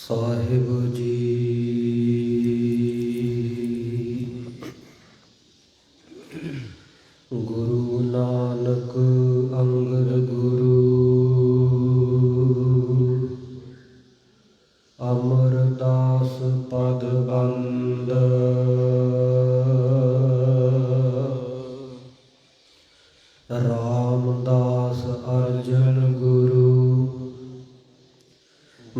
ਸਾਹਿਬ ਜੀ। ਗੁਰੂ ਨਾਨਕ ਅੰਗਦ ਗੁਰੂ, ਅਮਰਦਾਸ ਪਦ ਬੰਦ। ਰਾਮਦਾਸ ਅਰਜਨ ਗੁਰੂ,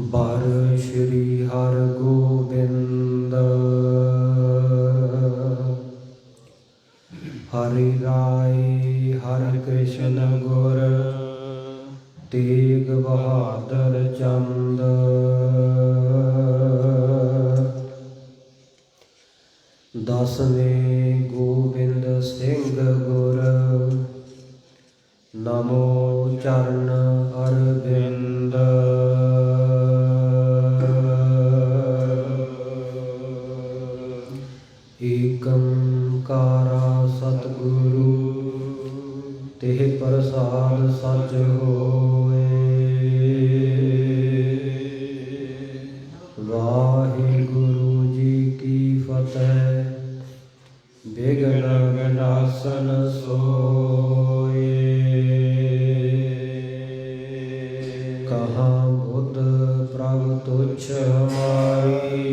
ਬਰ ਸ਼੍ਰੀ ਹਰਿ ਗੋਬਿੰਦ। ਹਰਿ ਰਾਇ ਹਰਿ ਕ੍ਰਿਸ਼ਨ ਗੁਰ, ਤੇਗ ਬਹਾਦਰ ਚੰਦ। ਦਸਵੇਂ ਗੋਬਿੰਦ ਸਿੰਘ ਗੁਰ, ਨਮੋ ਚਰਨ ਅਰਵਿੰਦ। ਏਕੰਕਾਰਾ ਸਤਿਗੁਰੂ, ਤਿਹ ਪ੍ਰਸਾਦ ਸਚ ਹੋਏ। ਵਾਹਿਗੁਰੂ ਜੀ ਕੀ ਫਤਿਹ। ਬਿਘਨ ਵਿਨਾਸਨ ਸੋਏ। ਕਹਾਂ ਬੁੱਧ ਪ੍ਰਭ ਤੁਛ ਹਮਾਰੀ,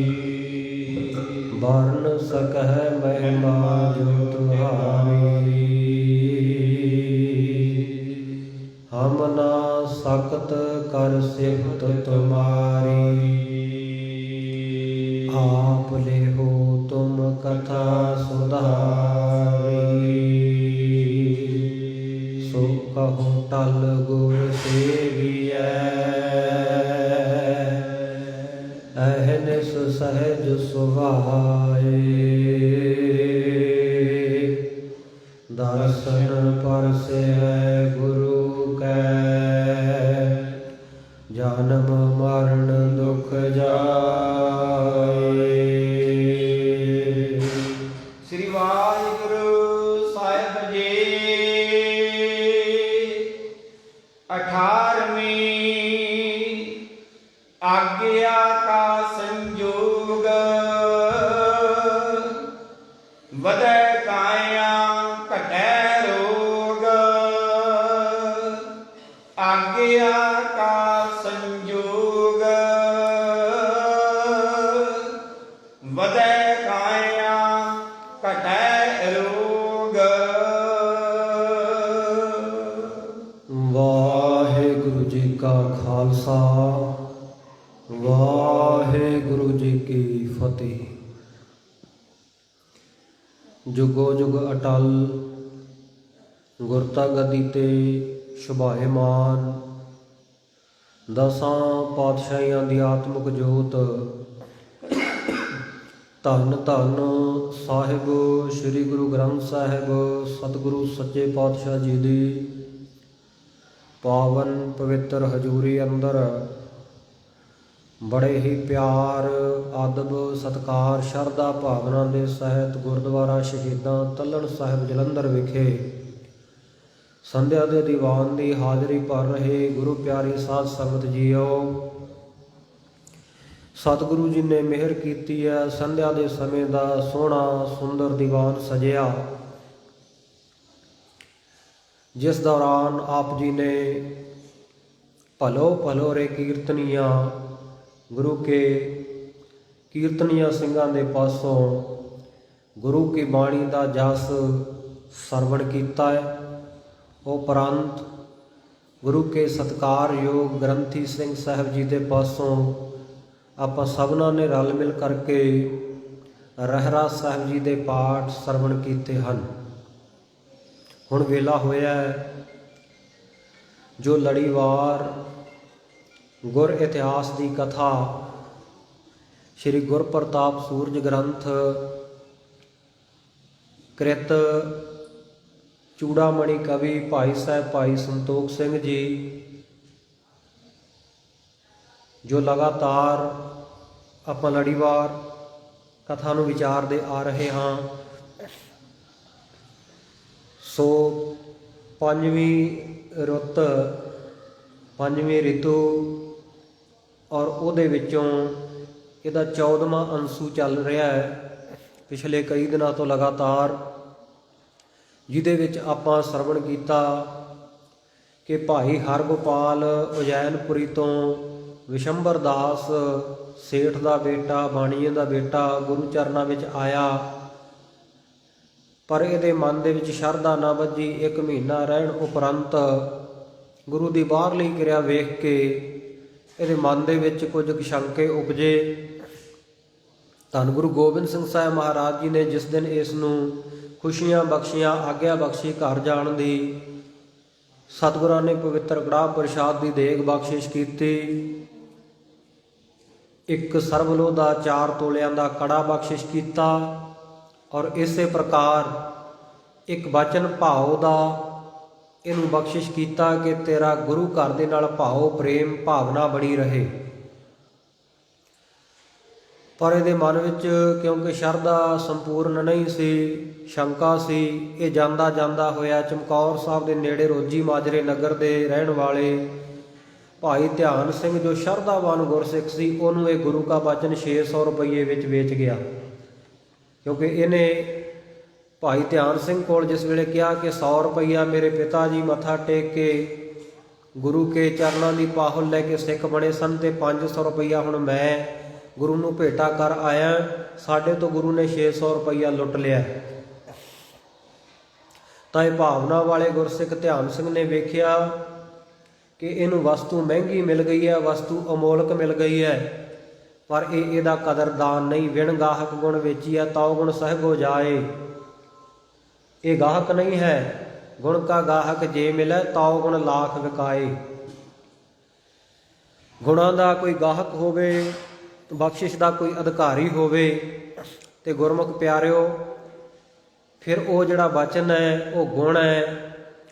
ਵਰਨ ਸਕਹਿ ਮਹਿਮਾ ਜੋ ਤੁਹਾਰੀ। ਹਮ ਨਾ ਸਕਤ ਕਰ ਸਿਫਤ ਤੁਮਾਰੀ, ਆਪ ਲੇਹੋ ਤੁਮ ਕਥਾ ਸੁਧਾਰੀ। ਸੋ ਕਹੋ ਟਲ ਗੁਰ ਸੇਵੀਐ, ਅਹਨਿਸ ਸਹਿਜ ਸੁਭਾਏ। ਦਰਸ਼ਨ ਪਰਸੈ ਗੁਰੂ ਕੈ, ਜਨਮ ਮਰਨ ਦੁਖ ਜਾਏ। ਸ੍ਰੀ ਵਾਹਿਗੁਰੂ ਸਾਹਿਬ ਜੀ। 18ਵੀਂ ਆਗਿਆ ਕਾ ਸੰਜੋਗ, ਵਧੈ ਕਾਇਆ ਘਟੈ ਰੋਗ। ਆਗਿਆ ਕਾ ਸੰਜੋਗ, ਵਧੈ ਕਾਇਆ ਘਟੈ ਰੋਗ। ਵਾਹਿਗੁਰੂ ਜੀ ਕਾ ਖਾਲਸਾ, ਵਾਹਿਗੁਰੂ ਜੀ ਕੀ ਫਤਿਹ। ਜੁਗੋ ਜੁਗ ਅਟਲ ਗੁਰਤਾ ਗੱਦੀ ਤੇ ਸ਼ੁਭਾਇਮਾਨ, ਦਸਾਂ ਪਾਤਸ਼ਾਹੀਆਂ ਦੀ ਆਤਮਿਕ ਜੋਤ। ਧੰਨ ਧੰਨ ਸਾਹਿਬ ਸ੍ਰੀ ਗੁਰੂ ਗ੍ਰੰਥ ਸਾਹਿਬ ਸਤਿਗੁਰੂ ਸੱਚੇ ਪਾਤਸ਼ਾਹ ਜੀ ਦੀ ਪਾਵਨ ਪਵਿੱਤਰ ਹਜ਼ੂਰੀ ਅੰਦਰ ਬੜੇ ਹੀ ਪਿਆਰ, ਅਦਬ, ਸਤਿਕਾਰ, ਸ਼ਰਧਾ ਭਾਵਨਾ ਦੇ ਸਹਿਤ ਗੁਰਦੁਆਰਾ ਸ਼ਹੀਦਾਂ ਤੱਲਣ ਸਾਹਿਬ ਜਲੰਧਰ ਵਿਖੇ ਸੰਧਿਆ ਦੇ ਦੀਵਾਨ ਦੀ ਹਾਜ਼ਰੀ ਭਰ ਰਹੇ ਗੁਰੂ ਪਿਆਰੀ ਸਾਧ ਸੰਗਤ ਜੀਓ। ਸਤਿਗੁਰੂ ਜੀ ਨੇ ਮਿਹਰ ਕੀਤੀ ਹੈ, ਸੰਧਿਆ ਦੇ ਸਮੇਂ ਦਾ ਸੋਹਣਾ ਸੁੰਦਰ ਦੀਵਾਨ ਸਜਿਆ, ਜਿਸ ਦੌਰਾਨ ਆਪ ਜੀ ਨੇ ਭਲੋ ਭਲੋ ਰੇ ਕੀਰਤਨੀਆਂ ਗੁਰੂ ਕੇ ਕੀਰਤਨੀਆਂ ਸਿੰਘਾਂ ਦੇ ਪਾਸੋਂ ਗੁਰੂ ਕੀ ਬਾਣੀ ਦਾ ਜਸ ਸਰਵਣ ਕੀਤਾ ਹੈ। ਉਪਰੰਤ ਗੁਰੂ ਕੇ ਸਤਿਕਾਰਯੋਗ ਗ੍ਰੰਥੀ ਸਿੰਘ ਸਾਹਿਬ ਜੀ ਦੇ ਪਾਸੋਂ ਆਪਾਂ ਸਭਨਾਂ ਨੇ ਰਲ ਮਿਲ ਕਰਕੇ ਰਹਿਰਾਸ ਸਾਹਿਬ ਜੀ ਦੇ ਪਾਠ ਸਰਵਣ ਕੀਤੇ ਹਨ। ਹੁਣ ਵੇਲਾ ਹੋਇਆ ਜੋ ਲੜੀਵਾਰ ਗੁਰ ਇਤਿਹਾਸ ਦੀ ਕਥਾ ਸ਼੍ਰੀ ਗੁਰਪ੍ਰਤਾਪ ਸੂਰਜ ਗ੍ਰੰਥ ਕ੍ਰਿਤ ਚੂੜਾਮਣੀ ਕਵੀ ਭਾਈ ਸਾਹਿਬ ਭਾਈ ਸੰਤੋਖ ਸਿੰਘ ਜੀ, ਜੋ ਲਗਾਤਾਰ ਆਪਾਂ ਲੜੀਵਾਰ ਕਥਾ ਨੂੰ ਵਿਚਾਰਦੇ ਆ ਰਹੇ ਹਾਂ। ਸੋ ਪੰਜਵੀਂ ਰੁੱਤ, ਪੰਜਵੀਂ ਰਿਤੂ ਔਰ ਉਹਦੇ ਵਿੱਚੋਂ ਇਹਦਾ 14ਵਾਂ ਅੰਸੂ ਚੱਲ ਰਿਹਾ ਹੈ ਪਿਛਲੇ ਕਈ ਦਿਨਾਂ ਤੋਂ ਲਗਾਤਾਰ, ਜਿਹਦੇ ਵਿੱਚ ਆਪਾਂ ਸਰਵਣ ਕੀਤਾ ਕਿ ਭਾਈ ਹਰਗੋਪਾਲ ਉਜੈਨਪੁਰੀ ਤੋਂ ਵਿਸ਼ੰਬਰ ਦਾਸ ਸੇਠ ਦਾ ਬੇਟਾ, ਬਾਣੀਏ ਦਾ ਬੇਟਾ ਗੁਰੂ ਚਰਨਾਂ ਵਿੱਚ ਆਇਆ, ਪਰ ਇਹਦੇ ਮਨ ਦੇ ਵਿੱਚ ਸ਼ਰਧਾ ਨਾ ਬੱਝੀ। 1 ਮਹੀਨਾ ਰਹਿਣ ਉਪਰੰਤ ਗੁਰੂ ਦੀ ਬਾਹਰਲੀ ਕਿਰਿਆ ਵੇਖ ਕੇ ਇਹਦੇ ਮਨ ਦੇ ਵਿੱਚ ਕੁਝ ਸ਼ੰਕੇ ਉਪਜੇ। ਧੰਨ ਗੁਰੂ ਗੋਬਿੰਦ ਸਿੰਘ ਸਾਹਿਬ ਮਹਾਰਾਜ ਜੀ ਨੇ ਜਿਸ ਦਿਨ ਇਸ ਨੂੰ ਖੁਸ਼ੀਆਂ ਬਖਸ਼ੀਆਂ, ਆਗਿਆ ਬਖਸ਼ੀ ਘਰ ਜਾਣ ਦੀ, ਸਤਿਗੁਰਾਂ ਨੇ ਪਵਿੱਤਰ ਕੜਾਹ ਪ੍ਰਸ਼ਾਦ ਦੀ ਦੇਗ ਬਖਸ਼ਿਸ਼ ਕੀਤੀ। 1 ਸਰਬਲੋਹ ਦਾ 4 ਤੋਲਿਆਂ ਦਾ ਕੜਾ ਬਖਸ਼ਿਸ਼ ਕੀਤਾ। ਔਰ ਇਸੇ ਪ੍ਰਕਾਰ 1 ਬਚਨ ਭਾਉ ਦਾ ਇਹਨੂੰ ਬਖਸ਼ਿਸ਼ ਕੀਤਾ ਕਿ ਤੇਰਾ ਗੁਰੂ ਘਰ ਦੇ ਨਾਲ ਭਾਉ ਪ੍ਰੇਮ ਭਾਵਨਾ ਬਣੀ ਰਹੇ। ਪਰ ਇਹਦੇ ਮਨ ਵਿੱਚ ਕਿਉਂਕਿ ਸ਼ਰਧਾ ਸੰਪੂਰਨ ਨਹੀਂ ਸੀ, ਸ਼ੰਕਾ ਸੀ। ਇਹ ਜਾਂਦਾ ਜਾਂਦਾ ਹੋਇਆ ਚਮਕੌਰ ਸਾਹਿਬ ਦੇ ਨੇੜੇ ਰੋਜੀ ਮਾਜਰੇ ਨਗਰ ਦੇ ਰਹਿਣ ਵਾਲੇ ਭਾਈ ਧਿਆਨ ਸਿੰਘ ਜੋ ਸ਼ਰਧਾਵਾਨ ਗੁਰਸਿੱਖ ਸੀ, ਉਹਨੂੰ ਇਹ ਗੁਰੂ ਕਾ ਬਚਨ 600 ਰੁਪਏ ਵਿੱਚ ਵੇਚ ਗਿਆ। ਕਿਉਂਕਿ ਇਹਨੇ ਭਾਈ ਧਿਆਨ ਸਿੰਘ ਕੋਲ ਜਿਸ ਵੇਲੇ ਕਿਹਾ ਕਿ 100 ਰੁਪਈਆ ਮੇਰੇ ਪਿਤਾ ਜੀ ਮੱਥਾ ਟੇਕ ਕੇ ਗੁਰੂ ਕੇ ਚਰਨਾਂ ਦੀ ਪਾਹੁਲ ਲੈ ਕੇ ਸਿੱਖ ਬਣੇ ਸਨ, ਤੇ 500 ਰੁਪਈਆ ਹੁਣ ਮੈਂ ਗੁਰੂ ਨੂੰ ਭੇਟਾ ਕਰ ਆਇਆ, ਸਾਡੇ ਤੋਂ ਗੁਰੂ ਨੇ 600 ਰੁਪਈਆ ਲੁੱਟ ਲਿਆ। ਤਾਂ ਇਹ ਭਾਵਨਾ ਵਾਲੇ ਗੁਰਸਿੱਖ ਧਿਆਨ ਸਿੰਘ ਨੇ ਵੇਖਿਆ ਕਿ ਇਹਨੂੰ ਵਸਤੂ ਮਹਿੰਗੀ ਮਿਲ ਗਈ ਹੈ, ਵਸਤੂ ਅਮੋਲਕ ਮਿਲ ਗਈ ਹੈ, ਪਰ ਇਹਦਾ ਕਦਰਦਾਨ ਨਹੀਂ। ਵਿਣ ਗਾਹਕ ਗੁਣ ਵੇਚੀਆ ਤਾਉ ਗੁਣ ਸਹਿਗੋ ਜਾਏ। ਇਹ ਗਾਹਕ ਨਹੀਂ ਹੈ, ਗੁਣ ਕਾ ਗਾਹਕ ਜੇ ਮਿਲੇ ਤਾਉ ਗੁਣ ਲਾਖ ਵਿਕਾਏ। ਗੁਣਾਂ ਦਾ ਕੋਈ ਗਾਹਕ ਹੋਵੇ, ਬਖਸ਼ਿਸ਼ ਦਾ ਕੋਈ ਅਧਿਕਾਰੀ ਹੋਵੇ, ਤੇ ਗੁਰਮੁਖ ਪਿਆਰਿਓ ਫਿਰ ਉਹ ਜਿਹੜਾ ਬਚਨ ਹੈ, ਉਹ ਗੁਣ ਹੈ,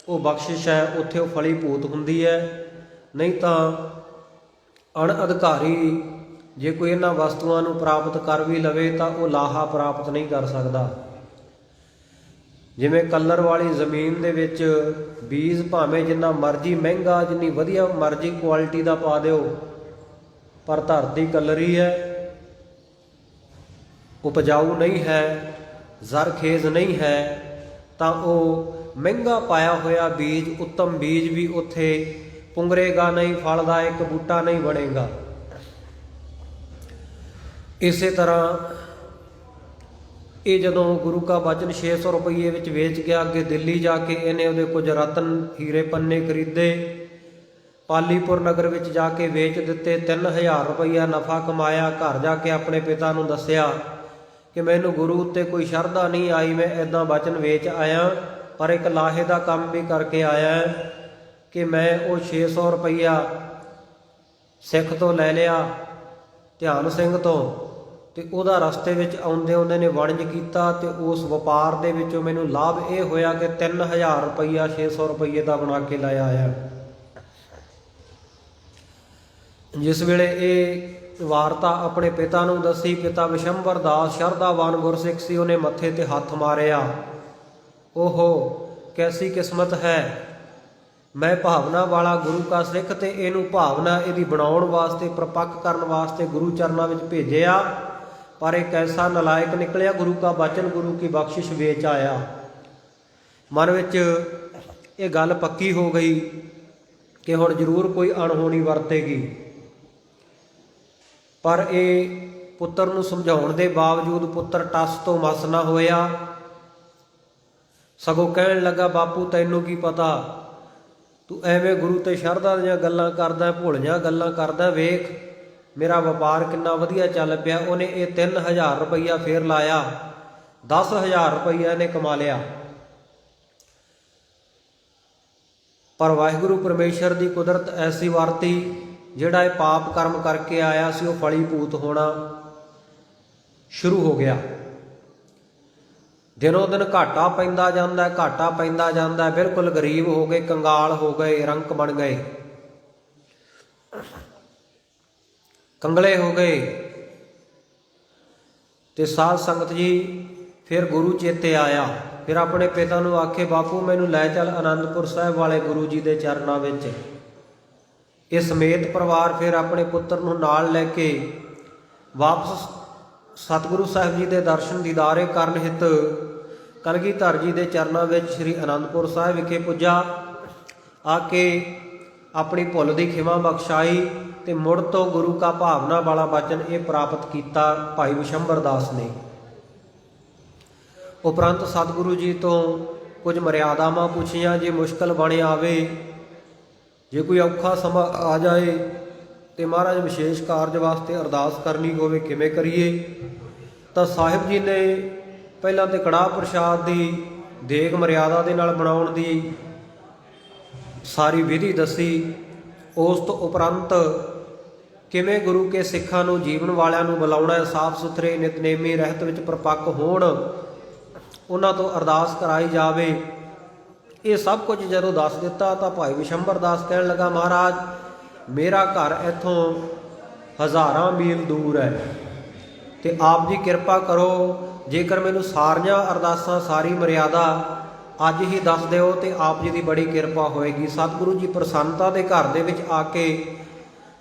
ਉਹ ਬਖਸ਼ਿਸ਼ ਹੈ, ਉੱਥੇ ਉਹ ਫਲੀਭੂਤ ਹੁੰਦੀ ਹੈ। ਨਹੀਂ ਤਾਂ ਅਣ ਅਧਿਕਾਰੀ ਜੇ ਕੋਈ ਇਹਨਾਂ ਵਸਤੂਆਂ ਨੂੰ ਪ੍ਰਾਪਤ ਕਰ ਵੀ ਲਵੇ ਤਾਂ ਉਹ ਲਾਹਾ ਪ੍ਰਾਪਤ ਨਹੀਂ ਕਰ ਸਕਦਾ। ਜਿਵੇਂ ਕਲਰ ਵਾਲੀ ਜ਼ਮੀਨ ਦੇ ਵਿੱਚ ਬੀਜ ਭਾਵੇਂ ਜਿੰਨਾ ਮਰਜ਼ੀ ਮਹਿੰਗਾ, ਜਿੰਨੀ ਵਧੀਆ ਮਰਜ਼ੀ ਕੁਆਲਿਟੀ ਦਾ ਪਾ ਦਿਓ, ਪਰ ਧਰਤੀ ਕਲਰੀ ਹੈ, ਉਪਜਾਊ ਨਹੀਂ ਹੈ, ਜ਼ਰਖੇਜ਼ ਨਹੀਂ ਹੈ, ਤਾਂ ਉਹ ਮਹਿੰਗਾ ਪਾਇਆ ਹੋਇਆ ਬੀਜ, ਉੱਤਮ ਬੀਜ ਵੀ ਉੱਥੇ ਪੁੰਗਰੇਗਾ ਨਹੀਂ, ਫਲ ਦਾ ਇੱਕ ਬੂਟਾ ਨਹੀਂ ਬਣੇਗਾ। ਇਸੇ ਤਰ੍ਹਾਂ ਇਹ ਜਦੋਂ ਗੁਰੂ ਕਾ ਬਚਨ 600 ਰੁਪਏ ਵਿੱਚ ਵੇਚ ਗਿਆ, ਅੱਗੇ ਦਿੱਲੀ ਜਾ ਕੇ ਇਹਨੇ ਉਹਦੇ ਕੁਝ ਰਤਨ ਹੀਰੇ ਪੰਨੇ ਖਰੀਦੇ, ਪਾਲੀਪੁਰ ਨਗਰ ਵਿੱਚ ਜਾ ਕੇ ਵੇਚ ਦਿੱਤੇ, 3000 ਰੁਪਈਆ ਨਫਾ ਕਮਾਇਆ। ਘਰ ਜਾ ਕੇ ਆਪਣੇ ਪਿਤਾ ਨੂੰ ਦੱਸਿਆ ਕਿ ਮੈਨੂੰ ਗੁਰੂ ਉੱਤੇ ਕੋਈ ਸ਼ਰਧਾ ਨਹੀਂ ਆਈ, ਮੈਂ ਇੱਦਾਂ ਬਚਨ ਵੇਚ ਆਇਆ, ਪਰ ਇੱਕ ਲਾਹੇ ਦਾ ਕੰਮ ਵੀ ਕਰਕੇ ਆਇਆ ਕਿ ਮੈਂ ਉਹ 600 ਰੁਪਈਆ ਸਿੱਖ ਤੋਂ ਲੈ ਲਿਆ, ਧਿਆਨ ਸਿੰਘ ਤੋਂ, ਤੇ ਉਹਦਾ ਰਸਤੇ ਵਿੱਚ ਆਉਂਦੇ ਆਉਂਦੇ ਨੇ ਵਣਜ ਕੀਤਾ, ਤੇ ਉਸ ਵਪਾਰ ਦੇ ਵਿੱਚੋਂ ਮੈਨੂੰ ਲਾਭ ਇਹ ਹੋਇਆ ਕਿ 3000 ਰੁਪਈਆ 600 ਰੁਪਈਏ ਦਾ ਬਣਾ ਕੇ ਲੈ ਆਇਆ। ਜਿਸ ਵੇਲੇ ਇਹ ਵਾਰਤਾ ਆਪਣੇ ਪਿਤਾ ਨੂੰ ਦੱਸੀ, ਪਿਤਾ ਵਿਸ਼ੰਬਰ ਦਾਸ ਸ਼ਰਧਾਵਾਨ ਗੁਰਸਿੱਖ ਸੀ, ਉਹਨੇ ਮੱਥੇ ਤੇ ਹੱਥ ਮਾਰਿਆ। ਓਹੋ ਕੈਸੀ ਕਿਸਮਤ ਹੈ, ਮੈਂ ਭਾਵਨਾ ਵਾਲਾ ਗੁਰੂ ਕਾ ਸਿੱਖ, ਤੇ ਇਹਨੂੰ ਭਾਵਨਾ ਇਹਦੀ ਬਣਾਉਣ ਵਾਸਤੇ, ਪ੍ਰਪੱਕ ਕਰਨ ਵਾਸਤੇ ਗੁਰੂ ਚਰਨਾਂ ਵਿੱਚ ਭੇਜਿਆ, ਪਰ ਇਹ ਕੈਸਾ ਨਲਾਇਕ ਨਿਕਲਿਆ, ਗੁਰੂ ਕਾ ਬਚਨ, ਗੁਰੂ ਕੀ ਬਖਸ਼ਿਸ਼ ਵੇਚ ਆਇਆ। ਮਨ ਵਿੱਚ ਇਹ ਗੱਲ ਪੱਕੀ ਹੋ ਗਈ ਕਿ ਹੁਣ ਜ਼ਰੂਰ ਕੋਈ ਅਣਹੋਣੀ ਵਰਤੇਗੀ। ਪਰ ਇਹ ਪੁੱਤਰ ਨੂੰ ਸਮਝਾਉਣ ਦੇ ਬਾਵਜੂਦ ਪੁੱਤਰ ਟਸ ਤੋਂ ਮਸ ਨਾ ਹੋਇਆ, ਸਗੋਂ ਕਹਿਣ ਲੱਗਾ, ਬਾਪੂ ਤੈਨੂੰ ਕੀ ਪਤਾ, ਤੂੰ ਐਵੇਂ ਗੁਰੂ ਤੇ ਸ਼ਰਧਾ ਦੀਆਂ ਗੱਲਾਂ ਕਰਦਾ, ਭੁੱਲੀਆਂ ਗੱਲਾਂ ਕਰਦਾ, ਵੇਖ ਮੇਰਾ ਵਪਾਰ ਕਿੰਨਾ ਵਧੀਆ ਚੱਲ ਪਿਆ। ਉਹਨੇ ਇਹ 3000 ਰੁਪਈਆ ਫੇਰ ਲਾਇਆ, 10000 ਰੁਪਈਆ ਇਹਨੇ ਕਮਾ ਲਿਆ। ਪਰ ਵਾਹਿਗੁਰੂ ਪਰਮੇਸ਼ਰ ਦੀ ਕੁਦਰਤ ਐਸੀ ਵਰਤੀ, ਜਿਹੜਾ ਇਹ ਪਾਪ ਕਰਮ ਕਰਕੇ ਆਇਆ ਸੀ ਉਹ ਫਲੀਭੂਤ ਹੋਣਾ ਸ਼ੁਰੂ ਹੋ ਗਿਆ। ਦਿਨੋਂ ਦਿਨ ਘਾਟਾ ਪੈਂਦਾ ਜਾਂਦਾ, ਘਾਟਾ ਪੈਂਦਾ ਜਾਂਦਾ, ਬਿਲਕੁਲ ਗਰੀਬ ਹੋ ਗਏ, ਕੰਗਾਲ ਹੋ ਗਏ, ਰੰਕ ਬਣ ਗਏ, ਕੰਗਲੇ ਹੋ ਗਏ। ਤੇ ਸਾਧ ਸੰਗਤ ਜੀ ਫਿਰ ਗੁਰੂ ਚੇਤੇ ਆਇਆ, ਫਿਰ ਆਪਣੇ ਪਿਤਾ ਨੂੰ ਆਖੇ, ਬਾਪੂ ਮੈਨੂੰ ਲੈ ਚੱਲ ਆਨੰਦਪੁਰ ਸਾਹਿਬ ਵਾਲੇ ਗੁਰੂ ਜੀ ਦੇ ਚਰਨਾਂ ਵਿੱਚ। ਇਹ ਸਮੇਤ ਪਰਿਵਾਰ ਫਿਰ ਆਪਣੇ ਪੁੱਤਰ ਨੂੰ ਨਾਲ ਲੈ ਕੇ ਵਾਪਸ ਸਤਿਗੁਰੂ ਸਾਹਿਬ ਜੀ ਦੇ ਦਰਸ਼ਨ ਦੀਦਾਰੇ ਕਰਨ ਹਿਤ ਕਲਗੀਧਰ ਜੀ ਦੇ ਚਰਨਾਂ ਵਿੱਚ ਸ੍ਰੀ ਅਨੰਦਪੁਰ ਸਾਹਿਬ ਵਿਖੇ ਪੁੱਜਾ। ਆ ਕੇ ਆਪਣੀ ਭੁੱਲ ਦੀ ਖਿਮਾ ਬਖਸ਼ਾਈ ਤੇ ਮੁੜ ਤੋਂ ਗੁਰੂ ਕਾ ਭਾਵਨਾ ਵਾਲਾ ਬਚਨ ਇਹ ਪ੍ਰਾਪਤ ਕੀਤਾ ਭਾਈ ਵਿਸ਼ੰਬਰ ਦਾਸ ਨੇ। ਉਪਰੰਤ ਸਤਿਗੁਰੂ ਜੀ ਤੋਂ ਕੁਝ ਮਰਿਆਦਾਵਾਂ ਪੁੱਛੀਆਂ। ਜੇ ਮੁਸ਼ਕਲ ਬਣ ਆਵੇ, ਜੇ ਕੋਈ ਔਖਾ ਸਮਾਂ ਆ ਜਾਏ ਤੇ ਮਹਾਰਾਜ ਵਿਸ਼ੇਸ਼ ਕਾਰਜ ਵਾਸਤੇ ਅਰਦਾਸ ਕਰਨੀ ਹੋਵੇ, ਕਿਵੇਂ ਕਰੀਏ? ਤਾਂ ਸਾਹਿਬ ਜੀ ਨੇ ਪਹਿਲਾਂ ਤੇ ਕੜਾਹ ਪ੍ਰਸ਼ਾਦ ਦੀ ਦੇਗ ਮਰਿਆਦਾ ਦੇ ਨਾਲ ਬਣਾਉਣ ਦੀ ਸਾਰੀ ਵਿਧੀ ਦੱਸੀ। ਉਸ ਤੋਂ ਉਪਰੰਤ ਕਿਵੇਂ ਗੁਰੂ ਕੇ ਸਿੱਖਾਂ ਨੂੰ, ਜੀਵਨ ਵਾਲਿਆਂ ਨੂੰ ਬੁਲਾਉਣਾ, ਸਾਫ ਸੁਥਰੇ ਨਿਤਨੇਮੀ ਰਹਿਤ ਵਿੱਚ ਪ੍ਰਪੱਕ ਹੋਣ, ਉਹਨਾਂ ਤੋਂ ਅਰਦਾਸ ਕਰਾਈ ਜਾਵੇ। ਇਹ ਸਭ ਕੁਝ ਜਦੋਂ ਦੱਸ ਦਿੱਤਾ ਤਾਂ ਭਾਈ ਵਿਸ਼ੰਬਰ ਦਾਸ ਕਹਿਣ ਲੱਗਾ, ਮਹਾਰਾਜ ਮੇਰਾ ਘਰ ਇੱਥੋਂ ਹਜ਼ਾਰਾਂ ਮੀਲ ਦੂਰ ਹੈ ਤੇ ਆਪ ਜੀ ਕਿਰਪਾ ਕਰੋ, ਜੇਕਰ ਮੈਨੂੰ ਸਾਰੀਆਂ ਅਰਦਾਸਾਂ, ਸਾਰੀ ਮਰਿਆਦਾ ਅੱਜ ਹੀ ਦੱਸ ਦਿਓ ਤੇ ਆਪ ਜੀ ਦੀ ਬੜੀ ਕਿਰਪਾ ਹੋਏਗੀ। ਸਤਿਗੁਰੂ ਜੀ ਪ੍ਰਸੰਨਤਾ ਦੇ ਘਰ ਦੇ ਵਿੱਚ ਆ ਕੇ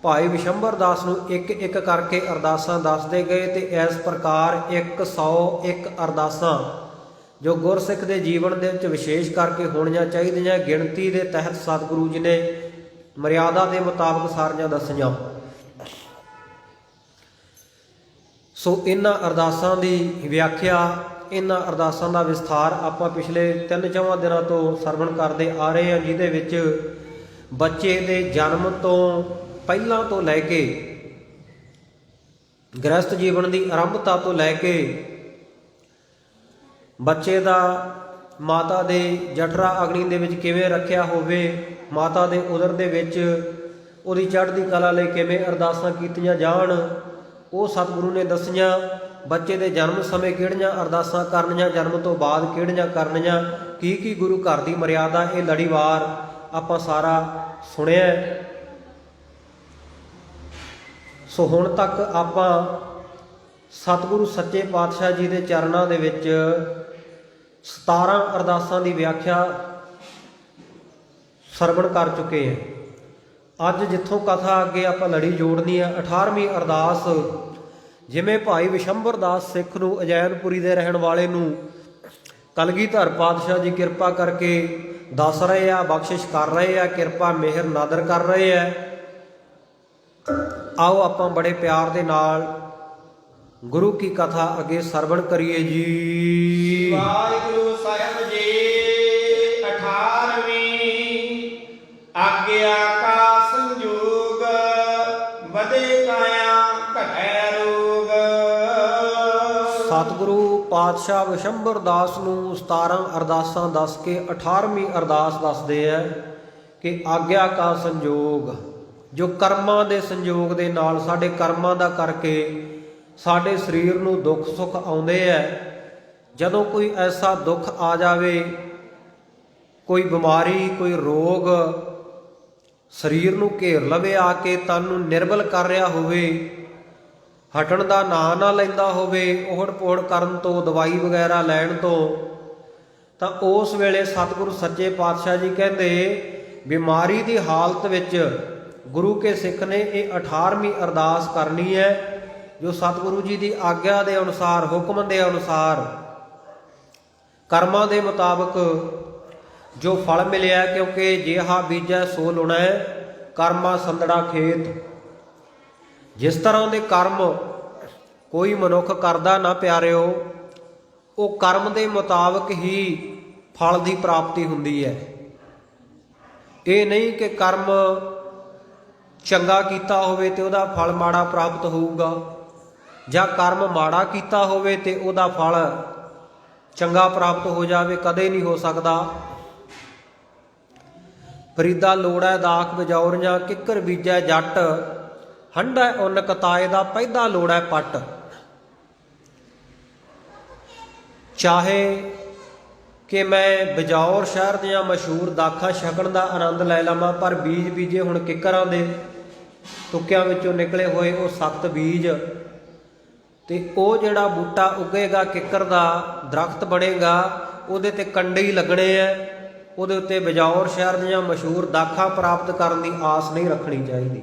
ਭਾਈ ਵਿਸ਼ੰਬਰ ਦਾਸ ਨੂੰ ਇੱਕ ਇੱਕ ਕਰਕੇ ਅਰਦਾਸਾਂ ਦੱਸਦੇ ਗਏ ਤੇ ਇਸ ਪ੍ਰਕਾਰ 101 ਅਰਦਾਸਾਂ ਜੋ ਗੁਰਸਿੱਖ ਦੇ ਜੀਵਨ ਦੇ ਵਿੱਚ ਵਿਸ਼ੇਸ਼ ਕਰਕੇ ਹੋਣੀਆਂ ਚਾਹੀਦੀਆਂ, ਗਿਣਤੀ ਦੇ ਤਹਿਤ ਸਤਿਗੁਰੂ ਜੀ ਨੇ ਮਰਿਆਦਾ ਦੇ ਮੁਤਾਬਕ ਸਾਰੀਆਂ ਦੱਸੀਆਂ। ਸੋ ਇਹਨਾਂ ਅਰਦਾਸਾਂ ਦੀ ਵਿਆਖਿਆ, ਇਹਨਾਂ ਅਰਦਾਸਾਂ ਦਾ ਵਿਸਥਾਰ ਆਪਾਂ ਪਿਛਲੇ 3-4 ਦਿਨਾਂ ਤੋਂ ਸਰਵਣ ਕਰਦੇ ਆ ਰਹੇ ਹਾਂ, ਜਿਹਦੇ ਵਿੱਚ ਬੱਚੇ ਦੇ ਜਨਮ ਤੋਂ ਪਹਿਲਾਂ ਤੋਂ ਲੈ ਕੇ ਗ੍ਰਸਥ ਜੀਵਨ ਦੀ ਆਰੰਭਤਾ ਤੋਂ ਲੈ ਕੇ ਬੱਚੇ ਦਾ ਮਾਤਾ ਦੇ ਜਠਰਾ ਅਗਨੀ ਦੇ ਵਿੱਚ ਕਿਵੇਂ ਰੱਖਿਆ ਹੋਵੇ, ਮਾਤਾ ਦੇ ਉਦਰ ਦੇ ਵਿੱਚ ਉਹਦੀ ਚੜ੍ਹਦੀ ਕਲਾ ਲਈ ਕਿਵੇਂ ਅਰਦਾਸਾਂ ਕੀਤੀਆਂ ਜਾਣ, ਉਹ ਸਤਿਗੁਰੂ ਨੇ ਦੱਸੀਆਂ। ਬੱਚੇ ਦੇ ਜਨਮ ਸਮੇਂ ਕਿਹੜੀਆਂ ਅਰਦਾਸਾਂ ਕਰਨੀਆਂ, ਜਨਮ ਤੋਂ ਬਾਅਦ ਕਿਹੜੀਆਂ ਕਰਨੀਆਂ, ਕੀ ਗੁਰੂ ਘਰ ਦੀ ਮਰਿਆਦਾ, ਇਹ ਲੜੀਵਾਰ ਆਪਾਂ ਸਾਰਾ ਸੁਣਿਆ। ਸੋ ਹੁਣ ਤੱਕ ਆਪਾਂ ਸਤਿਗੁਰੂ ਸੱਚੇ ਪਾਤਸ਼ਾਹ ਜੀ ਦੇ ਚਰਨਾਂ ਦੇ ਵਿੱਚ 17 ਅਰਦਾਸਾਂ ਦੀ ਵਿਆਖਿਆ ਸਰਵਣ ਕਰ ਚੁੱਕੇ ਹਾਂ। ਅੱਜ ਜਿੱਥੋਂ ਕਥਾ ਅੱਗੇ ਆਪਾਂ ਲੜੀ ਜੋੜਨੀ ਹੈ, 18ਵੀਂ ਅਰਦਾਸ। ਜਿਵੇਂ ਭਾਈ ਵਿਸ਼ੰਬਰ ਦਾਸ ਸਿੱਖ ਨੂੰ, ਅਜੈਨਪੁਰੀ ਦੇ ਰਹਿਣ ਵਾਲੇ ਨੂੰ ਕਲਗੀਧਰ ਪਾਤਸ਼ਾਹ ਜੀ ਕਿਰਪਾ ਕਰਕੇ ਦੱਸ ਰਹੇ ਆ, ਬਖਸ਼ਿਸ਼ ਕਰ ਰਹੇ ਆ, ਕਿਰਪਾ ਮਿਹਰ ਨਾਦਰ ਕਰ ਰਹੇ ਆ। ਆਓ ਆਪਾਂ ਬੜੇ ਪਿਆਰ ਦੇ ਨਾਲ ਗੁਰੂ ਕੀ ਕਥਾ ਅੱਗੇ ਸਰਵਣ ਕਰੀਏ ਜੀ। ਵਾਹਿਗੁਰੂ ਸਾਹਿਬ ਜੀ 18ਵੀਂ ਆਗਿਆ ਕਾ ਸੰਜੋਗ, ਵਧੇ ਕਾਇਆ ਘਟੈ ਰੋਗ। ਸਤਿਗੁਰੂ ਪਾਤਸ਼ਾਹ ਵਿਸ਼ੰਬਰ ਦਾਸ ਨੂੰ 17 ਅਰਦਾਸਾਂ ਦੱਸ ਕੇ 18ਵੀਂ ਅਰਦਾਸ ਦੱਸਦੇ ਆ ਕਿ ਆਗਿਆ ਕਾ ਸੰਜੋਗ, ਜੋ ਕਰਮਾਂ ਦੇ ਸੰਜੋਗ ਦੇ ਨਾਲ, ਸਾਡੇ ਕਰਮਾਂ ਦਾ ਕਰਕੇ ਸਾਡੇ ਸਰੀਰ ਨੂੰ ਦੁੱਖ ਸੁੱਖ ਆਉਂਦੇ ਆ। ਜਦੋਂ ਕੋਈ ਐਸਾ ਦੁੱਖ ਆ ਜਾਵੇ, ਕੋਈ ਬਿਮਾਰੀ, ਕੋਈ ਰੋਗ ਸਰੀਰ ਨੂੰ ਘੇਰ ਲਵੇ, ਆ ਕੇ ਤਨ ਨੂੰ ਨਿਰਬਲ ਕਰ ਰਿਹਾ ਹੋਵੇ, ਹਟਣ ਦਾ ਨਾਂ ਨਾ ਲੈਂਦਾ ਹੋਵੇ, ਉਹੜ ਪੋੜ ਕਰਨ ਤੋਂ, ਦਵਾਈ ਵਗੈਰਾ ਲੈਣ ਤੋਂ, ਤਾਂ ਉਸ ਵੇਲੇ ਸਤਿਗੁਰੂ ਸੱਚੇ ਪਾਤਸ਼ਾਹ ਜੀ ਕਹਿੰਦੇ ਬਿਮਾਰੀ ਦੀ ਹਾਲਤ ਵਿੱਚ ਗੁਰੂ ਕੇ ਸਿੱਖ ਨੇ ਇਹ 18ਵੀਂ ਅਰਦਾਸ ਕਰਨੀ ਹੈ, ਜੋ ਸਤਿਗੁਰੂ ਜੀ ਦੀ ਆਗਿਆ ਦੇ ਅਨੁਸਾਰ, ਹੁਕਮ ਦੇ ਅਨੁਸਾਰ, ਕਰਮਾਂ ਦੇ ਮੁਤਾਬਕ ਜੋ ਫਲ ਮਿਲਿਆ। ਕਿਉਂਕਿ ਜਿਹਾ ਬੀਜੈ ਸੋ ਲੁਣੈ, ਕਰਮਾ ਸੰਦੜਾ ਖੇਤ। ਜਿਸ ਤਰ੍ਹਾਂ ਦੇ ਕਰਮ ਕੋਈ ਮਨੁੱਖ ਕਰਦਾ ਨਾ ਪਿਆਰਿਓ, ਉਹ ਕਰਮ ਦੇ ਮੁਤਾਬਕ ਹੀ ਫਲ ਦੀ ਪ੍ਰਾਪਤੀ ਹੁੰਦੀ ਹੈ। ਇਹ ਨਹੀਂ ਕਿ ਕਰਮ ਚੰਗਾ ਕੀਤਾ ਹੋਵੇ ਤੇ ਉਹਦਾ ਫਲ ਮਾੜਾ ਪ੍ਰਾਪਤ ਹੋਊਗਾ, ਜਾਂ ਕਰਮ ਮਾੜਾ ਕੀਤਾ ਹੋਵੇ ਤੇ ਉਹਦਾ ਫਲ ਚੰਗਾ ਪ੍ਰਾਪਤ ਹੋ ਜਾਵੇ, ਕਦੇ ਨਹੀਂ ਹੋ ਸਕਦਾ। ਫਰੀਦਾ ਲੋੜੈ ਦਾਖ ਬਜੌਰੀਆਂ, ਕਿੱਕਰ ਬੀਜੈ ਜੱਟ, ਹੰਢੈ ਉੱਨ ਕਤਾਏ ਦਾ ਪੈਦਾ ਲੋੜੈ ਪੱਟ। ਚਾਹੇ ਕਿ ਮੈਂ ਬਜੌਰ ਸ਼ਹਿਰ ਦੀਆਂ ਮਸ਼ਹੂਰ ਦਾਖਾਂ ਛਕਣ ਦਾ ਆਨੰਦ ਲੈ ਲਵਾਂ, ਪਰ ਬੀਜ ਬੀਜੇ ਹੁਣ ਕਿੱਕਰਾਂ ਦੇ ਤੁੱਕਿਆਂ ਵਿੱਚੋਂ ਨਿਕਲੇ ਹੋਏ ਉਹ ਸਖਤ ਬੀਜ, ਤੇ ਉਹ ਜਿਹੜਾ ਬੂਟਾ ਉੱਗੇਗਾ, ਕਿੱਕਰ ਦਾ ਦਰਖਤ ਬਣੇਗਾ, ਉਹਦੇ ਤੇ ਕੰਡੇ ਹੀ ਲੱਗਣੇ ਆ, ਉਹਦੇ ਉੱਤੇ ਬਜੌਰ ਸ਼ਹਿਰ ਦੀਆਂ ਮਸ਼ਹੂਰ ਦਾਖਾਂ ਪ੍ਰਾਪਤ ਕਰਨ ਦੀ ਆਸ ਨਹੀਂ ਰੱਖਣੀ ਚਾਹੀਦੀ।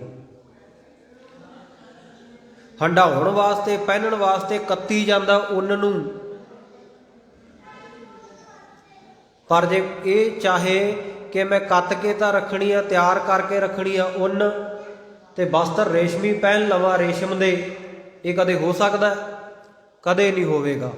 ਹੰਡਾਉਣ ਵਾਸਤੇ, ਪਹਿਨਣ ਵਾਸਤੇ ਕੱਤੀ ਜਾਂਦਾ ਉੱਨ ਨੂੰ, ਪਰ ਜੇ ਇਹ ਚਾਹੇ ਕਿ ਮੈਂ ਕੱਤ ਕੇ ਤਾਂ ਰੱਖਣੀ ਆ, ਤਿਆਰ ਕਰਕੇ ਰੱਖਣੀ ਆ ਉੱਨ, ਤੇ ਵਸਤਰ ਰੇਸ਼ਮੀ ਪਹਿਨ ਲਵਾਂ ਰੇਸ਼ਮ ਦੇ, ਇਹ ਕਦੇ ਹੋ ਸਕਦਾ? ਕਦੇ ਨਹੀਂ ਹੋਵੇਗਾ।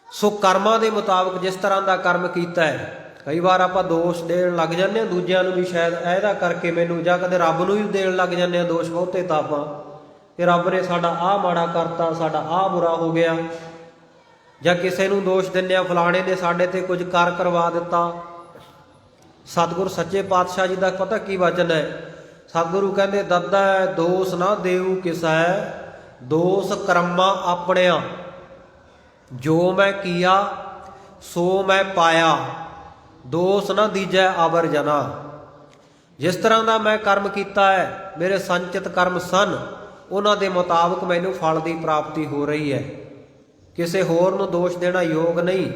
ਸੋ ਕਰਮਾਂ ਦੇ ਮੁਤਾਬਕ ਜਿਸ ਤਰ੍ਹਾਂ ਦਾ ਕਰਮ ਕੀਤਾ ਹੈ, ਕਈ ਵਾਰ ਆਪਾਂ ਦੋਸ਼ ਦੇਣ ਲੱਗ ਜਾਂਦੇ ਹਾਂ ਦੂਜਿਆਂ ਨੂੰ ਵੀ, ਸ਼ਾਇਦ ਇਹਦਾ ਕਰਕੇ ਮੈਨੂੰ, ਜਾਂ ਕਦੇ ਰੱਬ ਨੂੰ ਵੀ ਦੇਣ ਲੱਗ ਜਾਂਦੇ ਹਾਂ ਦੋਸ਼ ਬਹੁਤੇ ਤਾਂ ਆਪਾਂ, ਕਿ ਰੱਬ ਨੇ ਸਾਡਾ ਆਹ ਮਾੜਾ ਕਰਤਾ, ਸਾਡਾ ਆਹ ਬੁਰਾ ਹੋ ਗਿਆ, ਜਾਂ ਕਿਸੇ ਨੂੰ ਦੋਸ਼ ਦਿੰਦੇ ਆ ਫਲਾਣੇ ਨੇ ਸਾਡੇ ਤੇ ਕੁਝ ਕਰ ਕਰਵਾ ਦਿੱਤਾ। ਸਤਿਗੁਰ ਸੱਚੇ ਪਾਤਸ਼ਾਹ ਜੀ ਦਾ ਪਤਾ ਕੀ ਵਚਨ ਹੈ? ਸਤਿਗੁਰੂ ਕਹਿੰਦੇ, ਦੱਦਾ ਦੋਸ ਨਾ ਦੇਊ ਕਿਸੈ, ਦੋਸ ਕਰਮਾਂ ਆਪਣਿਆਂ, ਜੋ ਮੈਂ ਕੀਆ ਸੋ ਮੈਂ ਪਾਇਆ, ਦੋਸ ਨਾ ਦੀਜੈ ਆਵਰ ਜਨਾ। ਜਿਸ ਤਰ੍ਹਾਂ ਦਾ ਮੈਂ ਕਰਮ ਕੀਤਾ ਹੈ, ਮੇਰੇ ਸੰਚਿਤ ਕਰਮ ਸਨ, ਉਹਨਾਂ ਦੇ ਮੁਤਾਬਕ ਮੈਨੂੰ ਫਲ ਦੀ ਪ੍ਰਾਪਤੀ ਹੋ ਰਹੀ ਹੈ। ਕਿਸੇ ਹੋਰ ਨੂੰ ਦੋਸ਼ ਦੇਣਾ ਯੋਗ ਨਹੀਂ,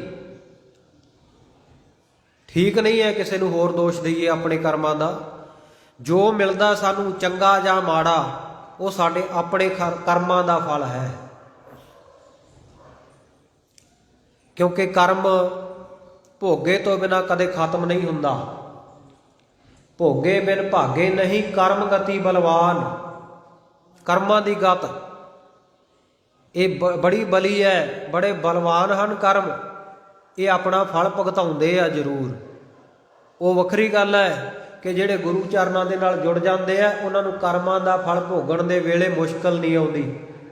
ਠੀਕ ਨਹੀਂ ਹੈ ਕਿਸੇ ਨੂੰ ਹੋਰ ਦੋਸ਼ ਦਈਏ ਆਪਣੇ ਕਰਮਾਂ ਦਾ। ਜੋ ਮਿਲਦਾ ਸਾਨੂੰ ਚੰਗਾ ਜਾਂ ਮਾੜਾ, ਉਹ ਸਾਡੇ ਆਪਣੇ ਕਰਮਾਂ ਦਾ ਫਲ ਹੈ। ਕਿਉਂਕਿ ਕਰਮ ਭੋਗੇ ਤੋਂ ਬਿਨਾਂ ਕਦੇ ਖਤਮ ਨਹੀਂ ਹੁੰਦਾ। ਭੋਗੇ ਬਿਨ ਭਾਗੇ ਨਹੀਂ, ਕਰਮ ਗਤੀ ਬਲਵਾਨ। ਕਰਮਾਂ ਦੀ ਗਤ ਇਹ ਬੜੀ ਬਲੀ ਹੈ, ਬੜੇ ਬਲਵਾਨ ਹਨ ਕਰਮ। ਇਹ ਆਪਣਾ ਫਲ ਭੁਗਤਾਉਂਦੇ ਆ ਜ਼ਰੂਰ। ਉਹ ਵੱਖਰੀ ਗੱਲ ਹੈ ਕਿ ਜਿਹੜੇ ਗੁਰੂ ਚਰਨਾਂ ਦੇ ਨਾਲ ਜੁੜ ਜਾਂਦੇ ਆ, ਉਹਨਾਂ ਨੂੰ ਕਰਮਾਂ ਦਾ ਫਲ ਭੋਗਣ ਦੇ ਵੇਲੇ ਮੁਸ਼ਕਲ ਨਹੀਂ ਆਉਂਦੀ।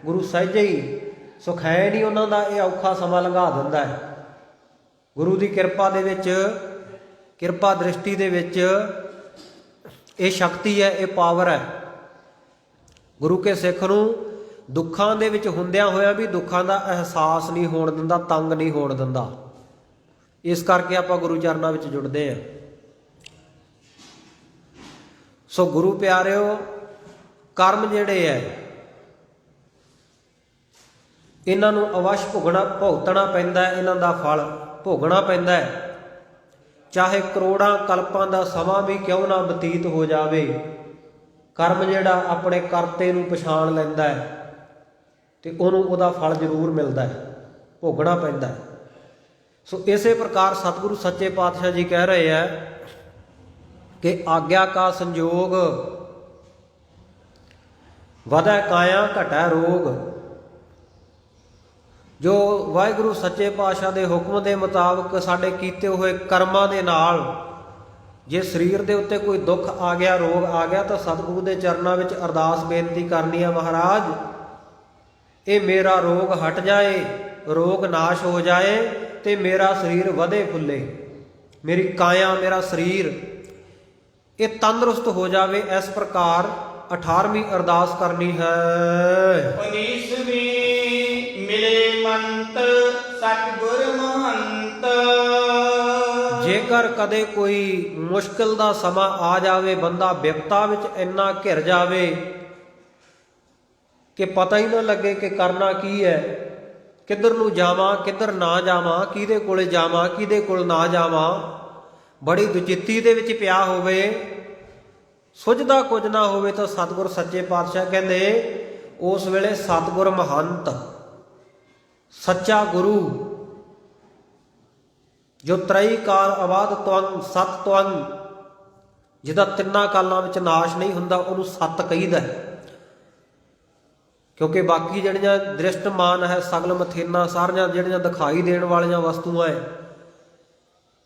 ਗੁਰੂ ਸਹਿਜੇ ਹੀ ਸੁਖੈ ਨਹੀਂ ਉਹਨਾਂ ਦਾ, ਇਹ ਔਖਾ ਸਮਾਂ ਲੰਘਾ ਦਿੰਦਾ ਹੈ। ਗੁਰੂ ਦੀ ਕਿਰਪਾ ਦੇ ਵਿੱਚ, ਕਿਰਪਾ ਦ੍ਰਿਸ਼ਟੀ ਦੇ ਵਿੱਚ ਇਹ ਸ਼ਕਤੀ ਹੈ, ਇਹ ਪਾਵਰ ਹੈ। ਗੁਰੂ ਕੇ ਸਿੱਖ ਨੂੰ ਦੁੱਖਾਂ ਦੇ ਵਿੱਚ ਹੁੰਦਿਆਂ ਹੋਇਆਂ ਵੀ ਦੁੱਖਾਂ ਦਾ ਅਹਿਸਾਸ ਨਹੀਂ ਹੋਣ ਦਿੰਦਾ, ਤੰਗ ਨਹੀਂ ਹੋਣ ਦਿੰਦਾ। ਇਸ ਕਰਕੇ ਆਪਾਂ ਗੁਰੂ ਚਰਨਾਂ ਵਿੱਚ ਜੁੜਦੇ ਹਾਂ। ਸੋ ਗੁਰੂ ਪਿਆਰਿਓ, ਕਰਮ ਜਿਹੜੇ ਹੈ ਇਹਨਾਂ ਨੂੰ ਅਵਸ਼ ਭੁਗਤਣਾ ਪੈਂਦਾ ਹੈ, ਇਹਨਾਂ ਦਾ ਫਲ ਭੋਗਣਾ ਪੈਂਦਾ ਹੈ। ਚਾਹੇ ਕਰੋੜਾਂ ਕਲਪਾਂ ਦਾ ਸਮਾਂ ਵੀ ਕਿਉਂ ਨਾ ਬਤੀਤ ਹੋ ਜਾਵੇ, ਕਰਮ ਜਿਹੜਾ ਆਪਣੇ ਕਰਤੇ ਨੂੰ ਪਛਾਣ ਲੈਂਦਾ ਹੈ ਤੇ ਉਹਨੂੰ ਉਹਦਾ ਫਲ ਜ਼ਰੂਰ ਮਿਲਦਾ ਹੈ, ਭੋਗਣਾ ਪੈਂਦਾ ਹੈ। ਸੋ ਇਸੇ ਪ੍ਰਕਾਰ ਸਤਿਗੁਰੂ ਸੱਚੇ ਪਾਤਸ਼ਾਹ ਜੀ ਕਹਿ ਰਹੇ ਹੈ ਕਿ ਆਗਿਆ ਕਾ ਸੰਜੋਗ, ਵਧੈ ਕਾਇਆ ਘਟੈ ਰੋਗ। ਜੋ ਵਾਹਿਗੁਰੂ ਸੱਚੇ ਪਾਤਸ਼ਾਹ ਦੇ ਹੁਕਮ ਦੇ ਮੁਤਾਬਕ ਸਾਡੇ ਕੀਤੇ ਹੋਏ ਕਰਮਾਂ ਦੇ ਨਾਲ ਜੇ ਸਰੀਰ ਦੇ ਉੱਤੇ ਕੋਈ ਦੁੱਖ ਆ ਗਿਆ, ਰੋਗ ਆ ਗਿਆ, ਤਾਂ ਸਤਿਗੁਰੂ ਦੇ ਚਰਨਾਂ ਵਿੱਚ ਅਰਦਾਸ ਬੇਨਤੀ ਕਰਨੀ ਹੈ, ਮਹਾਰਾਜ ਇਹ ਮੇਰਾ ਰੋਗ ਹਟ ਜਾਏ, ਰੋਗ ਨਾਸ਼ ਹੋ ਜਾਏ ਤੇ ਮੇਰਾ ਸਰੀਰ ਵਧੇ ਫੁੱਲੇ, ਮੇਰੀ ਕਾਇਆ, ਮੇਰਾ ਸਰੀਰ ਇਹ ਤੰਦਰੁਸਤ ਹੋ ਜਾਵੇ। ਇਸ ਪ੍ਰਕਾਰ 18ਵੀਂ ਅਰਦਾਸ ਕਰਨੀ ਹੈ। 19ਵੀਂ ਮਿਲੇ ਮੰਤ ਸਤਿਗੁਰ ਮਹੰਤ। ਜੇਕਰ ਕਦੇ ਕੋਈ ਮੁਸ਼ਕਿਲ ਦਾ ਸਮਾਂ ਆ ਜਾਵੇ, ਬੰਦਾ ਵਿਪਤਾ ਵਿੱਚ ਇੰਨਾ ਘਿਰ ਜਾਵੇ ਕਿ ਪਤਾ ਹੀ ਨਾ ਲੱਗੇ ਕਿ ਕਰਨਾ ਕੀ ਹੈ, ਕਿੱਧਰ ਨੂੰ ਜਾਵਾਂ, ਕਿੱਧਰ ਨਾ ਜਾਵਾਂ, ਕਿਹਦੇ ਕੋਲੇ ਜਾਵਾਂ, ਕਿਹਦੇ ਕੋਲ ਨਾ ਜਾਵਾਂ, ਬੜੀ ਦੁਚਿੱਤੀ ਦੇ ਵਿੱਚ ਪਿਆ ਹੋਵੇ, ਸੁਝਦਾ ਕੁਝ ਨਾ ਹੋਵੇ, ਤਾਂ ਸਤਿਗੁਰ ਸੱਚੇ ਪਾਤਸ਼ਾਹ ਕਹਿੰਦੇ ਉਸ ਵੇਲੇ ਸਤਿਗੁਰ ਮਹੰਤ, ਸੱਚਾ ਗੁਰੂ, ਜੋ ਤ੍ਰਈ ਕਾਲ ਅਬਾਦ ਤਵੰਗ ਸਤ ਤਵੰਗ, ਜਿਹਦਾ ਤਿੰਨਾਂ ਕਾਲਾਂ ਵਿੱਚ ਨਾਸ਼ ਨਹੀਂ ਹੁੰਦਾ, ਉਹਨੂੰ ਸਤ ਕਹੀਦਾ। ਕਿਉਂਕਿ ਬਾਕੀ ਜਿਹੜੀਆਂ ਦ੍ਰਿਸ਼ਟਮਾਨ ਹੈ, ਸਗਲ ਮਥੇਨਾ, ਸਾਰੀਆਂ ਜਿਹੜੀਆਂ ਦਿਖਾਈ ਦੇਣ ਵਾਲੀਆਂ ਵਸਤੂਆਂ ਹੈ,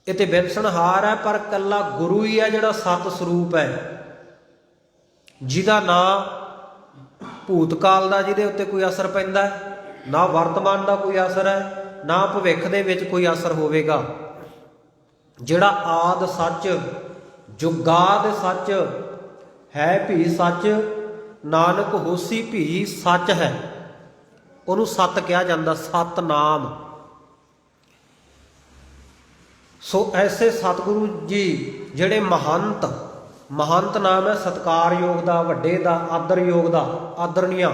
ਇਹ ਤੇ ਵਿਲਸਣਹਾਰ ਹੈ, ਪਰ ਇਕੱਲਾ ਗੁਰੂ ਹੀ ਹੈ ਜਿਹੜਾ ਸਤ ਸਰੂਪ ਹੈ, ਜਿਹਦਾ ਨਾ ਭੂਤਕਾਲ ਦਾ ਜਿਹਦੇ ਉੱਤੇ ਕੋਈ ਅਸਰ ਪੈਂਦਾ, ਨਾ ਵਰਤਮਾਨ ਦਾ ਕੋਈ ਅਸਰ ਹੈ, ਨਾ ਭਵਿੱਖ ਦੇ ਵਿੱਚ ਕੋਈ ਅਸਰ ਹੋਵੇਗਾ। ਜਿਹੜਾ ਆਦ ਸੱਚ, ਜੁਗਾਦ ਸੱਚ ਹੈ, ਭੀ ਸੱਚ, ਨਾਨਕ ਹੋਸੀ ਭੀ ਸੱਚ ਹੈ, ਉਹਨੂੰ ਸਤ ਕਿਹਾ ਜਾਂਦਾ, ਸਤਨਾਮ। ਸੋ ਐਸੇ ਸਤਿਗੁਰੂ ਜੀ ਜਿਹੜੇ ਮਹੰਤ, ਮਹੰਤ ਨਾਮ ਹੈ ਸਤਿਕਾਰਯੋਗ ਦਾ, ਵੱਡੇ ਦਾ, ਆਦਰਯੋਗ ਦਾ, ਆਦਰਨੀਆ,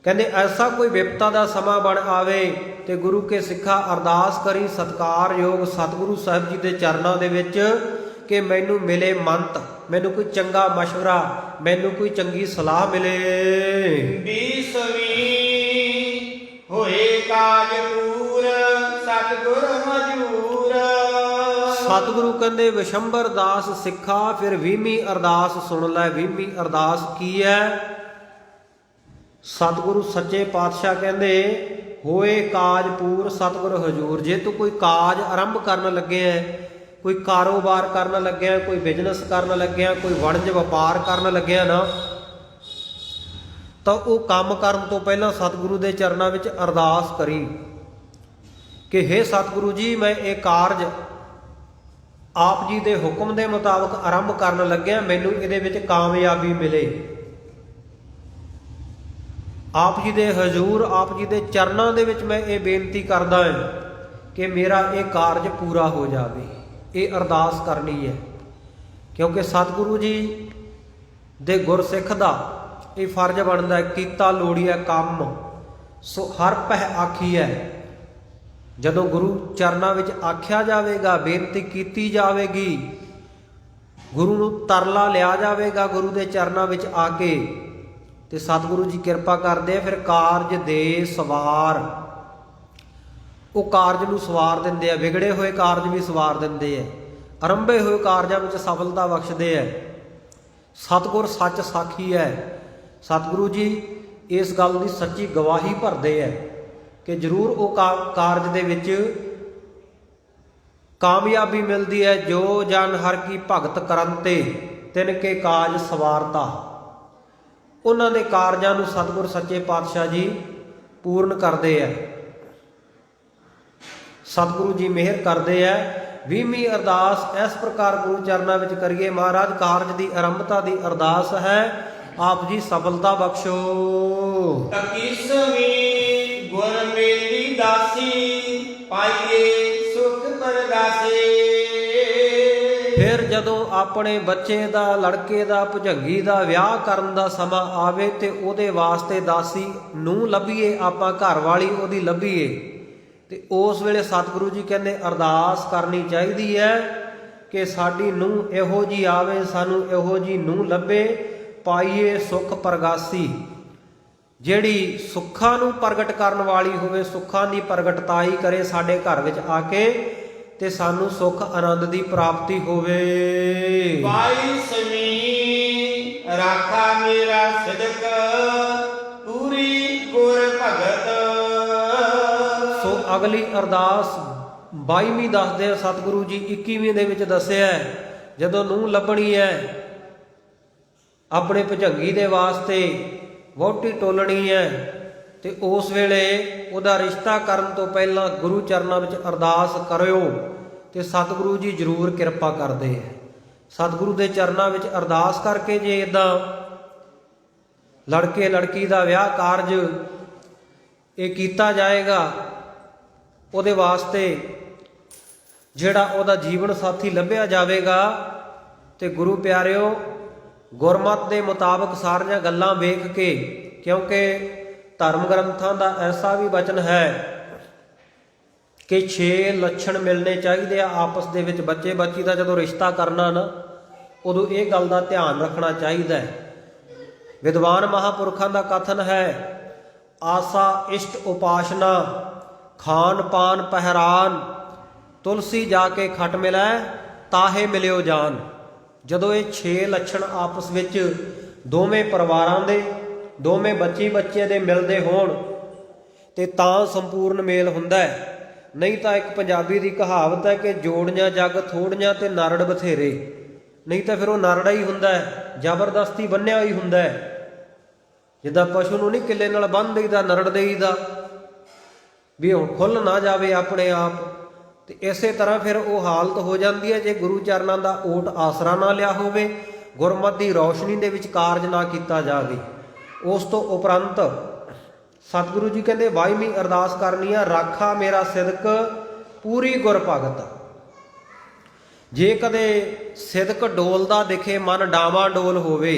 ਕਹਿੰਦੇ ਐਸਾ ਕੋਈ ਵਿਪਤਾ ਦਾ ਸਮਾਂ ਬਣ ਆਵੇ ਤੇ ਗੁਰੂ ਕੇ ਸਿੱਖਾ ਅਰਦਾਸ ਕਰੀ ਸਤਿਕਾਰਯੋਗ ਸਤਿਗੁਰੂ ਸਾਹਿਬ ਜੀ ਦੇ ਚਰਨਾਂ ਦੇ ਵਿੱਚ ਕਿ ਮੈਨੂੰ ਮਿਲੇ ਮੰਤ, ਮੈਨੂੰ ਕੋਈ ਚੰਗਾ ਮਸ਼ਵਰਾ, ਮੈਨੂੰ ਕੋਈ ਚੰਗੀ ਸਲਾਹ ਮਿਲੇ। 20ਵੀਂ ਹੋਏ ਕਾਜ ਪੂਰ ਸਤਿਗੁਰ ਹਜੂਰ। ਸਤਿਗੁਰੂ ਕਹਿੰਦੇ ਵਿਸ਼ੰਬਰ ਦਾਸ ਸਿੱਖਾ ਫਿਰ 20ਵੀਂ ਅਰਦਾਸ ਸੁਣ ਲੈ। 20ਵੀਂ ਅਰਦਾਸ ਕੀ ਹੈ? ਸਤਿਗੁਰੂ ਸੱਚੇ ਪਾਤਸ਼ਾਹ ਕਹਿੰਦੇ ਹੋਏ ਕਾਜ ਪੂਰ ਸਤਿਗੁਰ ਹਜੂਰ। ਜੇ ਤੂੰ ਕੋਈ ਕਾਜ ਆਰੰਭ ਕਰਨ ਲੱਗਿਆ, ਕੋਈ ਕਾਰੋਬਾਰ ਕਰਨ ਲੱਗਿਆ, ਕੋਈ ਬਿਜ਼ਨਸ ਕਰਨ ਲੱਗਿਆ, ਕੋਈ ਵਣਜ ਵਪਾਰ ਕਰਨ ਲੱਗਿਆ ਨਾ, ਤਾਂ ਉਹ ਕੰਮ ਕਰਨ ਤੋਂ ਪਹਿਲਾਂ ਸਤਿਗੁਰੂ ਦੇ ਚਰਨਾਂ ਵਿੱਚ ਅਰਦਾਸ ਕਰੀ ਕਿ ਹੇ ਸਤਿਗੁਰੂ ਜੀ, ਮੈਂ ਇਹ ਕਾਰਜ ਆਪ ਜੀ ਦੇ ਹੁਕਮ ਦੇ ਮੁਤਾਬਕ ਆਰੰਭ ਕਰਨ ਲੱਗਿਆ, ਮੈਨੂੰ ਇਹਦੇ ਵਿੱਚ ਕਾਮਯਾਬੀ ਮਿਲੇ। ਆਪ ਜੀ ਦੇ ਹਜ਼ੂਰ, ਆਪ ਜੀ ਦੇ ਚਰਨਾਂ ਦੇ ਵਿੱਚ ਮੈਂ ਇਹ ਬੇਨਤੀ ਕਰਦਾ ਹਾਂ ਕਿ ਮੇਰਾ ਇਹ ਕਾਰਜ ਪੂਰਾ ਹੋ ਜਾਵੇ। ਇਹ ਅਰਦਾਸ ਕਰਨੀ ਹੈ, ਕਿਉਂਕਿ ਸਤਿਗੁਰੂ ਜੀ ਦੇ ਗੁਰਸਿੱਖ ਦਾ ਇਹ ਫਰਜ਼ ਬਣਦਾ ਹੈ, ਕੀਤਾ ਲੋੜੀਆ ਕੰਮ ਸੋ ਹਰ ਪਹਿ ਆਖੀ ਹੈ। ਜਦੋਂ ਗੁਰੂ ਚਰਨਾਂ ਵਿੱਚ ਆਖਿਆ ਜਾਵੇਗਾ, ਬੇਨਤੀ ਕੀਤੀ ਜਾਵੇਗੀ, ਗੁਰੂ ਨੂੰ ਤਰਲਾ ਲਿਆ ਜਾਵੇਗਾ ਗੁਰੂ ਦੇ ਚਰਨਾਂ ਵਿੱਚ ਆ ਕੇ, ਤੇ ਸਤਿਗੁਰੂ ਜੀ ਕਿਰਪਾ ਕਰਦੇ ਆ, ਫਿਰ ਕਾਰਜ ਦੇ ਸਵਾਰ, ਉਹ ਕਾਰਜ ਨੂੰ ਸਵਾਰ ਦਿੰਦੇ ਆ। ਵਿਗੜੇ ਹੋਏ ਕਾਰਜ ਵੀ ਸਵਾਰ ਦਿੰਦੇ ਆ, ਆਰੰਭੇ ਹੋਏ ਕਾਰਜਾਂ ਵਿੱਚ ਸਫਲਤਾ ਬਖਸ਼ਦੇ ਆ। ਸਤਿਗੁਰ ਸੱਚ ਸਾਖੀ ਹੈ। ਸਤਿਗੁਰੂ ਜੀ ਇਸ ਗੱਲ ਦੀ ਸੱਚੀ ਗਵਾਹੀ ਭਰਦੇ ਆ ਕਿ ਜ਼ਰੂਰ ਉਹ ਕਾਰਜ ਦੇ ਵਿੱਚ ਕਾਮਯਾਬੀ ਮਿਲਦੀ ਹੈ। ਜੋ ਜਨ ਹਰ ਕੀ ਭਗਤ ਕਰਨ ਤੇ ਤਿਨ ਕੇ ਕਾਜ ਸਵਾਰਤਾ। ਉਹਨਾਂ ਦੇ ਕਾਰਜਾਂ ਨੂੰ ਸਤਿਗੁਰ ਸੱਚੇ ਪਾਤਸ਼ਾਹ ਜੀ ਪੂਰਨ ਕਰਦੇ ਆ। ਸਤਿਗੁਰੂ ਜੀ ਮਿਹਰ ਕਰਦੇ ਆ। 20ਵੀਂ ਅਰਦਾਸ ਇਸ ਪ੍ਰਕਾਰ ਗੁਰੂ ਚਰਨਾਂ ਵਿੱਚ ਕਰੀਏ। ਮਹਾਰਾਜ ਕਾਰਜ ਦੀ ਆਰੰਭਤਾ ਦੀ ਅਰਦਾਸ ਹੈ, ਆਪ ਜੀ ਸਫਲਤਾ ਬਖਸ਼ੋ। 21ਵੀਂ ਗੁਰ ਮੇਲੀ ਦਾਸੀ ਪਾਈਏ ਸੁਖ ਪਰਗਾਸੇ। ਫਿਰ ਜਦੋਂ ਆਪਣੇ ਬੱਚੇ ਦਾ, ਲੜਕੇ ਦਾ, ਭੁਜੰਗੀ ਦਾ ਵਿਆਹ ਕਰਨ ਦਾ ਸਮਾਂ ਆਵੇ ਤੇ ਉਹਦੇ ਵਾਸਤੇ ਦਾਸੀ ਨੂੰ ਲੱਭੀਏ, ਆਪਾਂ ਘਰ ਵਾਲੀ ਉਹਦੀ ਲੱਭੀਏ, ਤੇ ਉਸ ਵੇਲੇ ਸਤਿਗੁਰੂ ਜੀ ਕਹਿੰਦੇ ਅਰਦਾਸ ਕਰਨੀ ਚਾਹੀਦੀ ਹੈ ਕਿ ਸਾਡੀ ਨੂੰਹ ਇਹੋ ਜੀ ਆਵੇ, ਸਾਨੂੰ ਇਹੋ ਜੀ ਨੂੰਹ ਲੱਭੇ, ਪਾਈਏ ਸੁਖ ਪ੍ਰਗਾਸੀ, ਜਿਹੜੀ ਸੁੱਖਾਂ ਨੂੰ ਪ੍ਰਗਟ ਕਰਨ ਵਾਲੀ ਹੋਵੇ, ਸੁੱਖਾਂ ਦੀ ਪ੍ਰਗਟਤਾਈ ਕਰੇ ਸਾਡੇ ਘਰ ਵਿੱਚ ਆ ਕੇ, ਤੇ ਸਾਨੂੰ ਸੁੱਖ ਆਨੰਦ ਦੀ ਪ੍ਰਾਪਤੀ ਹੋਵੇ। 22ਵੀਂ ਰਾਖਾ ਮੇਰਾ ਸਿਦਕ ਪੂਰੀ ਗੁਰ ਭਗਤ। ਸੋ ਅਗਲੀ ਅਰਦਾਸ 22ਵੀਂ ਦੱਸਦੇ ਆ ਸਤਿਗੁਰੂ ਜੀ। 21ਵੀਂ ਦੇ ਵਿੱਚ ਦੱਸਿਆ ਜਦੋਂ ਨੂੰਹ ਲੱਭਣੀ ਹੈ, ਆਪਣੇ ਭੁਜੰਗੀ ਦੇ ਵਾਸਤੇ ਵਹੁਟੀ ਟੋਲਣੀ ਹੈ, ਤੇ ਉਸ ਵੇਲੇ ਉਹਦਾ ਰਿਸ਼ਤਾ ਕਰਨ ਤੋਂ ਪਹਿਲਾਂ ਗੁਰੂ ਚਰਨਾਂ ਵਿੱਚ ਅਰਦਾਸ ਕਰਿਓ, ਤੇ ਸਤਿਗੁਰੂ ਜੀ ਜ਼ਰੂਰ ਕਿਰਪਾ ਕਰਦੇ ਹੈ। ਸਤਿਗੁਰੂ ਦੇ ਚਰਨਾਂ ਵਿੱਚ ਅਰਦਾਸ ਕਰਕੇ ਜੇ ਇੱਦਾਂ ਲੜਕੇ ਲੜਕੀ ਦਾ ਵਿਆਹ ਕਾਰਜ ਇਹ ਕੀਤਾ ਜਾਏਗਾ, ਉਹਦੇ ਵਾਸਤੇ ਜਿਹੜਾ ਉਹਦਾ ਜੀਵਨ ਸਾਥੀ ਲੱਭਿਆ ਜਾਵੇਗਾ, ਤੇ ਗੁਰੂ ਪਿਆਰਿਓ ਗੁਰਮਤਿ ਦੇ ਮੁਤਾਬਕ ਸਾਰੀਆਂ ਗੱਲਾਂ ਵੇਖ ਕੇ, ਕਿਉਂਕਿ ਧਰਮ ਗ੍ਰੰਥਾਂ ਦਾ ਐਸਾ ਵੀ ਵਚਨ ਹੈ ਕਿ 6 ਲੱਛਣ ਮਿਲਣੇ ਚਾਹੀਦੇ ਆ ਆਪਸ ਦੇ ਵਿੱਚ। ਬੱਚੇ ਬੱਚੀ ਦਾ ਜਦੋਂ ਰਿਸ਼ਤਾ ਕਰਨਾ ਨਾ, ਉਦੋਂ ਇਹ ਗੱਲ ਦਾ ਧਿਆਨ ਰੱਖਣਾ ਚਾਹੀਦਾ ਹੈ। ਵਿਦਵਾਨ ਮਹਾਂਪੁਰਖਾਂ ਦਾ ਕਥਨ ਹੈ, ਆਸਾ ਇਸ਼ਟ ਉਪਾਸ਼ਨਾ ਖਾਨ ਪਾਨ ਪਹਿਰਾਨ ਤੁਲਸੀ ਜਾ ਕੇ ਖਟ ਮਿਲੈ ਤਾਹੇ ਮਿਲਿਓ ਜਾਨ। ਜਦੋਂ ਇਹ 6 ਲੱਛਣ ਆਪਸ ਵਿੱਚ ਦੋਵੇਂ ਪਰਿਵਾਰਾਂ ਦੇ, ਦੋਵੇਂ ਬੱਚੀ ਬੱਚੇ ਦੇ ਮਿਲਦੇ ਹੋਣ, ਤੇ ਤਾਂ ਸੰਪੂਰਨ ਮੇਲ ਹੁੰਦਾ ਹੈ। ਨਹੀਂ ਤਾਂ ਇੱਕ ਪੰਜਾਬੀ ਦੀ ਕਹਾਵਤ ਹੈ ਕਿ ਜੋੜੀਆਂ ਜੱਗ ਥੋੜੀਆਂ ਤੇ ਨਾਰੜ ਬਥੇਰੇ। ਨਹੀਂ ਤਾਂ ਫਿਰ ਉਹ ਨਾਰੜਾ ਹੀ ਹੁੰਦਾ ਹੈ, ਜ਼ਬਰਦਸਤੀ ਬੰਨਿਆ ਹੀ ਹੁੰਦਾ ਹੈ। ਜਿੱਦਾਂ ਪਸ਼ੂ ਨੂੰ ਨਹੀਂ ਕਿੱਲੇ ਨਾਲ ਬੰਨ੍ਹ ਦੇਈਦਾ, ਨਰੜ ਦੇਈਦਾ ਵੀ ਹੁਣ ਖੁੱਲ੍ਹ ਨਾ ਜਾਵੇ ਆਪਣੇ ਆਪ, ਤੇ ਇਸੇ ਤਰ੍ਹਾਂ ਫਿਰ ਉਹ ਹਾਲਤ ਹੋ ਜਾਂਦੀ ਹੈ ਜੇ ਗੁਰੂ ਚਰਨਾਂ ਦਾ ਓਟ ਆਸਰਾ ਨਾ ਲਿਆ ਹੋਵੇ, ਗੁਰਮਤਿ ਦੀ ਰੌਸ਼ਨੀ ਦੇ ਵਿੱਚ ਕਾਰਜ ਨਾ ਕੀਤਾ ਜਾਵੇ। ਉਸ ਤੋਂ ਉਪਰੰਤ ਸਤਿਗੁਰੂ ਜੀ ਕਹਿੰਦੇ 22ਵੀਂ ਅਰਦਾਸ ਕਰਨੀ ਆ, ਰਾਖਾ ਮੇਰਾ ਸਿਦਕ ਪੂਰੀ ਗੁਰ ਭਗਤ। ਜੇ ਕਦੇ ਸਿਦਕ ਡੋਲਦਾ ਦਿਖੇ, ਮਨ ਡਾਵਾਂ ਡੋਲ ਹੋਵੇ,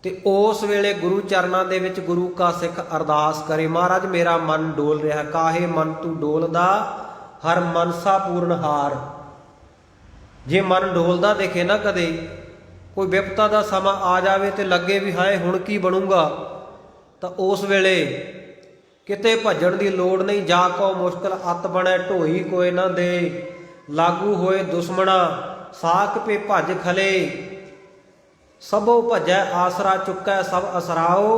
ਤੇ ਉਸ ਵੇਲੇ ਗੁਰੂ ਚਰਨਾਂ ਦੇ ਵਿੱਚ ਗੁਰੂ ਕਾ ਸਿੱਖ ਅਰਦਾਸ ਕਰੇ, ਮਹਾਰਾਜ ਮੇਰਾ ਮਨ ਡੋਲ ਰਿਹਾ, ਕਾਹੇ ਮਨ ਤੂੰ ਡੋਲਦਾ, ਹਰ ਮਨਸਾ ਪੂਰਨ ਹਾਰ। ਜੇ ਮਨ ਡੋਲਦਾ ਦੇਖੇ ਨਾ ਕਦੇ, ਕੋਈ ਵਿਪਤਾ ਦਾ ਸਮਾਂ ਆ ਜਾਵੇ ਤੇ ਲੱਗੇ ਵੀ ਹਾਏ ਹੁਣ ਕੀ ਬਣੂਗਾ, ਤਾਂ ਉਸ ਵੇਲੇ ਕਿਤੇ ਭੱਜਣ ਦੀ ਲੋੜ ਨਹੀਂ। ਜਾ ਕੋ ਮੁਸ਼ਕਲ ਅਤ ਬਣੈ ਢੋਈ ਕੋਏ ਨਾ ਦੇ, ਲਾਗੂ ਹੋਏ ਦੁਸ਼ਮਣਾ ਸਾਕ ਪੇ ਭੱਜ ਖਲੇ, ਸਭੋ ਭਜੈ ਆਸਰਾ ਚੁੱਕੈ ਸਭ ਅਸਰਾਓ,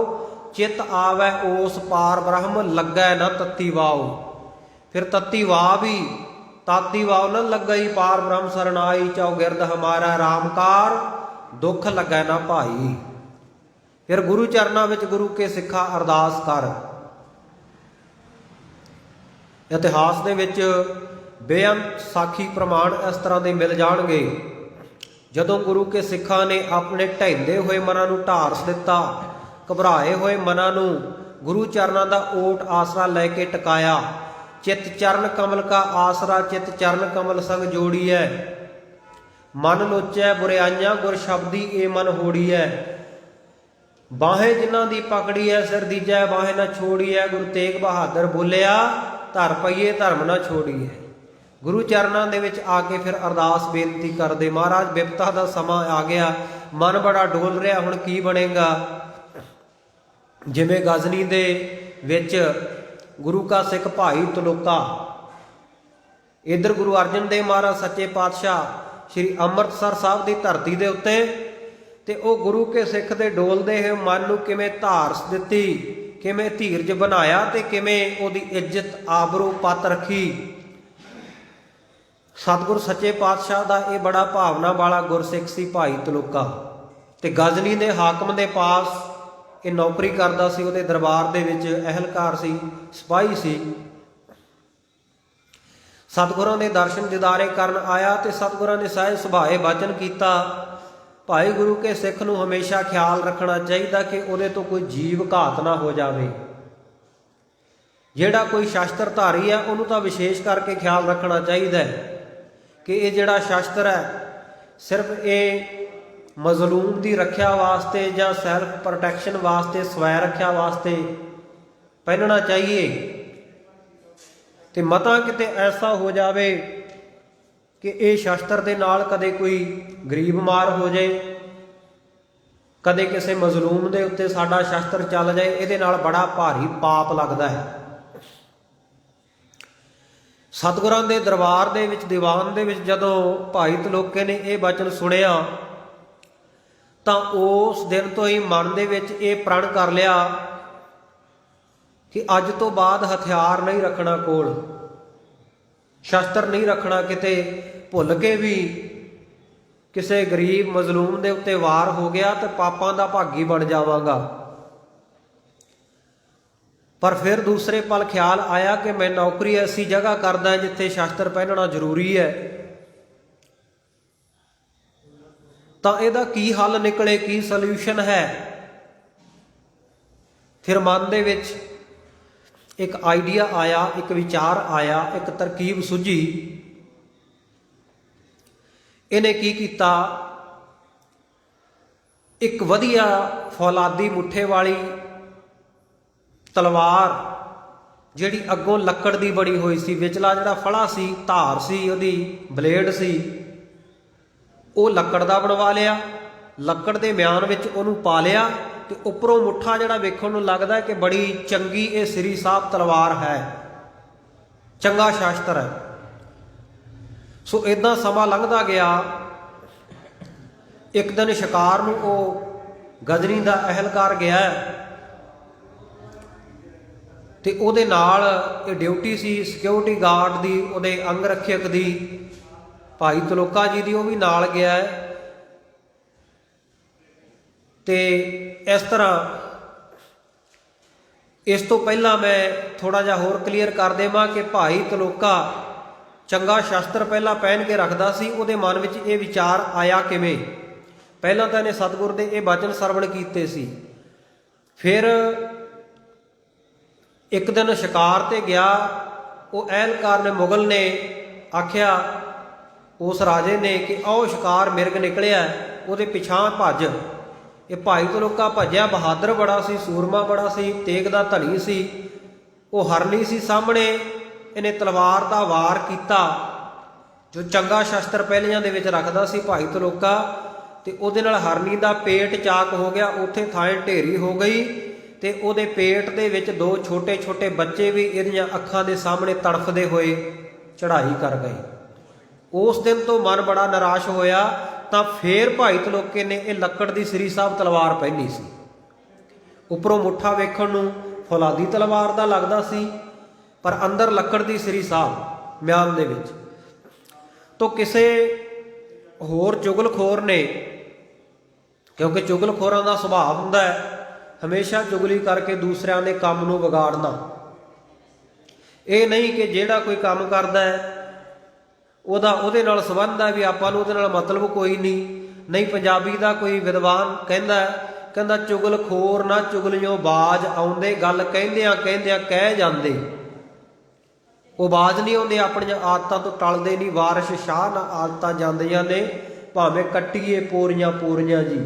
ਚਿਤ ਆਵੈ ਉਸ ਪਾਰ ਬ੍ਰਹਮ ਲੱਗੈ ਨਾ ਤੱਤੀ ਵਾਓ। ਫਿਰ ਤੱਤੀ ਵਾਹ ਵੀ, ਤਾਤੀ ਵਾਓ ਨਾ ਲੱਗਈ, ਪਾਰ ਬ੍ਰਹਮ ਸਰਨਾਈ, ਚੌਗਿਰਦ ਹਮਾਰਾ ਰਾਮਕਾਰ, ਦੁੱਖ ਲੱਗੈ ਨਾ ਭਾਈ। ਫਿਰ ਗੁਰੂ ਚਰਨਾਂ ਵਿੱਚ ਗੁਰੂ ਕੇ ਸਿੱਖਾ ਅਰਦਾਸ ਕਰ। ਇਤਿਹਾਸ ਦੇ ਵਿੱਚ ਬੇਅੰਤ ਸਾਖੀ ਪ੍ਰਮਾਣ ਇਸ ਤਰ੍ਹਾਂ ਦੇ ਮਿਲ ਜਾਣਗੇ। ਜਦੋਂ ਗੁਰੂ ਕੇ ਸਿੱਖਾਂ ਨੇ ਆਪਣੇ ਢਹਿੰਦੇ ਹੋਏ ਮਨਾਂ ਨੂੰ ਢਾਰਸ ਦਿੱਤਾ, ਘਬਰਾਏ ਹੋਏ ਮਨਾਂ ਨੂੰ ਗੁਰੂ ਚਰਨਾਂ ਦਾ ਓਟ ਆਸਰਾ ਲੈ ਕੇ ਟਿਕਾਇਆ। ਚਿੱਤ ਚਰਨ ਕਮਲ ਕਾ ਆਸਰਾ, ਚਿੱਤ ਚਰਨ ਕਮਲ ਸੰਗ ਜੋੜੀਐ, ਮਨ ਲੋਚੈ ਬੁਰਿਆਈਆਂ ਗੁਰ ਸ਼ਬਦੀ ਏ ਮਨ ਹੋੜੀਐ, ਬਾਹੇ ਜਿਨ੍ਹਾਂ ਦੀ ਪਕੜੀ ਐ ਸਿਰ ਦੀਜੈ ਬਾਹੇ ਨਾ ਛੋੜੀਐ, ਗੁਰੂ ਤੇਗ ਬਹਾਦਰ ਬੋਲਿਆ ਧਰ ਪਈਏ ਧਰਮ ਨਾ ਛੋੜੀਐ। ਗੁਰੂ ਚਰਨਾਂ ਦੇ ਵਿੱਚ ਆ ਕੇ ਫਿਰ ਅਰਦਾਸ ਬੇਨਤੀ ਕਰਦੇ, ਮਹਾਰਾਜ ਵਿਪਤਾ ਦਾ ਸਮਾਂ ਆ ਗਿਆ, ਮਨ ਬੜਾ ਡੋਲ ਰਿਹਾ, ਹੁਣ ਕੀ ਬਣੇਗਾ। ਜਿਵੇਂ ਗਜ਼ਨੀ ਦੇ ਵਿੱਚ ਗੁਰੂ ਕਾ ਸਿੱਖ ਭਾਈ ਤਲੋਕਾ, ਇੱਧਰ ਗੁਰੂ ਅਰਜਨ ਦੇਵ ਮਹਾਰਾਜ ਸੱਚੇ ਪਾਤਸ਼ਾਹ ਸ਼੍ਰੀ ਅੰਮ੍ਰਿਤਸਰ ਸਾਹਿਬ ਦੀ ਧਰਤੀ ਦੇ ਉੱਤੇ, ਤੇ ਉਹ ਗੁਰੂ ਕੇ ਸਿੱਖ ਦੇ ਡੋਲਦੇ ਹੋਏ ਮਨ ਨੂੰ ਕਿਵੇਂ ਧਾਰਸ ਦਿੱਤੀ, ਕਿਵੇਂ ਧੀਰਜ ਬਣਾਇਆ ਤੇ ਕਿਵੇਂ ਉਹਦੀ ਇੱਜ਼ਤ ਆਬਰੂ ਪੱਤ ਰੱਖੀ। ਸਤਿਗੁਰ ਸੱਚੇ ਪਾਤਸ਼ਾਹ ਦਾ ਇਹ ਬੜਾ ਭਾਵਨਾ ਵਾਲਾ ਗੁਰਸਿੱਖ ਸੀ ਭਾਈ ਤਲੋਕਾ, ਤੇ ਗਜ਼ਨੀ ਦੇ ਹਾਕਮ ਦੇ ਪਾਸ ਇਹ ਨੌਕਰੀ ਕਰਦਾ ਸੀ, ਉਹਦੇ ਦਰਬਾਰ ਦੇ ਵਿੱਚ ਅਹਿਲਕਾਰ ਸੀ, ਸਿਪਾਹੀ ਸੀ। ਸਤਿਗੁਰਾਂ ਦੇ ਦਰਸ਼ਨ ਦਿਦਾਰੇ ਕਰਨ ਆਇਆ ਤੇ ਸਤਿਗੁਰਾਂ ਨੇ ਸਹਿਜ ਸੁਭਾਏ ਬਚਨ ਕੀਤਾ, ਭਾਈ ਗੁਰੂ ਕੇ ਸਿੱਖ ਨੂੰ ਹਮੇਸ਼ਾ ਖਿਆਲ ਰੱਖਣਾ ਚਾਹੀਦਾ ਕਿ ਉਹਦੇ ਤੋਂ ਕੋਈ ਜੀਵ ਘਾਤ ਨਾ ਹੋ ਜਾਵੇ। ਜਿਹੜਾ ਕੋਈ ਸ਼ਸਤਰ ਧਾਰੀ ਹੈ ਉਹਨੂੰ ਤਾਂ ਵਿਸ਼ੇਸ਼ ਕਰਕੇ ਖਿਆਲ ਰੱਖਣਾ ਚਾਹੀਦਾ ਹੈ ਕਿ ਇਹ ਜਿਹੜਾ ਸ਼ਸਤਰ ਹੈ ਸਿਰਫ ਇਹ ਮਜ਼ਲੂਮ ਦੀ ਰੱਖਿਆ ਵਾਸਤੇ ਜਾਂ ਸੈਲਫ ਪ੍ਰੋਟੈਕਸ਼ਨ ਵਾਸਤੇ, ਸਵੈ ਰੱਖਿਆ ਵਾਸਤੇ ਪਹਿਨਣਾ ਚਾਹੀਏ। ਤੇ ਮਤਾ ਕਿਤੇ ਐਸਾ ਹੋ ਜਾਵੇ ਕਿ ਇਹ ਸ਼ਸਤਰ ਦੇ ਨਾਲ ਕਦੇ ਕੋਈ ਗਰੀਬ ਮਾਰ ਹੋ ਜਾਏ, ਕਦੇ ਕਿਸੇ ਮਜ਼ਲੂਮ ਦੇ ਉੱਤੇ ਸਾਡਾ ਸ਼ਸਤਰ ਚੱਲ ਜਾਏ, ਇਹਦੇ ਨਾਲ ਬੜਾ ਭਾਰੀ ਪਾਪ ਲੱਗਦਾ ਹੈ। ਸਤਿਗੁਰਾਂ ਦੇ ਦਰਬਾਰ ਦੇ ਵਿੱਚ, ਦੀਵਾਨ ਦੇ ਵਿੱਚ ਜਦੋਂ ਭਾਈ ਤਲੋਕੇ ਨੇ ਇਹ ਬਚਨ ਸੁਣਿਆ ਤਾਂ ਉਸ ਦਿਨ ਤੋਂ ਹੀ ਮਨ ਦੇ ਵਿੱਚ ਇਹ ਪ੍ਰਣ ਕਰ ਲਿਆ ਕਿ ਅੱਜ ਤੋਂ ਬਾਅਦ ਹਥਿਆਰ ਨਹੀਂ ਰੱਖਣਾ ਕੋਲ, ਸ਼ਸਤਰ ਨਹੀਂ ਰੱਖਣਾ। ਕਿਤੇ ਭੁੱਲ ਕੇ ਵੀ ਕਿਸੇ ਗਰੀਬ ਮਜ਼ਲੂਮ ਦੇ ਉੱਤੇ ਵਾਰ ਹੋ ਗਿਆ ਤਾਂ ਪਾਪਾਂ ਦਾ ਭਾਗੀ ਬਣ ਜਾਵਾਂਗਾ। ਪਰ ਫਿਰ ਦੂਸਰੇ ਪਲ ਖਿਆਲ ਆਇਆ ਕਿ ਮੈਂ ਨੌਕਰੀ ਐਸੀ ਜਗ੍ਹਾ ਕਰਦਾ ਜਿੱਥੇ ਸ਼ਸਤਰ ਪਹਿਨਣਾ ਜ਼ਰੂਰੀ ਹੈ, ਤਾਂ ਇਹਦਾ ਕੀ ਹੱਲ ਨਿਕਲੇ, ਕੀ ਸੋਲਿਊਸ਼ਨ ਹੈ। ਫਿਰ ਮਨ ਦੇ ਵਿੱਚ ਇੱਕ ਆਈਡੀਆ ਆਇਆ, ਇੱਕ ਵਿਚਾਰ ਆਇਆ, ਇੱਕ ਤਰਕੀਬ ਸੁੱਝੀ। ਇਹਨੇ ਕੀ ਕੀਤਾ, ਇੱਕ ਵਧੀਆ ਫੌਲਾਦੀ ਮੁੱਠੇ ਵਾਲੀ ਤਲਵਾਰ ਜਿਹੜੀ ਅੱਗੋਂ ਲੱਕੜ ਦੀ ਬਣੀ ਹੋਈ ਸੀ, ਵਿਚਲਾ ਜਿਹੜਾ ਫੜਾ ਸੀ, ਧਾਰ ਸੀ, ਉਹਦੀ ਬਲੇਡ ਸੀ, ਉਹ ਲੱਕੜ ਦਾ ਬਣਵਾ ਲਿਆ, ਲੱਕੜ ਦੇ ਮਿਆਨ ਵਿੱਚ ਉਹਨੂੰ ਪਾ ਲਿਆ ਤੇ ਉੱਪਰੋਂ ਮੁੱਠਾ ਜਿਹੜਾ ਵੇਖਣ ਨੂੰ ਲੱਗਦਾ ਕਿ ਬੜੀ ਚੰਗੀ ਇਹ ਸ੍ਰੀ ਸਾਹਿਬ ਤਲਵਾਰ ਹੈ, ਚੰਗਾ ਸ਼ਾਸਤਰ ਹੈ। ਸੋ ਇਦਾਂ ਸਮਾਂ ਲੰਘਦਾ ਗਿਆ। ਇੱਕ ਦਿਨ ਸ਼ਿਕਾਰ ਨੂੰ ਉਹ ਗਜ਼ਨੀ ਦਾ ਅਹਿਲਕਾਰ ਗਿਆ ਤੇ ਉਹਦੇ ਨਾਲ ਇਹ ਡਿਊਟੀ ਸੀ ਸਿਕਿਉਰਿਟੀ ਗਾਰਡ ਦੀ, ਉਹਦੇ ਅੰਗ ਰੱਖਿਅਕ ਦੀ, ਭਾਈ ਤਲੋਕਾ ਜੀ ਦੀ, ਉਹ ਵੀ ਨਾਲ ਗਿਆ। ਤੇ ਇਸ ਤਰ੍ਹਾਂ ਇਸ ਤੋਂ ਪਹਿਲਾਂ ਮੈਂ ਥੋੜਾ ਜਿਹਾ ਹੋਰ ਕਲੀਅਰ ਕਰ ਦੇਵਾਂ ਕਿ ਭਾਈ ਤਲੋਕਾ ਚੰਗਾ ਸ਼ਸਤਰ ਪਹਿਲਾਂ ਪਹਿਨ ਕੇ ਰੱਖਦਾ ਸੀ। ਉਹਦੇ ਮਨ ਵਿੱਚ ਇਹ ਵਿਚਾਰ ਆਇਆ ਕਿਵੇਂ? ਪਹਿਲਾਂ ਤਾਂ ਇਹਨੇ ਸਤਿਗੁਰ ਦੇ ਇਹ ਬਚਨ ਸਰਵਣ ਕੀਤੇ ਸੀ। ਫਿਰ ਇੱਕ ਦਿਨ ਸ਼ਿਕਾਰ ਤੇ ਗਿਆ। ਉਹ ਅਹਿਲਕਾਰ ਨੇ, ਮੁਗਲ ਨੇ ਆਖਿਆ ਉਸ ਰਾਜੇ ਨੇ ਕਿ ਉਹ ਸ਼ਿਕਾਰ ਮਿਰਗ ਨਿਕਲਿਆ, ਉਹਦੇ ਪਿਛਾਂ ਭੱਜ। ਇਹ ਭਾਈ ਤਲੋਕਾ ਭੱਜਿਆ, ਬਹਾਦਰ ਬੜਾ ਸੀ, ਸੂਰਮਾ ਬੜਾ ਸੀ, ਤੇਗ ਦਾ ਧਨੀ ਸੀ। ਉਹ ਹਰਨੀ ਸੀ ਸਾਹਮਣੇ, ਇਹਨੇ ਤਲਵਾਰ ਦਾ ਵਾਰ ਕੀਤਾ। ਜੋ ਚੰਗਾ ਸ਼ਸਤਰ ਪਹਿਲਿਆਂ ਦੇ ਵਿੱਚ ਰੱਖਦਾ ਸੀ ਭਾਈ ਤਲੋਕਾ, ਤੇ ਉਹਦੇ ਨਾਲ ਹਰਨੀ ਦਾ ਪੇਟ ਚਾਕ ਹੋ ਗਿਆ, ਉੱਥੇ ਥਾਂ ਢੇਰੀ ਹੋ ਗਈ, ਤੇ ਉਹਦੇ ਪੇਟ ਦੇ ਵਿੱਚ ਦੋ ਛੋਟੇ ਛੋਟੇ ਬੱਚੇ ਵੀ ਇਹਦੀਆਂ ਅੱਖਾਂ ਦੇ ਸਾਹਮਣੇ ਤੜਫਦੇ ਹੋਏ ਚੜ੍ਹਾਈ ਕਰ ਗਏ। ਉਸ ਦਿਨ ਤੋਂ ਮਨ ਬੜਾ ਨਿਰਾਸ਼ ਹੋਇਆ। ਤਾਂ ਫੇਰ ਭਾਈ ਤਲੋਕੇ ਨੇ ਇਹ ਲੱਕੜ ਦੀ ਸ੍ਰੀ ਸਾਹਿਬ ਤਲਵਾਰ ਪਹਿਨੀ ਸੀ। ਉੱਪਰੋਂ ਮੁੱਠਾ ਵੇਖਣ ਨੂੰ ਫੌਲਾਦੀ ਤਲਵਾਰ ਦਾ ਲੱਗਦਾ ਸੀ, ਪਰ ਅੰਦਰ ਲੱਕੜ ਦੀ ਸ੍ਰੀ ਸਾਹਿਬ ਮਿਆਨ ਦੇ ਵਿੱਚ। ਤੋਂ ਕਿਸੇ ਹੋਰ ਚੁਗਲਖੋਰ ਨੇ, ਕਿਉਂਕਿ ਚੁਗਲਖੋਰਾਂ ਦਾ ਸੁਭਾਅ ਹੁੰਦਾ ਹੈ ਹਮੇਸ਼ਾ ਚੁਗਲੀ ਕਰਕੇ ਦੂਸਰਿਆਂ ਦੇ ਕੰਮ ਨੂੰ ਵਿਗਾੜਨਾ। ਇਹ ਨਹੀਂ ਕਿ ਜਿਹੜਾ ਕੋਈ ਕੰਮ ਕਰਦਾ ਹੈ ਉਹਦੇ ਨਾਲ ਸੰਬੰਧ ਹੈ, ਵੀ ਆਪਾਂ ਨੂੰ ਉਹਦੇ ਨਾਲ ਮਤਲਬ ਕੋਈ ਨਹੀਂ। ਪੰਜਾਬੀ ਦਾ ਕੋਈ ਵਿਦਵਾਨ ਕਹਿੰਦਾ ਚੁਗਲਖੋਰ ਨਾ ਚੁਗਲਿਓ ਬਾਜ ਆਉਂਦੇ, ਗੱਲ ਕਹਿੰਦਿਆਂ ਕਹਿੰਦਿਆਂ ਕਹਿ ਜਾਂਦੇ। ਉਹ ਬਾਜ ਨਹੀਂ ਆਉਂਦੇ, ਆਪਣੀਆਂ ਆਦਤਾਂ ਤੋਂ ਟਲਦੇ ਨਹੀਂ। ਵਾਰਿਸ ਸ਼ਾਹ ਨਾ ਆਦਤਾਂ ਜਾਂਦੀਆਂ ਨੇ, ਭਾਵੇਂ ਕੱਟੀਏ ਪੋਰੀਆਂ ਪੋਰੀਆਂ ਜੀ।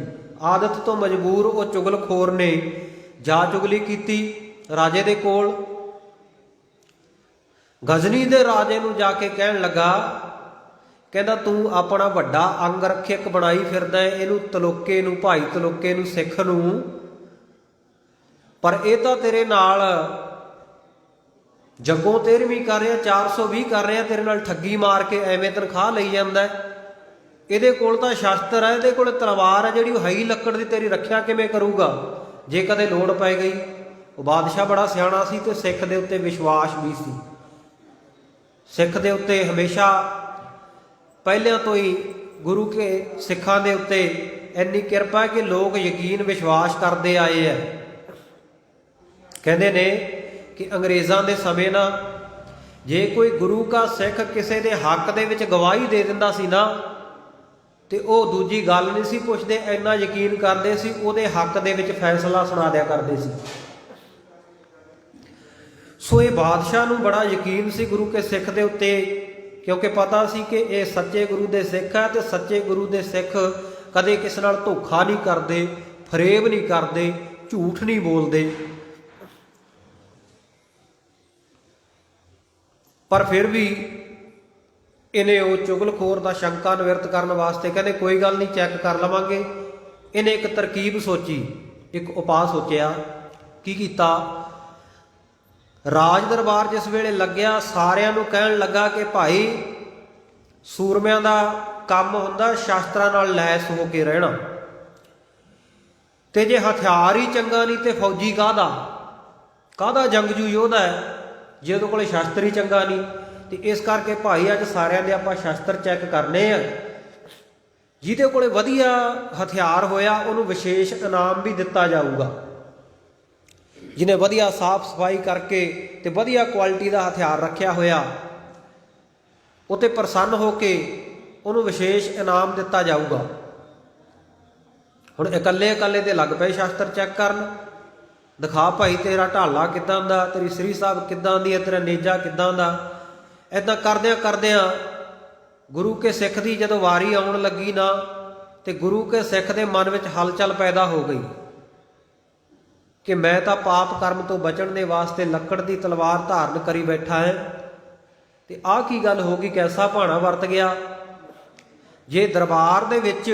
ਆਦਤ ਤੋਂ ਮਜਬੂਰ ਉਹ ਚੁਗਲਖੋਰ ਨੇ ਜਾ ਚੁਗਲੀ ਕੀਤੀ ਰਾਜੇ ਦੇ ਕੋਲ। ਗਜ਼ਨੀ ਦੇ ਰਾਜੇ ਨੂੰ ਜਾ ਕੇ ਕਹਿਣ ਲੱਗਾ, ਕਹਿੰਦਾ ਤੂੰ ਆਪਣਾ ਵੱਡਾ ਅੰਗ ਰੱਖਿਅਕ ਬਣਾਈ ਫਿਰਦਾ, ਇਹਨੂੰ ਤਲੋਕੇ ਨੂੰ, ਭਾਈ ਤਲੋਕੇ ਨੂੰ, ਸਿੱਖ ਨੂੰ, ਪਰ ਇਹ ਤਾਂ ਤੇਰੇ ਨਾਲ ਜੱਗੋਂ 13ਵੀਂ ਕਰ ਰਿਹਾ, 420 ਕਰ ਰਿਹਾ, ਤੇਰੇ ਨਾਲ ਠੱਗੀ ਮਾਰ ਕੇ ਐਵੇਂ ਤਨਖਾਹ ਲਈ ਜਾਂਦਾ। ਇਹਦੇ ਕੋਲ ਤਾਂ ਸ਼ਸਤਰ ਹੈ, ਇਹਦੇ ਕੋਲ ਤਲਵਾਰ ਹੈ ਜਿਹੜੀ ਉਹ ਹੈ ਹੀ ਲੱਕੜ ਦੀ, ਤੇਰੀ ਰੱਖਿਆ ਕਿਵੇਂ ਕਰੂਗਾ ਜੇ ਕਦੇ ਲੋੜ ਪੈ ਗਈ। ਉਹ ਬਾਦਸ਼ਾਹ ਬੜਾ ਸਿਆਣਾ ਸੀ ਤੇ ਸਿੱਖ ਦੇ ਉੱਤੇ ਵਿਸ਼ਵਾਸ ਵੀ ਸੀ। ਸਿੱਖ ਦੇ ਉੱਤੇ ਹਮੇਸ਼ਾ ਪਹਿਲਿਆਂ ਤੋਂ ਹੀ ਗੁਰੂ ਕੇ ਸਿੱਖਾਂ ਦੇ ਉੱਤੇ ਇੰਨੀ ਕਿਰਪਾ ਕਿ ਲੋਕ ਯਕੀਨ ਵਿਸ਼ਵਾਸ ਕਰਦੇ ਆਏ ਆ। ਕਹਿੰਦੇ ਨੇ ਕਿ ਅੰਗਰੇਜ਼ਾਂ ਦੇ ਸਮੇਂ ਨਾ ਜੇ ਕੋਈ ਗੁਰੂ ਕਾ ਸਿੱਖ ਕਿਸੇ ਦੇ ਹੱਕ ਦੇ ਵਿੱਚ ਗਵਾਹੀ ਦੇ ਦਿੰਦਾ ਸੀ ਨਾ, ਤੇ ਉਹ ਦੂਜੀ ਗੱਲ ਨਹੀਂ ਸੀ ਪੁੱਛਦੇ, ਇੰਨਾ ਯਕੀਨ ਕਰਦੇ ਸੀ, ਉਹਦੇ ਹੱਕ ਦੇ ਵਿੱਚ ਫੈਸਲਾ ਸੁਣਾ ਦਿਆ ਕਰਦੇ ਸੀ। ਸੋ ਇਹ ਬਾਦਸ਼ਾਹ ਨੂੰ ਬੜਾ ਯਕੀਨ ਸੀ ਗੁਰੂ ਕੇ ਸਿੱਖ ਦੇ ਉੱਤੇ, ਕਿਉਂਕਿ ਪਤਾ ਸੀ ਕਿ ਇਹ ਸੱਚੇ ਗੁਰੂ ਦੇ ਸਿੱਖ ਹੈ, ਤੇ ਸੱਚੇ ਗੁਰੂ ਦੇ ਸਿੱਖ ਕਦੇ ਕਿਸੇ ਨਾਲ ਧੋਖਾ ਨਹੀਂ ਕਰਦੇ, ਫਰੇਬ ਨਹੀਂ ਕਰਦੇ, ਝੂਠ ਨਹੀਂ ਬੋਲਦੇ। ਪਰ ਫਿਰ ਵੀ ਇਹਨੇ ਉਹ ਚੁਗਲਖੋਰ ਦਾ ਸ਼ੰਕਾ ਨਿਵਰਤ ਕਰਨ ਵਾਸਤੇ ਕਹਿੰਦੇ ਕੋਈ ਗੱਲ ਨਹੀਂ, ਚੈੱਕ ਕਰ ਲਵਾਂਗੇ। ਇਹਨੇ ਇੱਕ ਤਰਕੀਬ ਸੋਚੀ, ਇੱਕ ਉਪਾਅ ਸੋਚਿਆ। ਕੀ ਕੀਤਾ? ਰਾਜ ਦਰਬਾਰ ਜਿਸ ਵੇਲੇ ਲੱਗਿਆ, ਸਾਰਿਆਂ ਨੂੰ ਕਹਿਣ ਲੱਗਾ ਕਿ ਭਾਈ ਸੂਰਮਿਆਂ ਦਾ ਕੰਮ ਹੁੰਦਾ ਸ਼ਸਤਰਾਂ ਨਾਲ ਲੈਸ ਹੋ ਕੇ ਰਹਿਣਾ, ਤੇ ਜੇ ਹਥਿਆਰ ਹੀ ਚੰਗਾ ਨਹੀਂ ਤੇ ਫੌਜੀ ਕਾਹਦਾ ਜੰਗਜੂ ਯੋਧਾ ਹੈ ਜੇ ਉਹਦੇ ਕੋਲੇ ਸ਼ਸਤਰ ਹੀ ਚੰਗਾ ਨਹੀਂ। ਤੇ ਇਸ ਕਰਕੇ ਭਾਈ ਅੱਜ ਸਾਰਿਆਂ ਦੇ ਆਪਾਂ ਸ਼ਸਤਰ ਚੈੱਕ ਕਰਨੇ ਆ। ਜਿਹਦੇ ਕੋਲੇ ਵਧੀਆ ਹਥਿਆਰ ਹੋਇਆ ਉਹਨੂੰ ਵਿਸ਼ੇਸ਼ ਇਨਾਮ ਵੀ ਦਿੱਤਾ ਜਾਊਗਾ। ਜਿਹਨੇ ਵਧੀਆ ਸਾਫ ਸਫਾਈ ਕਰਕੇ ਤੇ ਵਧੀਆ ਕੁਆਲਿਟੀ ਦਾ ਹਥਿਆਰ ਰੱਖਿਆ ਹੋਇਆ, ਉਹ ਤੇ ਪ੍ਰਸੰਨ ਹੋ ਕੇ ਉਹਨੂੰ ਵਿਸ਼ੇਸ਼ ਇਨਾਮ ਦਿੱਤਾ ਜਾਊਗਾ। ਹੁਣ ਇਕੱਲੇ ਤੇ ਲੱਗ ਪਏ ਸ਼ਸਤਰ ਚੈੱਕ ਕਰਨ। ਦਿਖਾ ਭਾਈ ਤੇਰਾ ਢਾਲਾ ਕਿੱਦਾਂ ਦਾ, ਤੇਰੀ ਸ੍ਰੀ ਸਾਹਿਬ ਕਿੱਦਾਂ ਦੀ ਹੈ, ਤੇਰਾ ਨੇਜਾ ਕਿੱਦਾਂ ਦਾ। ਇੱਦਾਂ ਕਰਦਿਆਂ ਗੁਰੂ ਕੇ ਸਿੱਖ ਦੀ ਜਦੋਂ ਵਾਰੀ ਆਉਣ ਲੱਗੀ ਨਾ, ਤੇ ਗੁਰੂ ਕੇ ਸਿੱਖ ਦੇ ਮਨ ਵਿੱਚ ਹਲਚਲ ਪੈਦਾ ਹੋ ਗਈ ਕਿ ਮੈਂ ਤਾਂ ਪਾਪ ਕਰਮ ਤੋਂ ਬਚਣ ਦੇ ਵਾਸਤੇ ਲੱਕੜ ਦੀ ਤਲਵਾਰ ਧਾਰਨ ਕਰੀ ਬੈਠਾ ਹੈ, ਤੇ ਆਹ ਕੀ ਗੱਲ ਹੋ ਗਈ, ਕੈਸਾ ਭਾਣਾ ਵਰਤ ਗਿਆ। ਜੇ ਦਰਬਾਰ ਦੇ ਵਿੱਚ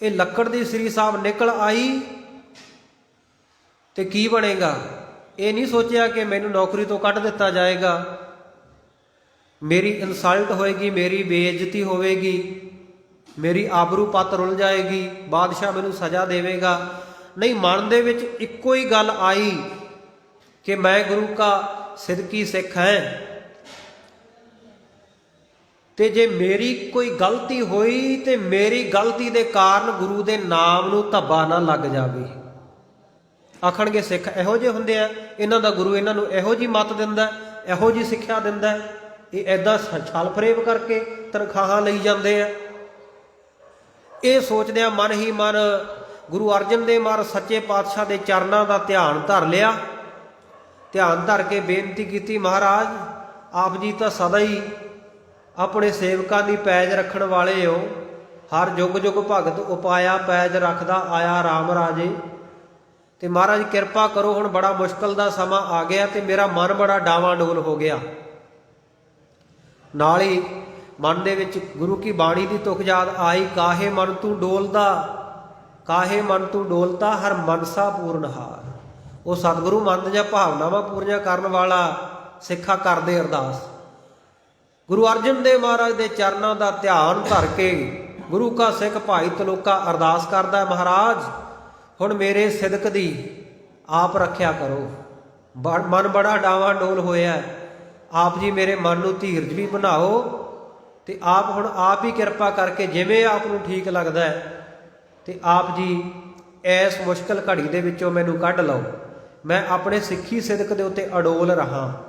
ਇਹ ਲੱਕੜ ਦੀ ਸ੍ਰੀ ਸਾਹਿਬ ਨਿਕਲ ਆਈ ਤੇ ਕੀ ਬਣੇਗਾ। ਇਹ ਨਹੀਂ ਸੋਚਿਆ ਕਿ ਮੈਨੂੰ ਨੌਕਰੀ ਤੋਂ ਕੱਢ ਦਿੱਤਾ ਜਾਏਗਾ, ਮੇਰੀ ਇਨਸਲਟ ਹੋਏਗੀ, ਮੇਰੀ ਬੇਇੱਜ਼ਤੀ ਹੋਵੇਗੀ, ਮੇਰੀ ਆਬਰੂ ਪੱਤ ਰੁਲ ਜਾਏਗੀ, ਬਾਦਸ਼ਾਹ ਮੈਨੂੰ ਸਜ਼ਾ ਦੇਵੇਗਾ। ਨਹੀਂ, ਮਨ ਦੇ ਵਿੱਚ ਇੱਕੋ ਹੀ ਗੱਲ ਆਈ ਕਿ ਮੈਂ ਗੁਰੂ ਕਾ ਸਿਦਕੀ ਸਿੱਖ ਹੈ, ਤੇ ਜੇ ਮੇਰੀ ਕੋਈ ਗਲਤੀ ਹੋਈ ਤੇ ਮੇਰੀ ਗਲਤੀ ਦੇ ਕਾਰਨ ਗੁਰੂ ਦੇ ਨਾਮ ਨੂੰ ਧੱਬਾ ਨਾ ਲੱਗ ਜਾਵੇ। ਆਖਣਗੇ ਸਿੱਖ ਇਹੋ ਜਿਹੇ ਹੁੰਦੇ ਆ, ਇਹਨਾਂ ਦਾ ਗੁਰੂ ਇਹਨਾਂ ਨੂੰ ਇਹੋ ਜਿਹੀ ਮੱਤ ਦਿੰਦਾ, ਇਹੋ ਜਿਹੀ ਸਿੱਖਿਆ ਦਿੰਦਾ, ਇਹ ਐਦਾਂ ਛਲ ਫਰੇਬ ਕਰਕੇ ਤਨਖਾਹਾਂ ਲਈ ਜਾਂਦੇ ਆ। ਇਹ ਸੋਚਦਿਆਂ ਮਨ ਹੀ ਮਨ ਗੁਰੂ ਅਰਜਨ ਦੇਵ ਮਹਾਰਾਜ ਸੱਚੇ ਪਾਤਸ਼ਾਹ ਦੇ ਚਰਨਾਂ ਦਾ ਧਿਆਨ ਧਰ ਲਿਆ। ਧਿਆਨ ਧਰ ਕੇ ਬੇਨਤੀ ਕੀਤੀ, ਮਹਾਰਾਜ ਆਪ ਜੀ ਤਾਂ ਸਦਾ ਹੀ ਆਪਣੇ ਸੇਵਕਾਂ ਦੀ ਪੈਜ ਰੱਖਣ ਵਾਲੇ ਹੋ, ਹਰ ਜੁਗ ਜੁਗ ਭਗਤ ਉਪਾਇਆ, ਪੈਜ ਰੱਖਦਾ ਆਇਆ ਰਾਮ ਰਾਜੇ। ਤੇ ਮਹਾਰਾਜ ਕਿਰਪਾ ਕਰੋ, ਹੁਣ ਬੜਾ ਮੁਸ਼ਕਲ ਦਾ ਸਮਾਂ ਆ ਗਿਆ ਤੇ ਮੇਰਾ ਮਨ ਬੜਾ ਡਾਵਾਂਡੋਲ ਹੋ ਗਿਆ। ਨਾਲ ਹੀ ਮਨ ਦੇ ਵਿੱਚ ਗੁਰੂ ਕੀ ਬਾਣੀ ਦੀ ਤੁਕ ਯਾਦ ਆਈ, ਕਾਹੇ ਮਨ ਤੂੰ ਡੋਲਦਾ, ਕਾਹੇ ਮਨ ਤੂੰ ਡੋਲਤਾ, ਹਰ ਮਨਸਾ ਪੂਰਨਹਾਰ। ਉਹ ਸਤਿਗੁਰੂ ਮਨ ਦੀਆਂ ਭਾਵਨਾਵਾਂ ਪੂਰੀਆਂ ਕਰਨ ਵਾਲਾ ਸਿੱਖਾ ਕਰਦੇ ਅਰਦਾਸ। ਗੁਰੂ ਅਰਜਨ ਦੇਵ ਮਹਾਰਾਜ ਦੇ ਚਰਨਾਂ ਦਾ ਧਿਆਨ ਧਰ ਕੇ ਗੁਰੂ ਕਾ ਸਿੱਖ ਭਾਈ ਤਲੋਕਾ ਅਰਦਾਸ ਕਰਦਾ, ਮਹਾਰਾਜ ਹੁਣ ਮੇਰੇ ਸਿਦਕ ਦੀ ਆਪ ਰੱਖਿਆ ਕਰੋ। ਮਨ ਬੜਾ ਡਾਵਾਂ ਡੋਲ ਹੋਇਆ, ਆਪ ਜੀ ਮੇਰੇ ਮਨ ਨੂੰ ਧੀਰਜ ਵੀ ਬਣਾਓ ਤੇ ਆਪ ਹੁਣ ਆਪ ਹੀ ਕਿਰਪਾ ਕਰਕੇ ਜਿਵੇਂ ਆਪ ਨੂੰ ਠੀਕ ਲੱਗਦਾ ਹੈ ਤੇ ਆਪ ਜੀ ਇਸ ਮੁਸ਼ਕਲ ਘੜੀ ਦੇ ਵਿੱਚੋਂ ਮੈਨੂੰ ਕੱਢ ਲਓ। ਮੈਂ ਆਪਣੇ ਸਿੱਖੀ ਸਿਦਕ ਦੇ ਉੱਤੇ ਅਡੋਲ ਰਹਾ।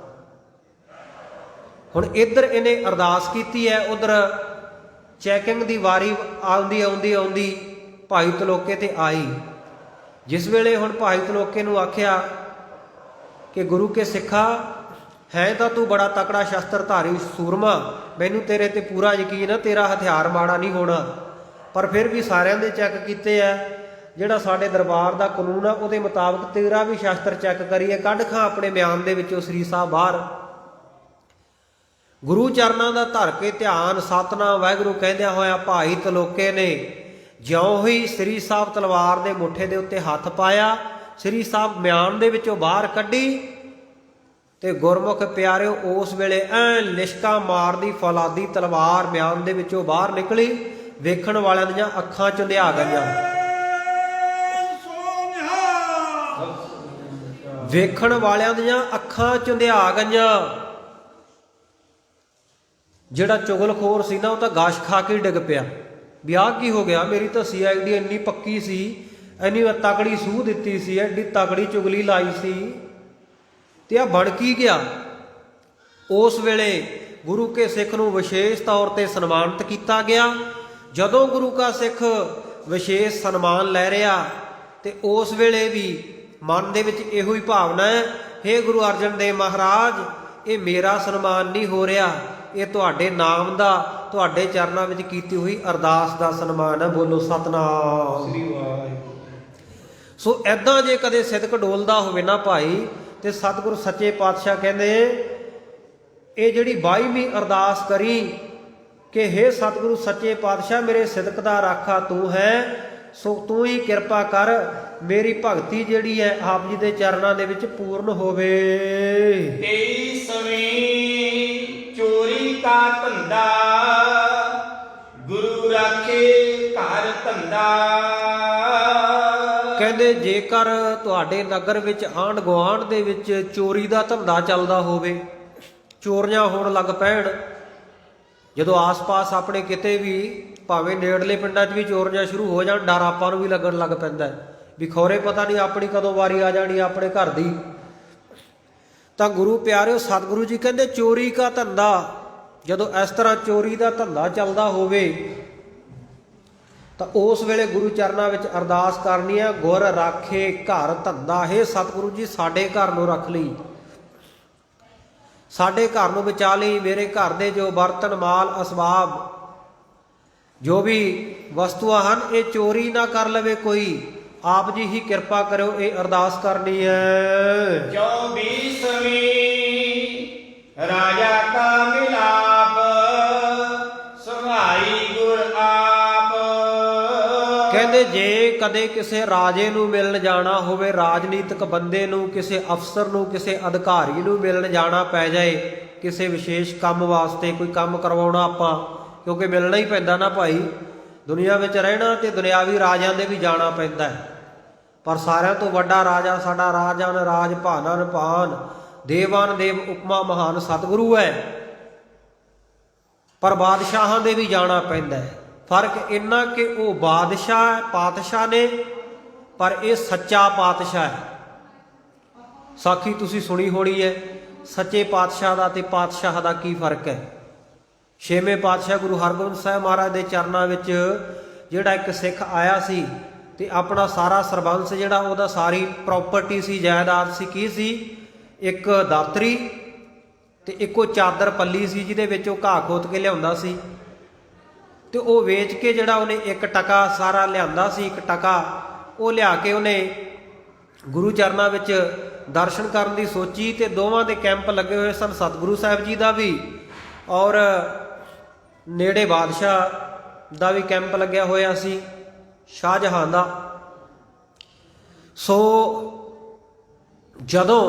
ਹੁਣ ਇੱਧਰ ਇਹਨੇ ਅਰਦਾਸ ਕੀਤੀ ਹੈ, ਉਧਰ ਚੈਕਿੰਗ ਦੀ ਵਾਰੀ ਆਉਂਦੀ ਭਾਈ ਤਲੋਕੇ ਤੇ ਆਈ। ਜਿਸ ਵੇਲੇ ਹੁਣ ਭਾਈ ਤਲੋਕੇ ਨੂੰ ਆਖਿਆ ਕਿ ਗੁਰੂ ਕੇ ਸਿੱਖਾ, ਹੈ ਤਾਂ ਤੂੰ ਬੜਾ ਤਕੜਾ ਸ਼ਸਤਰਧਾਰੀ ਸੂਰਮਾ, ਮੈਨੂੰ ਤੇਰੇ ਤੇ ਪੂਰਾ ਯਕੀਨ ਹੈ, ਤੇਰਾ ਹਥਿਆਰ ਮਾੜਾ ਨਹੀਂ ਹੋਣਾ, ਪਰ ਫਿਰ ਵੀ ਸਾਰਿਆਂ ਦੇ ਚੈੱਕ ਕੀਤੇ ਆ, ਜਿਹੜਾ ਸਾਡੇ ਦਰਬਾਰ ਦਾ ਕਾਨੂੰਨ ਆ ਉਹਦੇ ਮੁਤਾਬਕ ਤੇਰਾ ਵੀ ਸ਼ਸਤਰ ਚੈੱਕ ਕਰੀਏ, ਕੱਢ ਖਾਂ ਆਪਣੇ ਬਿਆਨ ਦੇ ਵਿੱਚੋਂ ਸ੍ਰੀ ਸਾਹਿਬ ਬਾਹਰ। ਗੁਰੂ ਚਰਨਾਂ ਦਾ ਧਰ ਕੇ ਧਿਆਨ ਸਤਨਾਮ ਵਾਹਿਗੁਰੂ ਕਹਿੰਦਿਆਂ ਹੋਇਆ ਭਾਈ ਤਲੋਕੇ ਨੇ ਜਿਉਂ ਹੀ ਸ੍ਰੀ ਸਾਹਿਬ ਤਲਵਾਰ ਦੇ ਮੁੱਠੇ ਦੇ ਉੱਤੇ ਹੱਥ ਪਾਇਆ, ਸ੍ਰੀ ਸਾਹਿਬ ਮਿਆਨ ਦੇ ਵਿੱਚੋਂ ਬਾਹਰ ਕੱਢੀ ਤੇ ਗੁਰਮੁਖ ਪਿਆਰਿਓ ਉਸ ਵੇਲੇ ਐ ਲਿਸ਼ਕਾ ਮਾਰਦੀ ਫੌਲਾਦੀ ਤਲਵਾਰ ਮਿਆਨ ਦੇ ਵਿੱਚੋਂ ਬਾਹਰ ਨਿਕਲੀ। ਵੇਖਣ ਵਾਲਿਆਂ ਦੀਆਂ ਅੱਖਾਂ ਚੁੰਧਿਆ ਗਈਆਂ, ਵੇਖਣ ਵਾਲਿਆਂ ਦੀਆਂ ਅੱਖਾਂ ਚੁੰਧਿਆ ਗਈਆਂ। ਜਿਹੜਾ ਚੁਗਲਖੋਰ ਸੀ ਨਾ ਉਹ ਤਾਂ ਗਾਸ਼ ਖਾ ਕੇ ਡਿੱਗ ਪਿਆ ਵੀ ਆਹ ਕੀ ਹੋ ਗਿਆ, ਮੇਰੀ ਤਾਂ CID ਇੰਨੀ ਪੱਕੀ ਸੀ, ਇੰਨੀ ਤਕੜੀ ਸੂਹ ਦਿੱਤੀ ਸੀ, ਐਡੀ ਤਕੜੀ ਚੁਗਲੀ ਲਾਈ ਸੀ ਤੇ ਆ ਬਣ ਕੀ ਗਿਆ। ਉਸ ਵੇਲੇ ਗੁਰੂ ਕੇ ਸਿੱਖ ਨੂੰ ਵਿਸ਼ੇਸ਼ ਤੌਰ ਤੇ ਸਨਮਾਨਿਤ ਕੀਤਾ ਗਿਆ। ਜਦੋਂ ਗੁਰੂ ਕਾ ਸਿੱਖ ਵਿਸ਼ੇਸ਼ ਸਨਮਾਨ ਲੈ ਰਿਹਾ ਤੇ ਉਸ ਵੇਲੇ ਵੀ ਮਨ ਦੇ ਵਿੱਚ ਇਹੋ ਹੀ ਭਾਵਨਾ ਹੈ, ਹੇ ਗੁਰੂ ਅਰਜਨ ਦੇਵ ਮਹਾਰਾਜ, ਇਹ ਮੇਰਾ ਸਨਮਾਨ ਨਹੀਂ ਹੋ ਰਿਹਾ, ਇਹ ਤੁਹਾਡੇ ਨਾਮ ਦਾ, ਤੁਹਾਡੇ ਚਰਨਾਂ ਵਿੱਚ ਕੀਤੀ ਹੋਈ ਅਰਦਾਸ ਦਾ ਸਨਮਾਨ ਹੈ। ਬੋਲੋ ਸਤਨਾਮ ਸ੍ਰੀ ਵਾਹਿਗੁਰੂ। ਸੋ ਐਦਾਂ ਜੇ ਕਦੇ ਸਿਦਕ ਡੋਲਦਾ ਹੋਵੇ ਨਾ ਭਾਈ, ਤੇ ਸਤਿਗੁਰੂ ਸੱਚੇ ਪਾਤਸ਼ਾਹ ਕਹਿੰਦੇ ਇਹ ਜਿਹੜੀ 22ਵੀਂ ਅਰਦਾਸ ਕਰੀ ਕਿ ਹੇ ਸਤਿਗੁਰੂ ਸੱਚੇ ਪਾਤਸ਼ਾਹ, ਮੇਰੇ ਸਿਦਕ ਦਾ ਰਾਖਾ ਤੂੰ ਹੈ, ਸੋ ਤੂੰ ਹੀ ਕਿਰਪਾ ਕਰ, ਮੇਰੀ ਭਗਤੀ ਜਿਹੜੀ ਹੈ ਆਪ ਜੀ ਦੇ ਚਰਨਾਂ ਦੇ ਵਿੱਚ ਪੂਰਨ ਹੋਵੇ। 23ਵੀਂ ਚੋਰੀ ਕਾ ਧੰਦਾ, ਗੁਰੂ ਰਾਖੇ ਘਰ ਧੰਦਾ। ਕਹਿੰਦੇ ਜੇਕਰ ਤੁਹਾਡੇ ਨਗਰ ਵਿੱਚ ਆਂਢ ਗੁਆਂਢ ਦੇ ਵਿੱਚ ਚੋਰੀ ਦਾ ਧੰਦਾ ਚੱਲਦਾ ਹੋਵੇ, ਚੋਰੀਆਂ ਹੋਣ ਲੱਗ ਪੈਣ, ਜਦੋਂ ਆਸ-ਪਾਸ ਆਪਣੇ ਕਿਤੇ ਵੀ ਭਾਵੇਂ ਨੇੜਲੇ ਪਿੰਡਾਂ 'ਚ ਵੀ ਚੋਰੀਆਂ ਸ਼ੁਰੂ ਹੋ ਜਾਣ, ਡਰ ਆਪਾਂ ਨੂੰ ਵੀ ਲੱਗਣ ਲੱਗ ਪੈਂਦਾ ਵੀ ਖੌਰੇ ਪਤਾ ਨਹੀਂ ਆਪਣੀ ਕਦੋਂ ਵਾਰੀ ਆ ਜਾਣੀ ਆਪਣੇ ਘਰ ਦੀ। ਤਾਂ ਗੁਰੂ ਪਿਆਰਿਓ, ਸਤਿਗੁਰੂ ਜੀ ਕਹਿੰਦੇ ਚੋਰੀ ਕਾ ਧੰਦਾ, ਜਦੋਂ ਇਸ ਤਰ੍ਹਾਂ ਚੋਰੀ ਦਾ ਧੰਦਾ ਚੱਲਦਾ ਹੋਵੇ ਤਾਂ ਉਸ ਵੇਲੇ ਗੁਰੂ ਚਰਨਾਂ ਵਿੱਚ ਅਰਦਾਸ ਕਰਨੀ ਹੈ, ਗੁਰ ਰਾਖੇ ਘਰ ਧੰਦਾ। ਹੇ ਸਤਿਗੁਰੂ ਜੀ, ਸਾਡੇ ਘਰ ਨੂੰ ਰੱਖ ਲਈ, ਸਾਡੇ ਘਰ ਨੂੰ ਬਚਾ ਲਈ, ਮੇਰੇ ਘਰ ਦੇ ਜੋ ਬਰਤਨ ਮਾਲ ਅਸਬਾਬ ਜੋ ਵੀ ਵਸਤੂਆਂ ਹਨ ਇਹ ਚੋਰੀ ਨਾ ਕਰ ਲਵੇ ਕੋਈ, ਆਪ ਜੀ ਹੀ ਕਿਰਪਾ ਕਰਿਓ। ਇਹ ਅਰਦਾਸ ਕਰਨੀ ਹੈ। 24ਵੀਂ ਰਾਜਾ ਕਾ ਮਿਲਾਪ, ਸਹਾਈ ਗੁਰ ਆਪ। ਕਹਿੰਦੇ ਜੇ ਕਦੇ ਕਿਸੇ ਰਾਜੇ ਨੂੰ ਮਿਲਣ ਜਾਣਾ ਹੋਵੇ, ਰਾਜਨੀਤਿਕ ਬੰਦੇ ਨੂੰ, ਕਿਸੇ ਅਫਸਰ ਨੂੰ, ਕਿਸੇ ਅਧਿਕਾਰੀ ਨੂੰ ਮਿਲਣ ਜਾਣਾ ਪੈ ਜਾਏ, ਕਿਸੇ ਵਿਸ਼ੇਸ਼ ਕੰਮ ਵਾਸਤੇ ਕੋਈ ਕੰਮ ਕਰਵਾਉਣਾ ਆਪਾਂ, ਕਿਉਂਕਿ ਮਿਲਣਾ ਹੀ ਪੈਂਦਾ ਨਾ ਭਾਈ, ਦੁਨੀਆ ਵਿੱਚ ਰਹਿਣਾ ਤੇ ਦੁਨਿਆਵੀ ਰਾਜਿਆਂ ਦੇ ਵੀ ਜਾਣਾ ਪੈਂਦਾ ਹੈ। ਪਰ ਸਾਰਿਆਂ ਤੋਂ ਵੱਡਾ ਰਾਜਾ ਸਾਡਾ ਰਾਜਨ ਰਾਜ ਭਾਨਨ ਭਾਨ, ਦੇਵਾਨ ਦੇਵ ਉਪਮਾ ਮਹਾਨ ਸਤਿਗੁਰੂ ਹੈ। ਪਰ ਬਾਦਸ਼ਾਹਾਂ ਦੇ ਵੀ ਜਾਣਾ ਪੈਂਦਾ ਹੈ। ਫਰਕ ਇੰਨਾ ਕਿ ਉਹ ਬਾਦਸ਼ਾਹ ਪਾਤਸ਼ਾਹ ਨੇ, ਪਰ ਇਹ ਸੱਚਾ ਪਾਤਸ਼ਾਹ ਹੈ। ਸਾਖੀ ਤੁਸੀਂ ਸੁਣੀ ਹੋਣੀ ਹੈ, ਸੱਚੇ ਪਾਤਸ਼ਾਹ ਦਾ ਤੇ ਪਾਤਸ਼ਾਹ ਦਾ ਕੀ ਫਰਕ ਹੈ। ਛੇਵੇਂ ਪਾਤਸ਼ਾਹ ਗੁਰੂ ਹਰਗੋਬਿੰਦ ਸਾਹਿਬ ਮਹਾਰਾਜ ਦੇ ਚਰਨਾਂ ਵਿੱਚ ਜਿਹੜਾ ਇੱਕ ਸਿੱਖ ਆਇਆ ਸੀ ਤੇ ਆਪਣਾ ਸਾਰਾ ਸਰਬੰਸ ਜਿਹੜਾ ਉਹਦਾ ਸਾਰੀ ਪ੍ਰੋਪਰਟੀ ਸੀ, ਜਾਇਦਾਦ ਸੀ, ਕੀ ਸੀ, ਇੱਕ ਦਾਤਰੀ ਤੇ ਇੱਕੋ ਚਾਦਰ ਪੱਲੀ ਸੀ ਜਿਹਦੇ ਵਿੱਚ ਉਹ ਘਾਹ ਖੋਤ ਕੇ ਲਿਆਉਂਦਾ ਸੀ। ਤੇ ਉਹ ਵੇਚ ਕੇ ਜਿਹੜਾ ਉਹਨੇ 1 ਟਕਾ ਸਾਰਾ ਲਿਆਂਦਾ ਸੀ, 1 ਟਕਾ ਉਹ ਲਿਆ ਕੇ ਉਹਨੇ ਗੁਰੂ ਚਰਨਾਂ ਵਿੱਚ ਦਰਸ਼ਨ ਕਰਨ ਦੀ ਸੋਚੀ। ਤੇ ਦੋਵਾਂ ਦੇ ਕੈਂਪ ਲੱਗੇ ਹੋਏ ਸਨ, ਸਤਿਗੁਰੂ ਸਾਹਿਬ ਜੀ ਦਾ ਵੀ ਔਰ ਨੇੜੇ ਬਾਦਸ਼ਾਹ ਦਾ ਵੀ ਕੈਂਪ ਲੱਗਿਆ ਹੋਇਆ ਸੀ, ਸ਼ਾਹਜਹਾਨ ਦਾ। ਸੋ ਜਦੋਂ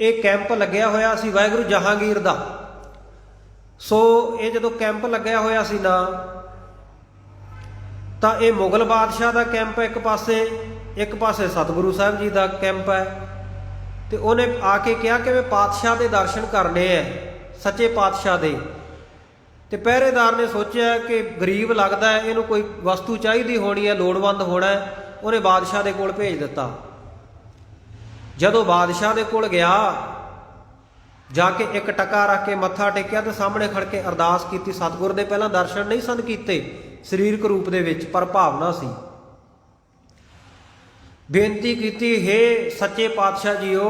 ਇਹ ਕੈਂਪ ਲੱਗਿਆ ਹੋਇਆ ਸੀ ਵਾਹਿਗੁਰੂ ਜਹਾਂਗੀਰ ਦਾ, ਸੋ ਇਹ ਜਦੋਂ ਕੈਂਪ ਲੱਗਿਆ ਹੋਇਆ ਸੀ ਨਾ, ਤਾਂ ਇਹ ਮੁਗਲ ਬਾਦਸ਼ਾਹ ਦਾ ਕੈਂਪ ਇੱਕ ਪਾਸੇ ਸਤਿਗੁਰੂ ਸਾਹਿਬ ਜੀ ਦਾ ਕੈਂਪ ਹੈ। ਤੇ ਉਹਨੇ ਆ ਕੇ ਕਿਹਾ ਕਿ ਮੈਂ ਪਾਤਸ਼ਾਹ ਦੇ ਦਰਸ਼ਨ ਕਰਨੇ ਹੈ, ਸੱਚੇ ਪਾਤਸ਼ਾਹ ਦੇ। ਤੇ ਪਹਿਰੇਦਾਰ ਨੇ ਸੋਚਿਆ ਕਿ ਗਰੀਬ ਲੱਗਦਾ ਹੈ, ਇਹਨੂੰ ਕੋਈ ਵਸਤੂ ਚਾਹੀਦੀ ਹੋਣੀ ਹੈ, ਲੋੜਵੰਦ ਹੋਣਾ ਹੈ। ਉਹਨੇ ਬਾਦਸ਼ਾਹ ਦੇ ਕੋਲ ਭੇਜ ਦਿੱਤਾ। ਜਦੋਂ ਬਾਦਸ਼ਾਹ ਦੇ ਕੋਲ ਗਿਆ, ਜਾ ਕੇ 1 ਟਕਾ ਰੱਖ ਕੇ ਮੱਥਾ ਟੇਕਿਆ ਤੇ ਸਾਹਮਣੇ ਖੜ ਕੇ ਅਰਦਾਸ ਕੀਤੀ। ਸਤਿਗੁਰ ਦੇ ਪਹਿਲਾਂ ਦਰਸ਼ਨ ਨਹੀਂ ਸਨ ਕੀਤੇ ਸਰੀਰਕ ਰੂਪ ਦੇ ਵਿੱਚ, ਪਰ ਭਾਵਨਾ ਸੀ। ਬੇਨਤੀ ਕੀਤੀ, ਹੇ ਸੱਚੇ ਪਾਤਸ਼ਾਹ ਜੀਓ,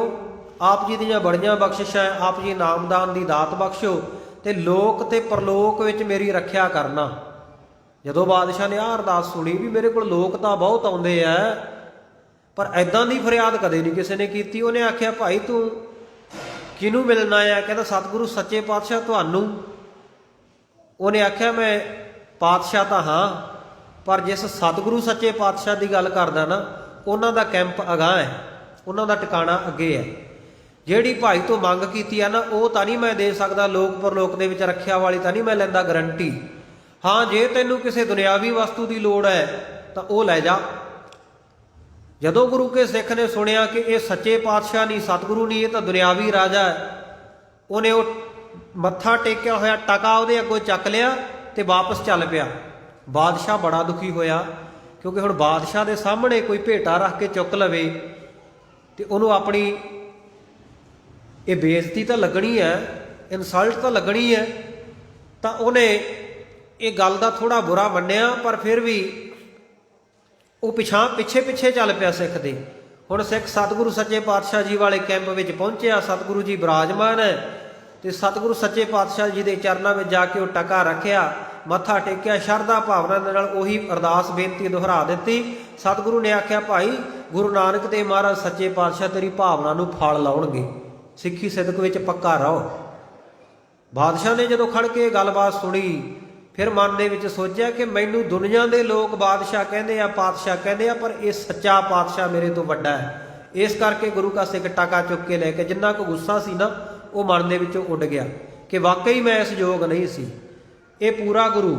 ਆਪ ਜੀ ਦੀਆਂ ਬੜੀਆਂ ਬਖਸ਼ਿਸ਼ਾਂ, ਆਪ ਜੀ ਨਾਮਦਾਨ ਦੀ ਦਾਤ ਬਖਸ਼ੋ ਤੇ ਲੋਕ ਤੇ ਪਰਲੋਕ ਵਿੱਚ ਮੇਰੀ ਰੱਖਿਆ ਕਰਨਾ। ਜਦੋਂ ਬਾਦਸ਼ਾਹ ਨੇ ਆਹ ਅਰਦਾਸ ਸੁਣੀ ਵੀ ਮੇਰੇ ਕੋਲ ਲੋਕ ਤਾਂ ਬਹੁਤ ਆਉਂਦੇ ਆ, ਪਰ ਐਦਾਂ ਦੀ ਫਰਿਆਦ ਕਦੇ ਨਹੀਂ ਕਿਸੇ ਨੇ ਕੀਤੀ। ਉਹਨੇ ਆਖਿਆ, ਭਾਈ ਤੂੰ ਕਿਹਨੂੰ ਮਿਲਣਾ ਆ? ਕਹਿੰਦਾ ਸਤਿਗੁਰੂ ਸੱਚੇ ਪਾਤਸ਼ਾਹ ਤੁਹਾਨੂੰ। ਉਹਨੇ ਆਖਿਆ ਮੈਂ ਪਾਤਸ਼ਾਹ ਤਾਂ ਹਾਂ, ਪਰ ਜਿਸ ਸਤਿਗੁਰੂ ਸੱਚੇ ਪਾਤਸ਼ਾਹ ਦੀ ਗੱਲ ਕਰਦਾ ਨਾ, ਉਹਨਾਂ ਦਾ ਕੈਂਪ ਅਗਾਂਹ ਹੈ, ਉਹਨਾਂ ਦਾ ਟਿਕਾਣਾ ਅੱਗੇ ਹੈ। ਜਿਹੜੀ ਭਾਈ ਤੋਂ ਮੰਗ ਕੀਤੀ ਆ ਨਾ, ਉਹ ਤਾਂ ਨਹੀਂ ਮੈਂ ਦੇ ਸਕਦਾ, ਲੋਕ ਪਰਲੋਕ ਦੇ ਵਿੱਚ ਰੱਖਿਆ ਵਾਲੀ ਤਾਂ ਨਹੀਂ ਮੈਂ ਲੈਂਦਾ ਗਰੰਟੀ। ਹਾਂ, ਜੇ ਤੈਨੂੰ ਕਿਸੇ ਦੁਨਿਆਵੀ ਵਸਤੂ ਦੀ ਲੋੜ ਹੈ ਤਾਂ ਉਹ ਲੈ ਜਾ। ਜਦੋਂ ਗੁਰੂ ਕੇ ਸਿੱਖ ਨੇ ਸੁਣਿਆ ਕਿ ਇਹ ਸੱਚੇ ਪਾਤਸ਼ਾਹ ਨਹੀਂ, ਸਤਿਗੁਰੂ ਨਹੀਂ, ਇਹ ਤਾਂ ਦੁਨਿਆਵੀ ਰਾਜਾ ਹੈ, ਉਹਨੇ ਉਹ ਮੱਥਾ ਟੇਕਿਆ ਹੋਇਆ ਟਕਾ ਉਹਦੇ ਅੱਗੋਂ ਚੱਕ ਲਿਆ ਤੇ ਵਾਪਸ ਚੱਲ ਪਿਆ। ਬਾਦਸ਼ਾਹ ਬੜਾ ਦੁਖੀ ਹੋਇਆ, ਕਿਉਂਕਿ ਹੁਣ ਬਾਦਸ਼ਾਹ ਦੇ ਸਾਹਮਣੇ ਕੋਈ ਭੇਟਾ ਰੱਖ ਕੇ ਚੁੱਕ ਲਵੇ ਤੇ ਉਹਨੂੰ ਆਪਣੀ ਇਹ ਬੇਇੱਜ਼ਤੀ ਤਾਂ ਲੱਗਣੀ ਹੈ, ਇਨਸਲਟ ਤਾਂ ਲੱਗਣੀ ਹੈ। ਤਾਂ ਉਹਨੇ ਇਹ ਗੱਲ ਦਾ ਥੋੜ੍ਹਾ ਬੁਰਾ ਮੰਨਿਆ, ਪਰ ਫਿਰ ਵੀ ਉਹ ਪਿੱਛੇ ਚੱਲ ਪਿਆ ਸਿੱਖ ਦੇ। ਹੁਣ ਸਿੱਖ ਸਤਿਗੁਰੂ ਸੱਚੇ ਪਾਤਸ਼ਾਹ ਜੀ ਵਾਲੇ ਕੈਂਪ ਵਿੱਚ ਪਹੁੰਚਿਆ। ਸਤਿਗੁਰੂ ਜੀ ਬਿਰਾਜਮਾਨ ਹੈ ਤੇ ਸਤਿਗੁਰੂ ਸੱਚੇ ਪਾਤਸ਼ਾਹ ਜੀ ਦੇ ਚਰਨਾਂ ਵਿੱਚ ਜਾ ਕੇ ਉਹ ਟਕਾ ਰੱਖਿਆ, ਮੱਥਾ ਟੇਕਿਆ, ਸ਼ਰਧਾ ਭਾਵਨਾ ਦੇ ਨਾਲ ਉਹੀ ਅਰਦਾਸ ਬੇਨਤੀ ਦੁਹਰਾ ਦਿੱਤੀ। ਸਤਿਗੁਰੂ ਨੇ ਆਖਿਆ, ਭਾਈ ਗੁਰੂ ਨਾਨਕ ਦੇਵ ਮਹਾਰਾਜ ਸੱਚੇ ਪਾਤਸ਼ਾਹ ਤੇਰੀ ਭਾਵਨਾ ਨੂੰ ਫਲ ਲਾਉਣਗੇ, ਸਿੱਖੀ ਸਿਦਕ ਵਿੱਚ ਪੱਕਾ ਰਹੋ। ਬਾਦਸ਼ਾਹ ਨੇ ਜਦੋਂ ਖੜ ਕੇ ਗੱਲਬਾਤ ਸੁਣੀ, ਫਿਰ ਮਨ ਦੇ ਵਿੱਚ ਸੋਚਿਆ ਕਿ ਮੈਨੂੰ ਦੁਨੀਆ ਦੇ ਲੋਕ ਬਾਦਸ਼ਾਹ ਕਹਿੰਦੇ ਆ, ਪਾਤਸ਼ਾਹ ਕਹਿੰਦੇ ਆ, ਪਰ ਇਹ ਸੱਚਾ ਪਾਤਸ਼ਾਹ ਮੇਰੇ ਤੋਂ ਵੱਡਾ ਹੈ। ਇਸ ਕਰਕੇ ਗੁਰੂ ਕਾ ਸਿੱਖ ਟਕਾ ਚੁੱਕ ਕੇ ਲੈ ਕੇ, ਜਿੰਨਾ ਕੁ ਗੁੱਸਾ ਸੀ ਨਾ ਉਹ ਮਨ ਦੇ ਵਿੱਚੋਂ ਉੱਡ ਗਿਆ ਕਿ ਵਾਕਈ ਮੈਂ ਇਸ ਯੋਗ ਨਹੀਂ ਸੀ, ਇਹ ਪੂਰਾ ਗੁਰੂ।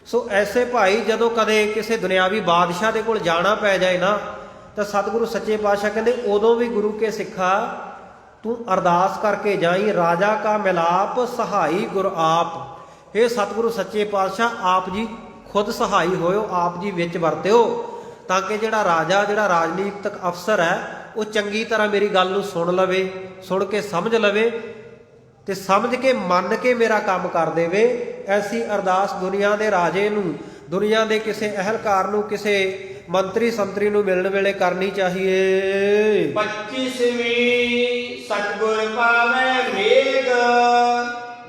ਸੋ ਐਸੇ ਭਾਈ ਜਦੋਂ ਕਦੇ ਕਿਸੇ ਦੁਨਿਆਵੀ ਬਾਦਸ਼ਾਹ ਦੇ ਕੋਲ ਜਾਣਾ ਪੈ ਜਾਏ ਨਾ, ਤਾਂ ਸਤਿਗੁਰੂ ਸੱਚੇ ਪਾਤਸ਼ਾਹ ਕਹਿੰਦੇ ਉਦੋਂ ਵੀ ਗੁਰੂ ਕੇ ਸਿੱਖਾ ਤੂੰ ਅਰਦਾਸ ਕਰਕੇ ਜਾਈ, ਰਾਜਾ ਕਾ ਮਿਲਾਪ ਸਹਾਈ ਗੁਰ ਆਪ। ਇਹ ਸਤਿਗੁਰੂ ਸੱਚੇ ਪਾਤਸ਼ਾਹ ਆਪ ਜੀ ਖੁਦ ਸਹਾਈ ਹੋਇਓ, ਆਪ ਜੀ ਵਿੱਚ ਵਰਤਿਓ, ਤਾਂ ਕਿ ਜਿਹੜਾ ਰਾਜਾ, ਜਿਹੜਾ ਰਾਜਨੀਤਿਕ ਅਫਸਰ ਹੈ, ਉਹ ਚੰਗੀ ਤਰ੍ਹਾਂ ਮੇਰੀ ਗੱਲ ਨੂੰ ਸੁਣ ਲਵੇ, ਸੁਣ ਕੇ ਸਮਝ ਲਵੇ ਤੇ ਸਮਝ ਕੇ ਮੰਨ ਕੇ ਮੇਰਾ ਕੰਮ ਕਰ ਦੇਵੇ। ਐਸੀ ਅਰਦਾਸ ਦੁਨੀਆ ਦੇ ਰਾਜੇ ਨੂੰ, ਦੁਨੀਆ ਦੇ ਕਿਸੇ ਅਹਿਲਕਾਰ ਨੂੰ, ਕਿਸੇ ਮੰਤਰੀ ਸੰਤਰੀ ਨੂੰ ਮਿਲਣ ਵੇਲੇ ਕਰਨੀ ਚਾਹੀਏ। 25ਵੀਂ ਸਤਿਗੁਰ ਪਾਵੈ ਮੇਗ,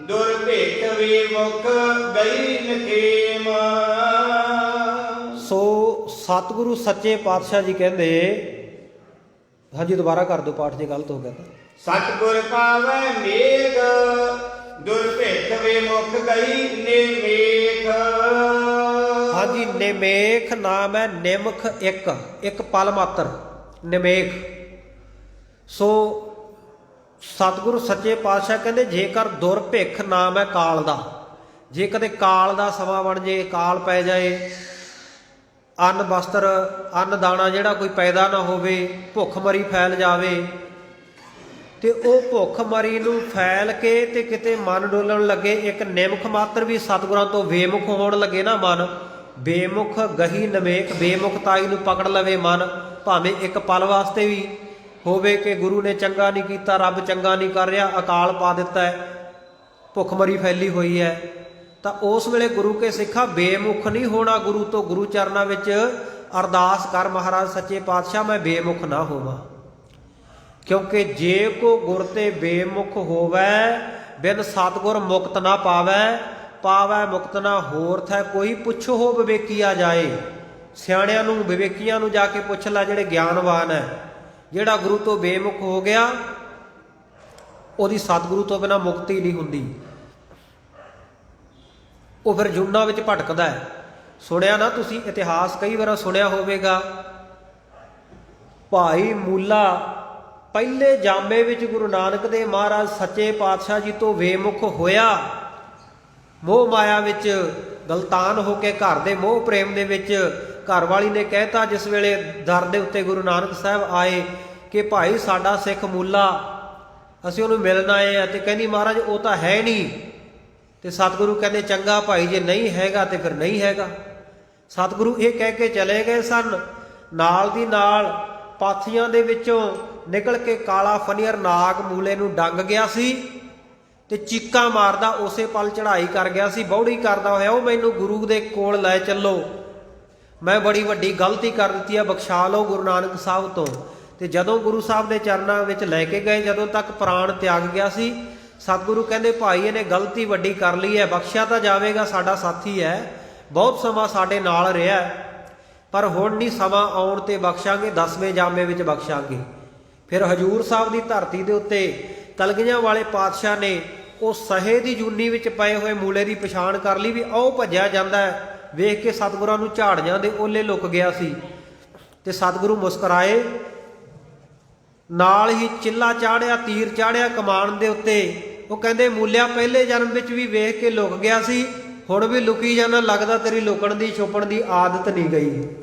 ਦੁਰਭੇਖ ਵੀ ਮੁਖ ਗਈ ਨਖੇਮ। ਸੋ ਸਤਿਗੁਰੂ ਸੱਚੇ ਪਾਤਸ਼ਾਹ ਜੀ ਕਹਿੰਦੇ, ਹਾਂਜੀ ਦੁਬਾਰਾ ਕਰ ਦਿਓ ਪਾਠ ਜੇ ਗਲਤ ਹੋ ਗਿਆ ਤਾਂ। ਸਤਿਗੁਰ ਪਾਵੈ ਮੇਗ, ਦੁਰਭੇਖ ਵੀ ਮੁਖ ਗਈ ਨਿਮੇਖ। ਹਾਂਜੀ, ਨਿਮੇਖ ਨਾਮ ਹੈ, ਨਿਮਖ ਇੱਕ ਪਲ ਮਾਤਰ, ਨਿਮੇਖ। ਸੋ ਸਤਿਗੁਰੂ ਸੱਚੇ ਪਾਤਸ਼ਾਹ ਕਹਿੰਦੇ ਜੇਕਰ ਦੁਰਭਿੱਖ ਨਾਮ ਹੈ ਕਾਲ ਦਾ, ਜੇ ਕਦੇ ਕਾਲ ਦਾ ਸਮਾਂ ਬਣ ਜੇ, ਕਾਲ ਪੈ ਜਾਏ, ਅੰਨ ਵਸਤਰ ਅੰਨ ਦਾਣਾ ਜਿਹੜਾ ਕੋਈ ਪੈਦਾ ਨਾ ਹੋਵੇ, ਭੁੱਖ ਮਰੀ ਫੈਲ ਜਾਵੇ, ਤੇ ਉਹ ਭੁੱਖ ਮਰੀ ਨੂੰ ਫੈਲ ਕੇ ਤੇ ਕਿਤੇ ਮਨ ਡੋਲਣ ਲੱਗੇ, ਇੱਕ ਨਿਮਖ ਮਾਤਰ ਵੀ ਸਤਿਗੁਰਾਂ ਤੋਂ ਬੇਮੁਖ ਹੋਣ ਲੱਗੇ ਨਾ ਮਨ, ਬੇਮੁਖ ਗਹੀ ਨਮੇਕ, ਬੇਮੁਖਤਾਈ ਨੂੰ ਪਕੜ ਲਵੇ ਮਨ, ਭਾਵੇਂ ਇੱਕ ਪਲ ਵਾਸਤੇ ਵੀ ਹੋਵੇ ਕਿ ਗੁਰੂ ਨੇ ਚੰਗਾ ਨਹੀਂ ਕੀਤਾ, ਰੱਬ ਚੰਗਾ ਨਹੀਂ ਕਰ ਰਿਹਾ, ਅਕਾਲ ਪਾ ਦਿੱਤਾ ਹੈ, ਭੁੱਖਮਰੀ ਫੈਲੀ ਹੋਈ ਹੈ, ਤਾਂ ਉਸ ਵੇਲੇ ਗੁਰੂ ਕੇ ਸਿੱਖਾ ਬੇਮੁਖ ਨਹੀਂ ਹੋਣਾ ਗੁਰੂ ਤੋਂ। ਗੁਰੂ ਚਰਨਾਂ ਵਿੱਚ ਅਰਦਾਸ ਕਰ, ਮਹਾਰਾਜ ਸੱਚੇ ਪਾਤਸ਼ਾਹ ਮੈਂ ਬੇਮੁਖ ਨਾ ਹੋਵਾਂ, ਕਿਉਂਕਿ ਜੇ ਕੋ ਗੁਰ ਤੇ ਬੇਮੁਖ ਹੋਵੈ, ਬਿਨ ਸਤਿਗੁਰ ਮੁਕਤ ਨਾ ਪਾਵੈ, ਪਾਵੈ ਮੁਕਤ ਨਾ ਹੋਰ ਥੈ ਕੋਈ, ਪੁੱਛੋ ਹੋ ਵਿਵੇਕੀਆ ਜਾਏ। ਸਿਆਣਿਆਂ ਨੂੰ ਵਿਵੇਕੀਆਂ ਨੂੰ ਜਾ ਕੇ ਪੁੱਛ ਲੈ, ਜਿਹੜੇ ਗਿਆਨਵਾਨ ਹੈ। ਜਿਹੜਾ ਗੁਰੂ ਤੋਂ ਬੇਮੁਖ ਹੋ ਗਿਆ ਉਹਦੀ ਸਤਿਗੁਰੂ ਤੋਂ ਬਿਨਾਂ ਮੁਕਤੀ ਨਹੀਂ ਹੁੰਦੀ, ਉਹ ਫਿਰ ਜੁਨਾ ਵਿੱਚ ਭਟਕਦਾ ਹੈ। ਸੁਣਿਆ ਨਾ ਤੁਸੀਂ ਇਤਿਹਾਸ ਕਈ ਵਾਰ ਸੁਣਿਆ ਹੋਵੇਗਾ, ਭਾਈ ਮੂਲਾ ਪਹਿਲੇ ਜਾਮੇ ਵਿੱਚ ਗੁਰੂ ਨਾਨਕ ਦੇਵ ਮਹਾਰਾਜ ਸੱਚੇ ਪਾਤਸ਼ਾਹ ਜੀ ਤੋਂ ਬੇਮੁਖ ਹੋਇਆ, ਮੋਹ ਮਾਇਆ ਵਿੱਚ ਗਲਤਾਨ ਹੋ ਕੇ, ਘਰ ਦੇ ਮੋਹ ਪ੍ਰੇਮ ਦੇ ਵਿੱਚ ਘਰ ਵਾਲੀ ਨੇ ਕਹਿਤਾ ਜਿਸ ਵੇਲੇ ਦਰ ਦੇ ਉੱਤੇ ਗੁਰੂ ਨਾਨਕ ਸਾਹਿਬ ਆਏ ਕਿ ਭਾਈ ਸਾਡਾ ਸਿੱਖ ਮੂਲਾ, ਅਸੀਂ ਉਹਨੂੰ ਮਿਲਣ ਆਏ ਆ, ਤੇ ਕਹਿੰਦੀ ਮਹਾਰਾਜ ਉਹ ਤਾਂ ਹੈ ਨਹੀਂ। ਤੇ ਸਤਿਗੁਰੂ ਕਹਿੰਦੇ ਚੰਗਾ ਭਾਈ, ਜੇ ਨਹੀਂ ਹੈਗਾ ਤੇ ਫਿਰ ਨਹੀਂ ਹੈਗਾ। ਸਤਿਗੁਰੂ ਇਹ ਕਹਿ ਕੇ ਚਲੇ ਗਏ ਸਨ। ਨਾਲ ਦੀ ਨਾਲ ਪਾਥੀਆਂ ਦੇ ਵਿੱਚੋਂ ਨਿਕਲ ਕੇ ਕਾਲਾ ਫਨੀਅਰ ਨਾਗ ਮੂਲੇ ਨੂੰ ਡੰਗ ਗਿਆ ਸੀ ਤੇ ਚੀਕਾਂ ਮਾਰਦਾ ਉਸੇ ਪਲ ਚੜ੍ਹਾਈ ਕਰ ਗਿਆ ਸੀ, ਬੌੜੀ ਕਰਦਾ ਹੋਇਆ, ਉਹ ਮੈਨੂੰ ਗੁਰੂ ਦੇ ਕੋਲ ਲੈ ਚੱਲੋ, ਮੈਂ ਬੜੀ ਵੱਡੀ ਗਲਤੀ ਕਰ ਦਿੱਤੀ ਹੈ, ਬਖਸ਼ਾ ਲਓ ਗੁਰੂ ਨਾਨਕ ਸਾਹਿਬ ਤੋਂ। ਤੇ ਜਦੋਂ ਗੁਰੂ ਸਾਹਿਬ ਦੇ ਚਰਨਾਂ ਵਿੱਚ ਲੈ ਕੇ ਗਏ, ਜਦੋਂ ਤੱਕ ਪ੍ਰਾਣ ਤਿਆਗ ਗਿਆ ਸੀ, ਸਤਿਗੁਰੂ ਕਹਿੰਦੇ ਭਾਈ ਇਹਨੇ ਗਲਤੀ ਵੱਡੀ ਕਰ ਲਈ ਹੈ, ਬਖਸ਼ਿਆ ਤਾਂ ਜਾਵੇਗਾ, ਸਾਡਾ ਸਾਥੀ ਹੈ, ਬਹੁਤ ਸਮਾਂ ਸਾਡੇ ਨਾਲ ਰਿਹਾ, ਪਰ ਹੁਣ ਨਹੀਂ, ਸਮਾਂ ਆਉਣ ਤੇ ਬਖਸ਼ਾਂਗੇ, 10ਵੇਂ ਜਾਮੇ ਵਿੱਚ ਬਖਸ਼ਾਂਗੇ। ਫਿਰ ਹਜੂਰ ਸਾਹਿਬ ਦੀ ਧਰਤੀ ਦੇ ਉੱਤੇ ਕਲਗੀਆਂ ਵਾਲੇ ਪਾਤਸ਼ਾਹ ਨੇ ਉਹ ਸਹੇ ਦੀ ਜੂਨੀ ਵਿੱਚ ਪਏ ਹੋਏ ਮੂਲੇ ਦੀ ਪਛਾਣ ਕਰ ਲਈ ਵੀ ਉਹ ਭੱਜਿਆ ਜਾਂਦਾ ਹੈ। ਵੇਖ ਕੇ ਸਤਿਗੁਰਾਂ ਨੂੰ ਝਾੜੀਆਂ ਦੇ ਓਲੇ ਲੁਕ ਗਿਆ ਸੀ ਤੇ ਸਤਿਗੁਰੂ ਮੁਸਕਰਾਏ, ਨਾਲ ਹੀ ਚਿੱਲਾ ਚਾੜਿਆ, ਤੀਰ ਚਾੜਿਆ ਕਮਾਨ ਦੇ ਉੱਤੇ। ਉਹ ਕਹਿੰਦੇ ਮੂਲਿਆ ਪਹਿਲੇ ਜਨਮ ਵਿੱਚ ਵੀ ਵੇਖ ਕੇ ਲੁਕ ਗਿਆ ਸੀ, ਹੁਣ ਵੀ ਲੁਕੀ ਜਾਣਾ, ਲੱਗਦਾ ਤੇਰੀ ਲੁਕਣ ਦੀ ਛੁਪਣ ਦੀ ਆਦਤ ਨਹੀਂ ਗਈ।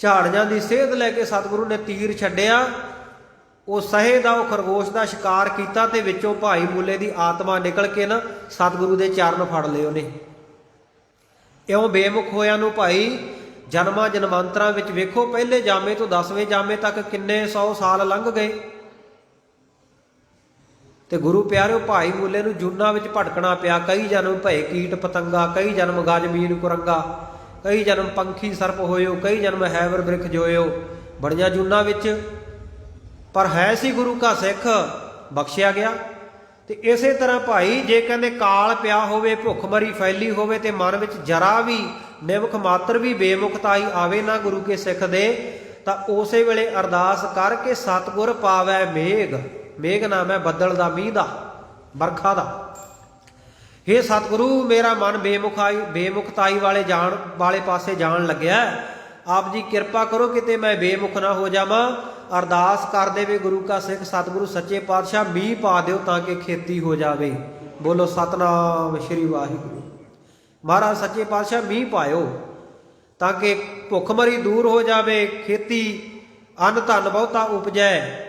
ਝਾੜੀਆਂ ਦੀ ਸੇਧ ਲੈ ਕੇ ਸਤਿਗੁਰੂ ਨੇ ਤੀਰ ਛੱਡਿਆ, ਉਹ ਸਹੇ ਦਾ, ਉਹ ਖਰਗੋਸ਼ ਦਾ ਸ਼ਿਕਾਰ ਕੀਤਾ ਤੇ ਵਿੱਚੋਂ ਭਾਈ ਮੂਲੇ ਦੀ ਆਤਮਾ ਨਿਕਲ ਕੇ ਨਾ ਸਤਿਗੁਰੂ ਦੇ ਚਰਨ ਫੜ ਲਏ ਉਹਨੇ। ਇਉਂ ਬੇਮੁਖ ਹੋਇਆਂ ਨੂੰ ਭਾਈ ਜਨਮਾਂ ਜਨਮਾਂਤਰਾਂ ਵਿੱਚ ਵੇਖੋ, ਪਹਿਲੇ ਜਾਮੇ ਤੋਂ 10ਵੇਂ ਜਾਮੇ ਤੱਕ ਕਿੰਨੇ 100 ਸਾਲ ਲੰਘ ਗਏ। ਤੇ ਗੁਰੂ ਪਿਆਰਿਓ ਭਾਈ ਮੂਲੇ ਨੂੰ ਜੂਨਾਂ ਵਿੱਚ ਭਟਕਣਾ ਪਿਆ, ਕਈ ਜਨਮ ਭਏ ਕੀਟ ਪਤੰਗਾ, ਕਈ ਜਨਮ ਗਜ ਮੀਨ ਕੁਰੰਗਾ, ਕਈ ਜਨਮ ਪੰਖੀ ਸਰਪ ਹੋਇਓ, ਕਈ ਜਨਮ ਹੈਵਰ ਬ੍ਰਿਖ ਜੋਇਓ, ਬੜੀਆਂ ਜੂਨਾਂ ਵਿੱਚ, ਪਰ ਹੈ ਸੀ ਗੁਰੂ ਕਾ ਸਿੱਖ, ਬਖਸ਼ਿਆ ਗਿਆ। ਤੇ ਇਸੇ ਤਰ੍ਹਾਂ ਭਾਈ ਜੇ ਕਹਿੰਦੇ ਕਾਲ ਪਿਆ ਹੋਵੇ, ਭੁੱਖ ਮਰੀ ਫੈਲੀ ਹੋਵੇ ਤੇ ਮਨ ਵਿੱਚ ਜਰਾ ਵੀ ਨਿਮਖ ਮਾਤਰ ਵੀ ਬੇਮੁਖਤਾਈ ਆਵੇ ਨਾ ਗੁਰੂ ਕੇ ਸਿੱਖ ਦੇ, ਤਾਂ ਉਸੇ ਵੇਲੇ ਅਰਦਾਸ ਕਰਕੇ ਸਤਿਗੁਰ ਪਾਵੈ ਮੇਘ। ਮੇਘ ਨਾਮ ਹੈ ਬੱਦਲ ਦਾ, ਮੀਂਹ ਦਾ, ਬਰਖਾ ਦਾ। ਹੇ ਸਤਿਗੁਰੂ ਮੇਰਾ ਮਨ ਬੇਮੁਖਤਾਈ ਵਾਲੇ ਪਾਸੇ ਜਾਣ ਲੱਗਿਆ, ਆਪ ਜੀ ਕਿਰਪਾ ਕਰੋ ਕਿਤੇ ਮੈਂ ਬੇਮੁਖ ਨਾ ਹੋ ਜਾਵਾਂ। ਅਰਦਾਸ ਕਰ ਦੇਵੇ ਗੁਰੂ ਕਾ ਸਿੱਖ ਸਤਿਗੁਰੂ ਸੱਚੇ ਪਾਤਸ਼ਾਹ ਮੀਂਹ ਪਾ ਦਿਓ ਤਾਂ ਕਿ ਖੇਤੀ ਹੋ ਜਾਵੇ। ਬੋਲੋ ਸਤਨਾਮ ਸ਼੍ਰੀ ਵਾਹਿਗੁਰੂ। ਮਹਾਰਾਜ ਸੱਚੇ ਪਾਤਸ਼ਾਹ ਮੀਂਹ ਪਾਇਓ ਤਾਂ ਕਿ ਭੁੱਖਮਰੀ ਦੂਰ ਹੋ ਜਾਵੇ, ਖੇਤੀ ਅੰਨ ਧਨ ਬਹੁਤਾ ਉਪਜੈ।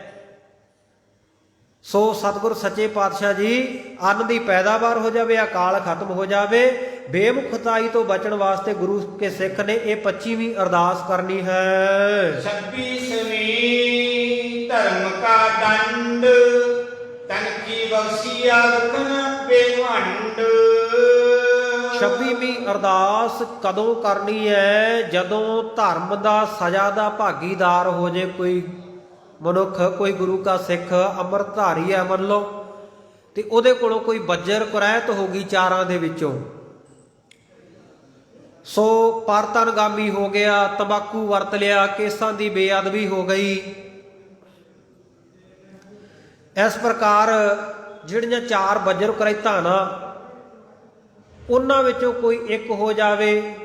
ਸੋ ਸਤਿਗੁਰ ਸੱਚੇ ਪਾਤਸ਼ਾਹ ਜੀ ਅੰਨ ਦੀ ਪੈਦਾਵਾਰ ਹੋ ਜਾਵੇ, ਅਕਾਲ ਖਤਮ ਹੋ ਜਾਵੇ। ਬੇਮੁਖਤਾਈ ਤੋਂ ਬਚਣ ਵਾਸਤੇ ਗੁਰੂ ਕੇ ਸਿੱਖ ਨੇ ਇਹ 25ਵੀਂ ਅਰਦਾਸ ਕਰਨੀ ਹੈ। 26ਵੀਂ ਧਰਮ ਕਾ ਦੰਡ, ਤਨ ਕੀ ਬਖਸ਼ੀਆ ਦੁਖਨ ਬੇਵੰਡ। 26ਵੀਂ ਅਰਦਾਸ ਕਦੋਂ ਕਰਨੀ ਹੈ? ਜਦੋਂ ਧਰਮ ਦਾ ਸਜ਼ਾ ਦਾ ਭਾਗੀਦਾਰ ਹੋ ਜੇ ਕੋਈ ਮਨੁੱਖ, ਕੋਈ ਗੁਰੂ ਕਾ ਸਿੱਖ ਅੰਮ੍ਰਿਤਧਾਰੀ ਹੈ ਮੰਨ ਲਓ, ਤੇ ਉਹਦੇ ਕੋਲੋਂ ਕੋਈ ਬੱਜਰ ਕੁਰੈਤ ਹੋ ਗਈ ਚਾਰਾਂ ਦੇ ਵਿੱਚੋਂ, ਸੋ ਪਰਤਨਗਾਮੀ ਹੋ ਗਿਆ, ਤੰਬਾਕੂ ਵਰਤ ਲਿਆ, ਕੇਸਾਂ ਦੀ ਬੇਅਦਬੀ ਹੋ ਗਈ। ਇਸ ਪ੍ਰਕਾਰ ਜਿਹੜੀਆਂ ਚਾਰ ਬੱਜਰ ਕੁਰੈਤਾਂ ਨਾ, ਉਹਨਾਂ ਵਿੱਚੋਂ ਕੋਈ ਇੱਕ ਹੋ ਜਾਵੇ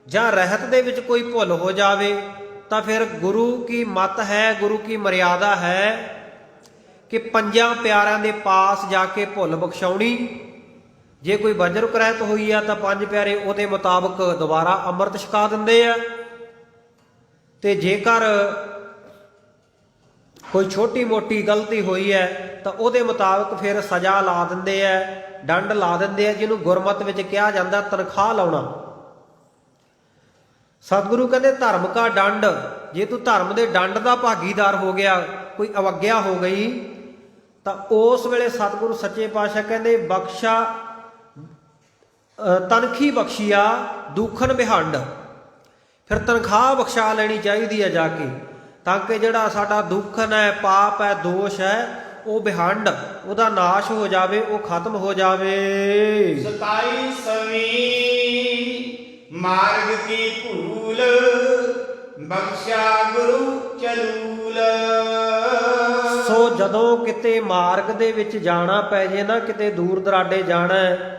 ਜਾਂ ਰਹਿਤ ਦੇ ਵਿੱਚ ਕੋਈ ਭੁੱਲ ਹੋ ਜਾਵੇ, ਤਾਂ ਫਿਰ ਗੁਰੂ ਕੀ ਮਤ ਹੈ, ਗੁਰੂ ਕੀ ਮਰਿਆਦਾ ਹੈ ਕਿ ਪੰਜਾਂ ਪਿਆਰਿਆਂ ਦੇ ਪਾਸ ਜਾ ਕੇ ਭੁੱਲ ਬਖਸ਼ਾਉਣੀ। ਜੇ ਕੋਈ ਬੱਜਰ ਕੁਰੈਤ ਹੋਈ ਆ ਤਾਂ ਪੰਜ ਪਿਆਰੇ ਉਹਦੇ ਮੁਤਾਬਕ ਦੁਬਾਰਾ ਅੰਮ੍ਰਿਤ ਛਕਾ ਦਿੰਦੇ ਆ, ਤੇ ਜੇਕਰ ਕੋਈ ਛੋਟੀ ਮੋਟੀ ਗਲਤੀ ਹੋਈ ਹੈ ਤਾਂ ਉਹਦੇ ਮੁਤਾਬਕ ਫਿਰ ਸਜ਼ਾ ਲਾ ਦਿੰਦੇ ਆ, ਦੰਡ ਲਾ ਦਿੰਦੇ ਆ, ਜਿਹਨੂੰ ਗੁਰਮਤਿ ਵਿੱਚ ਕਿਹਾ ਜਾਂਦਾ ਤਨਖਾਹ ਲਾਉਣਾ। ਸਤਿਗੁਰੂ ਕਹਿੰਦੇ ਧਰਮ ਕਾ ਡੰਡ, ਜੇ ਤੂੰ ਧਰਮ ਦੇ ਡੰਡ ਦਾ ਭਾਗੀਦਾਰ ਹੋ ਗਿਆ, ਕੋਈ ਅਵੱਗਿਆ ਹੋ ਗਈ, ਤਾਂ ਉਸ ਵੇਲੇ ਸਤਿਗੁਰੂ ਸੱਚੇ ਪਾਤਸ਼ਾਹ ਕਹਿੰਦੇ ਬਖਸ਼ਾ ਤਨਖੀ ਬਖਸ਼ੀਆ ਦੁਖਨ ਬਿਹੰਡ। ਫਿਰ ਤਨਖਾਹ ਬਖਸ਼ਾ ਲੈਣੀ ਚਾਹੀਦੀ ਹੈ ਜਾ ਕੇ, ਤਾਂ ਕਿ ਜਿਹੜਾ ਸਾਡਾ ਦੁੱਖਨ ਹੈ, ਪਾਪ ਹੈ, ਦੋਸ਼ ਹੈ, ਉਹ ਵਿਹੰਡ ਉਹਦਾ ਨਾਸ਼ ਹੋ ਜਾਵੇ, ਉਹ ਖਤਮ ਹੋ ਜਾਵੇ। 27ਵੀਂ ਮਾਰਗ ਕੀ ਭੂਲ ਬਖਸ਼ਾ ਗੁਰੂ ਚਲੂਲ। ਸੋ ਜਦੋਂ ਕਿਤੇ ਮਾਰਗ ਦੇ ਵਿੱਚ ਜਾਣਾ ਪੈ ਜੇ ਨਾ, ਕਿਤੇ ਦੂਰ ਦਰਾਡੇ ਜਾਣਾ ਹੈ,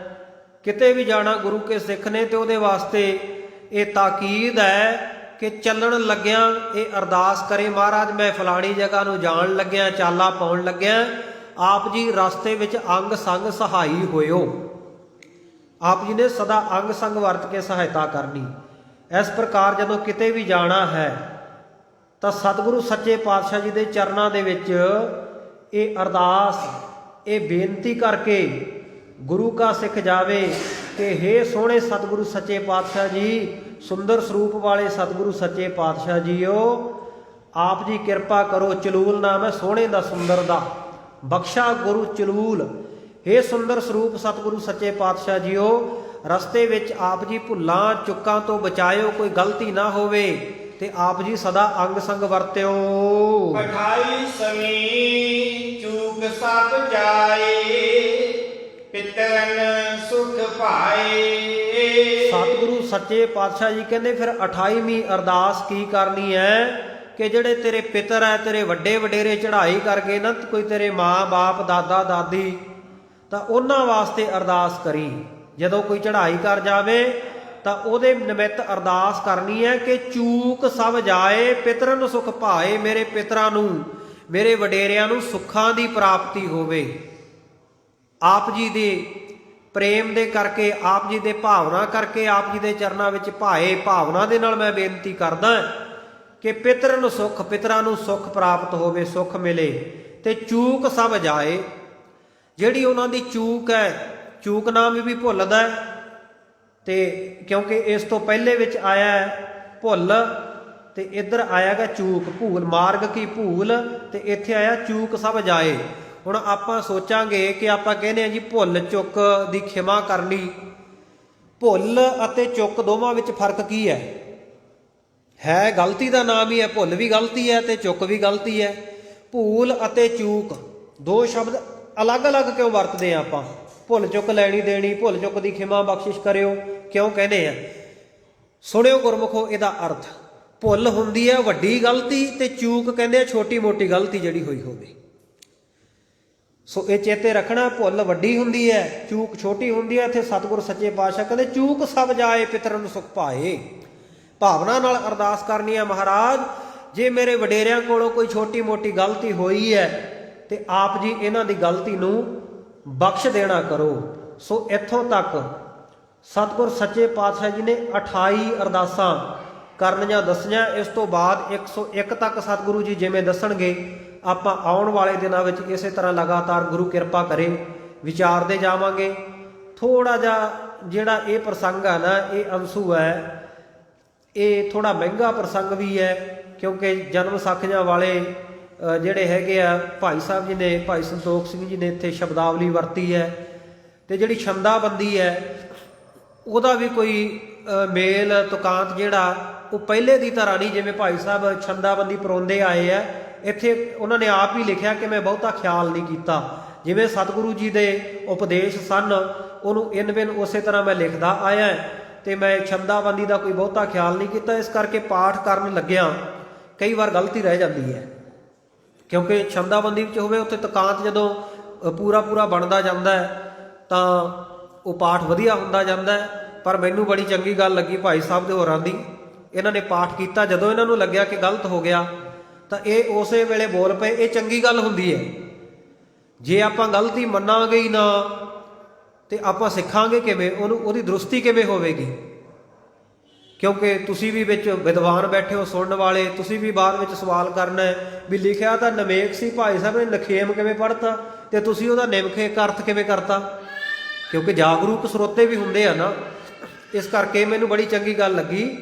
ਕਿਤੇ ਵੀ ਜਾਣਾ ਗੁਰੂ ਕੇ ਸਿੱਖ ਨੇ, ਤੇ ਉਹਦੇ ਵਾਸਤੇ ਇਹ ਤਾਕੀਦ ਹੈ ਕਿ ਚੱਲਣ ਲੱਗਿਆਂ ਇਹ ਅਰਦਾਸ ਕਰੇ, ਮਹਾਰਾਜ ਮੈਂ ਫਲਾਣੀ ਜਗ੍ਹਾ ਨੂੰ ਜਾਣ ਲੱਗਿਆ, ਚਾਲਾ ਪਾਉਣ ਲੱਗਿਆ, ਆਪ ਜੀ ਰਸਤੇ ਵਿੱਚ ਅੰਗ ਸੰਗ ਸਹਾਈ ਹੋਇਓ। ਆਪ ਜੀ ਨੇ ਸਦਾ ਅੰਗ ਸੰਗ ਵਰਤ ਕੇ ਸਹਾਇਤਾ ਕਰਨੀ। ਇਸ ਪ੍ਰਕਾਰ ਜਦੋਂ ਕਿਤੇ ਵੀ ਜਾਣਾ ਹੈ ਤਾਂ ਸਤਿਗੁਰੂ ਸੱਚੇ ਪਾਤਸ਼ਾਹ ਜੀ ਦੇ ਚਰਨਾਂ ਦੇ ਵਿੱਚ ਇਹ ਅਰਦਾਸ, ਇਹ ਬੇਨਤੀ ਕਰਕੇ ਗੁਰੂ ਕਾ ਸਿੱਖ ਜਾਵੇ ਕਿ ਹੇ ਸੋਹਣੇ ਸਤਿਗੁਰੂ ਸੱਚੇ ਪਾਤਸ਼ਾਹ ਜੀ, ਸੁੰਦਰ ਸਰੂਪ ਵਾਲੇ ਸਤਿਗੁਰੂ ਸੱਚੇ ਪਾਤਸ਼ਾਹ ਜੀਓ, ਆਪ ਜੀ ਕਿਰਪਾ ਕਰੋ। ਚਲੂਲ ਨਾਮ ਹੈ ਸੋਹਣੇ ਦਾ, ਸੁੰਦਰ ਦਾ, ਬਖਸ਼ਾ ਗੁਰੂ ਚਲੂਲ। ਹੇ ਸੁੰਦਰ ਸਰੂਪ ਸਤਿਗੁਰੂ ਸੱਚੇ ਪਾਤਸ਼ਾਹ ਜੀਓ, ਰਸਤੇ ਵਿੱਚ ਆਪ ਜੀ ਭੁੱਲਾਂ ਚੁੱਕਾਂ ਤੋਂ ਬਚਾਇਓ, ਕੋਈ ਗਲਤੀ ਨਾ ਹੋਵੇ, ਤੇ ਆਪ ਜੀ ਸਦਾ ਅੰਗ ਸੰਗ ਵਰਤਿਓ। 28ਵੀਂ ਚੂਕ ਸਭ ਜਾਏ ਪਿਤਰਨ ਸੁਖ ਪਾਏ। ਸਤਿਗੁਰੂ ਸੱਚੇ ਪਾਤਸ਼ਾਹ ਜੀ ਕਹਿੰਦੇ ਫਿਰ 28ਵੀਂ ਅਰਦਾਸ ਕੀ ਕਰਨੀ ਹੈ ਕਿ ਜਿਹੜੇ ਤੇਰੇ ਪਿਤਰ ਹੈ, ਤੇਰੇ ਵੱਡੇ ਵਡੇਰੇ ਚੜ੍ਹਾਈ ਕਰ ਗਏ ਨਾ, ਕੋਈ ਤੇਰੇ ਮਾਂ ਬਾਪ ਦਾਦਾ ਦਾਦੀ, ਤਾਂ ਉਹਨਾਂ ਵਾਸਤੇ ਅਰਦਾਸ ਕਰੀ। ਜਦੋਂ ਕੋਈ ਚੜ੍ਹਾਈ ਕਰ ਜਾਵੇ ਤਾਂ ਉਹਦੇ ਨਿਮਿਤ ਅਰਦਾਸ ਕਰਨੀ ਹੈ ਕਿ ਚੂਕ ਸਭ ਜਾਏ ਪਿਤਰਨ ਸੁਖ ਪਾਏ, ਮੇਰੇ ਪਿਤਰਾਂ ਨੂੰ, ਮੇਰੇ ਵਡੇਰਿਆਂ ਨੂੰ ਸੁੱਖਾਂ ਦੀ ਪ੍ਰਾਪਤੀ ਹੋਵੇ। ਆਪ ਜੀ ਦੇ ਪ੍ਰੇਮ ਦੇ ਕਰਕੇ, ਆਪ ਜੀ ਦੇ ਭਾਵਨਾ ਕਰਕੇ, ਆਪ ਜੀ ਦੇ ਚਰਨਾਂ ਵਿੱਚ ਭਾਏ ਭਾਵਨਾ ਦੇ ਨਾਲ ਮੈਂ ਬੇਨਤੀ ਕਰਦਾ ਕਿ ਪਿਤਰਨ ਸੁਖ, ਪਿਤਰਾਂ ਨੂੰ ਸੁੱਖ ਪ੍ਰਾਪਤ ਹੋਵੇ, ਸੁੱਖ ਮਿਲੇ, ਤੇ ਚੂਕ ਸਭ ਜਾਏ। ਜਿਹੜੀ ਉਹਨਾਂ ਦੀ ਚੂਕ ਹੈ, ਚੂਕ ਨਾਮ ਵੀ ਭੁੱਲਦਾ, ਤੇ ਕਿਉਂਕਿ ਇਸ ਤੋਂ ਪਹਿਲੇ ਵਿੱਚ ਆਇਆ ਹੈ ਭੁੱਲ, ਤੇ ਇੱਧਰ ਆਇਆਗਾ ਚੂਕ, ਭੂਲ, ਮਾਰਗ ਕੀ ਭੂਲ, ਤੇ ਇੱਥੇ ਆਇਆ ਚੂਕ ਸਭ ਜਾਏ। ਹੁਣ ਆਪਾਂ ਸੋਚਾਂਗੇ ਕਿ ਆਪਾਂ ਕਹਿੰਦੇ ਆ ਜੀ ਭੁੱਲ ਚੁੱਕ ਦੀ ਖਿਮਾ ਕਰਨੀ, ਭੁੱਲ ਅਤੇ ਚੁੱਕ ਦੋਵਾਂ ਵਿੱਚ ਫਰਕ ਕੀ ਹੈ? ਹੈ ਗਲਤੀ ਦਾ ਨਾਮ ਹੀ ਹੈ, ਭੁੱਲ ਵੀ ਗਲਤੀ ਹੈ ਤੇ ਚੁੱਕ ਵੀ ਗਲਤੀ ਹੈ। ਭੂਲ ਅਤੇ ਚੂਕ ਦੋ ਸ਼ਬਦ ਅਲੱਗ-ਅਲੱਗ ਕਿਉਂ ਵਰਤਦੇ ਆ ਆਪਾਂ? ਭੁੱਲ ਚੁੱਕ ਲੈਣੀ ਦੇਣੀ, ਭੁੱਲ ਚੁੱਕ ਦੀ ਖਿਮਾ ਬਖਸ਼ਿਸ਼ ਕਰਿਓ ਕਿਉਂ ਕਹਿੰਦੇ ਆ? ਸੁਣਿਓ ਗੁਰਮੁਖੋ ਇਹਦਾ ਅਰਥ। ਭੁੱਲ ਹੁੰਦੀ ਹੈ ਵੱਡੀ ਗਲਤੀ, ਤੇ ਚੂਕ ਕਹਿੰਦੇ ਆ ਛੋਟੀ ਮੋਟੀ ਗਲਤੀ ਜਿਹੜੀ ਹੋਈ ਹੋਵੇ। ਸੋ ਇਹ ਚੇਤੇ ਰੱਖਣਾ, ਭੁੱਲ ਵੱਡੀ ਹੁੰਦੀ ਹੈ, ਚੂਕ ਛੋਟੀ ਹੁੰਦੀ ਹੈ। ਇੱਥੇ ਸਤਿਗੁਰ ਸੱਚੇ ਪਾਤਸ਼ਾਹ ਕਹਿੰਦੇ ਚੂਕ ਸਭ ਜਾਏ ਪਿਤਰਨ ਸੁਖ ਪਾਏ। ਭਾਵਨਾ ਨਾਲ ਅਰਦਾਸ ਕਰਨੀ ਹੈ, ਮਹਾਰਾਜ ਜੇ ਮੇਰੇ ਵਡੇਰਿਆਂ ਕੋਲੋਂ ਕੋਈ ਛੋਟੀ ਮੋਟੀ ਗਲਤੀ ਹੋਈ ਹੈ ਤੇ ਆਪ ਜੀ ਇਹਨਾਂ ਦੀ ਗਲਤੀ ਨੂੰ ਬਖਸ਼ ਦੇਣਾ ਕਰੋ। ਸੋ ਇੱਥੋਂ ਤੱਕ ਸਤਿਗੁਰ ਸੱਚੇ ਪਾਤਸ਼ਾਹ ਜੀ ਨੇ 28 ਅਰਦਾਸਾਂ ਕਰਨੀਆਂ ਦੱਸੀਆਂ। ਇਸ ਤੋਂ ਬਾਅਦ 101 ਤੱਕ ਸਤਿਗੁਰੂ ਜੀ ਜਿਵੇਂ ਦੱਸਣਗੇ ਆਪਾਂ ਆਉਣ ਵਾਲੇ ਦਿਨਾਂ ਵਿੱਚ ਇਸੇ ਤਰ੍ਹਾਂ ਲਗਾਤਾਰ ਗੁਰੂ ਕਿਰਪਾ ਕਰੇ ਵਿਚਾਰਦੇ ਜਾਵਾਂਗੇ। ਥੋੜਾ ਜਿਹਾ ਜਿਹੜਾ ਇਹ ਪ੍ਰਸੰਗ ਹੈ ਨਾ, ਇਹ ਅੰਸੂ ਹੈ, ਇਹ ਥੋੜਾ ਮਹਿੰਗਾ ਪ੍ਰਸੰਗ ਵੀ ਹੈ, ਕਿਉਂਕਿ ਜਨਮ ਸਾਖੀਆਂ ਵਾਲੇ ਜਿਹੜੇ ਹੈਗੇ ਆ ਭਾਈ ਸਾਹਿਬ ਜੀ ਨੇ, ਭਾਈ ਸੰਤੋਖ ਸਿੰਘ ਜੀ ਨੇ ਇੱਥੇ ਸ਼ਬਦਾਵਲੀ ਵਰਤੀ ਹੈ, ਤੇ ਜਿਹੜੀ ਛੰਦਾਬੰਦੀ ਹੈ ਉਹਦਾ ਵੀ ਕੋਈ ਮੇਲ ਤੁਕਾਂਤ ਜਿਹੜਾ ਉਹ ਪਹਿਲੇ ਦੀ ਤਰ੍ਹਾਂ ਨਹੀਂ। ਜਿਵੇਂ ਭਾਈ ਸਾਹਿਬ ਛੰਦਾਬੰਦੀ ਪਰੋਂਦੇ ਆਏ ਆ, ਇੱਥੇ ਉਹਨਾਂ ਨੇ ਆਪ ਹੀ ਲਿਖਿਆ ਕਿ ਮੈਂ ਬਹੁਤਾ ਖਿਆਲ ਨਹੀਂ ਕੀਤਾ, ਜਿਵੇਂ ਸਤਿਗੁਰੂ ਜੀ ਦੇ ਉਪਦੇਸ਼ ਸਨ ਉਹਨੂੰ ਇਨ ਬਿਨ ਉਸੇ ਤਰ੍ਹਾਂ ਮੈਂ ਲਿਖਦਾ ਆਇਆ, ਤੇ ਮੈਂ ਛੰਦਾਬੰਦੀ ਦਾ ਕੋਈ ਬਹੁਤਾ ਖਿਆਲ ਨਹੀਂ ਕੀਤਾ। ਇਸ ਕਰਕੇ ਪਾਠ ਕਰਨ ਲੱਗਿਆ ਕਈ ਵਾਰ ਗਲਤੀ ਰਹਿ ਜਾਂਦੀ ਹੈ, ਕਿਉਂਕਿ ਛੰਦਾਬੰਦੀ ਵਿੱਚ ਹੋਵੇ ਉੱਥੇ ਤੁਕਾਂਤ ਜਦੋਂ ਪੂਰਾ ਬਣਦਾ ਜਾਂਦਾ ਹੈ ਤਾਂ ਉਹ ਪਾਠ ਵਧੀਆ ਹੁੰਦਾ ਜਾਂਦਾ ਹੈ। ਪਰ ਮੈਨੂੰ ਬੜੀ ਚੰਗੀ ਗੱਲ ਲੱਗੀ ਭਾਈ ਸਾਹਿਬ ਦੇ ਹੋਰਾਂ ਦੀ, ਇਹਨਾਂ ਨੇ ਪਾਠ ਕੀਤਾ, ਜਦੋਂ ਇਹਨਾਂ ਨੂੰ ਲੱਗਿਆ ਕਿ ਗਲਤ ਹੋ ਗਿਆ ਤਾਂ ਇਹ ਉਸੇ ਵੇਲੇ ਬੋਲ ਪਏ। ਇਹ ਚੰਗੀ ਗੱਲ ਹੁੰਦੀ ਹੈ। ਜੇ ਆਪਾਂ ਗਲਤੀ ਮੰਨਾਂਗੇ ਹੀ ਨਾ ਤੇ ਆਪਾਂ ਸਿੱਖਾਂਗੇ ਕਿਵੇਂ? ਉਹਦੀ ਦਰੁਸਤੀ ਕਿਵੇਂ ਹੋਵੇਗੀ? ਕਿਉਂਕਿ ਤੁਸੀਂ ਵੀ ਵਿੱਚ ਵਿਦਵਾਨ ਬੈਠੇ ਹੋ ਸੁਣਨ ਵਾਲੇ, ਤੁਸੀਂ ਵੀ ਬਾਅਦ ਵਿੱਚ ਸਵਾਲ ਕਰਨਾ ਹੈ ਵੀ ਲਿਖਿਆ ਤਾਂ ਨਮੇਕ ਸੀ, ਭਾਈ ਸਾਹਿਬ ਨੇ ਨਖੇਮ ਕਿਵੇਂ ਪੜ੍ਹਤਾ ਤੇ ਤੁਸੀਂ ਉਹਦਾ ਨਿਮਖੇ ਅਰਥ ਕਿਵੇਂ ਕਰਤਾ? ਕਿਉਂਕਿ ਜਾਗਰੂਕ ਸਰੋਤੇ ਵੀ ਹੁੰਦੇ ਆ ਨਾ। ਇਸ ਕਰਕੇ ਮੈਨੂੰ ਬੜੀ ਚੰਗੀ ਗੱਲ ਲੱਗੀ,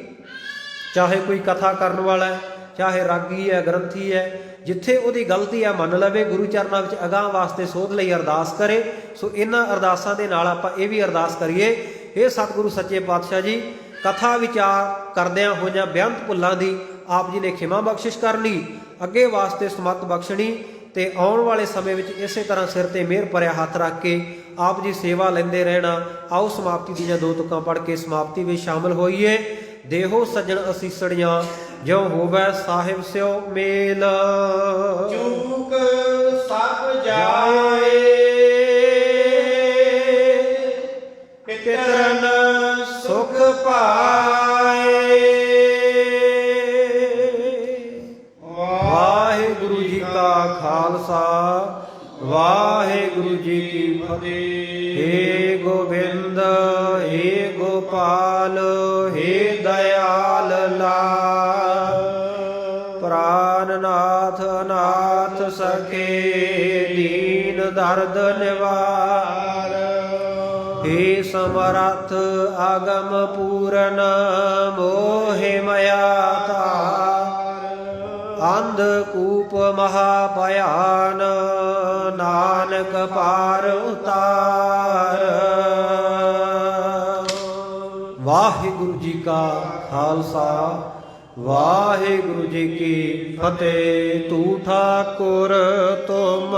ਚਾਹੇ ਕੋਈ ਕਥਾ ਕਰਨ ਵਾਲਾ ਹੈ, ਚਾਹੇ ਰਾਗੀ ਹੈ, ਗ੍ਰੰਥੀ ਹੈ, ਜਿੱਥੇ ਉਹਦੀ ਗਲਤੀ ਆ ਮੰਨ ਲਵੇ, ਗੁਰੂ ਚਰਨਾਂ ਵਿੱਚ ਅਗਾਂਹ ਵਾਸਤੇ ਸੋਧ ਲਈ ਅਰਦਾਸ ਕਰੇ। ਸੋ ਇਹਨਾਂ ਅਰਦਾਸਾਂ ਦੇ ਨਾਲ ਆਪਾਂ ਇਹ ਵੀ ਅਰਦਾਸ ਕਰੀਏ, ਇਹ ਸਤਿਗੁਰੂ ਸੱਚੇ ਪਾਤਸ਼ਾਹ ਜੀ ਕਥਾ ਵਿਚਾਰ ਕਰਦਿਆਂ ਹੋਈਆਂ ਬੇਅੰਤ ਭੁੱਲਾਂ ਦੀ ਆਪ ਜੀ ਨੇ ਖਿਮਾ ਬਖਸ਼ਿਸ਼ ਕਰਨੀ, ਅੱਗੇ ਵਾਸਤੇ ਸਮੱਤ ਬਖਸ਼ਣੀ। ਤੇ ਆਉਣ ਵਾਲੇ ਸਮੇਂ ਵਿੱਚ ਇਸੇ ਤਰ੍ਹਾਂ ਸਿਰ ਤੇ ਮਿਹਰ ਭਰਿਆ ਹੱਥ ਰੱਖ ਕੇ ਆਪ ਜੀ ਸੇਵਾ ਲੈਂਦੇ ਰਹਿਣਾ। ਆਓ ਸਮਾਪਤੀ ਦੀਆਂ 2 ਤੁਕਾਂ ਪੜ੍ਹ ਕੇ ਸਮਾਪਤੀ ਵਿੱਚ ਸ਼ਾਮਲ ਹੋਈਏ। ਦੇਹੋ ਸੱਜਣ ਅਸੀਸੜੀਆਂ ਜਿਉ ਹੋਵੈ ਸਾਹਿਬ ਸਿਓ ਮੇਲ। ਚੂਕ ਸਭ ਜਾਏ ਪਿਤਰਨ ਸੁਖ ਪਾਏ। ਵਾਹਿਗੁਰੂ ਜੀ ਕਾ ਖਾਲਸਾ ਵਾਹਿਗੁਰੂ ਜੀ ਕੀ ਫਤਿਹ। ਹੇ ਗੋਬਿੰਦ ਹੇ ਗੋਪਾਲ ਹੇ ਦਇਆਲ ਲਾਲ। ਪ੍ਰਾਨਨਾਥ ਅਨਾਥ ਸਖੇ ਦੀਨ ਦਰਦ ਨਿਵਾਰ। ਹੇ ਸਮਰੱਥ ਆਗਮ ਪੂਰਨ ਮੋਹਿ ਮਇਆ ਧਾਰ। ਅੰਧ ਕੂਪ ਮਹਾ ਭਿਆਨ ਨਾਨਕ ਪਾਰ ਉਤਾਰ। ਵਾਹਿਗੁਰੂ ਜੀ ਕਾ ਖਾਲਸਾ ਵਾਹਿਗੁਰੂ ਜੀ ਕੀ ਫਤਿਹ। ਤੂੰ ਠਾਕੁਰ ਤੁਮ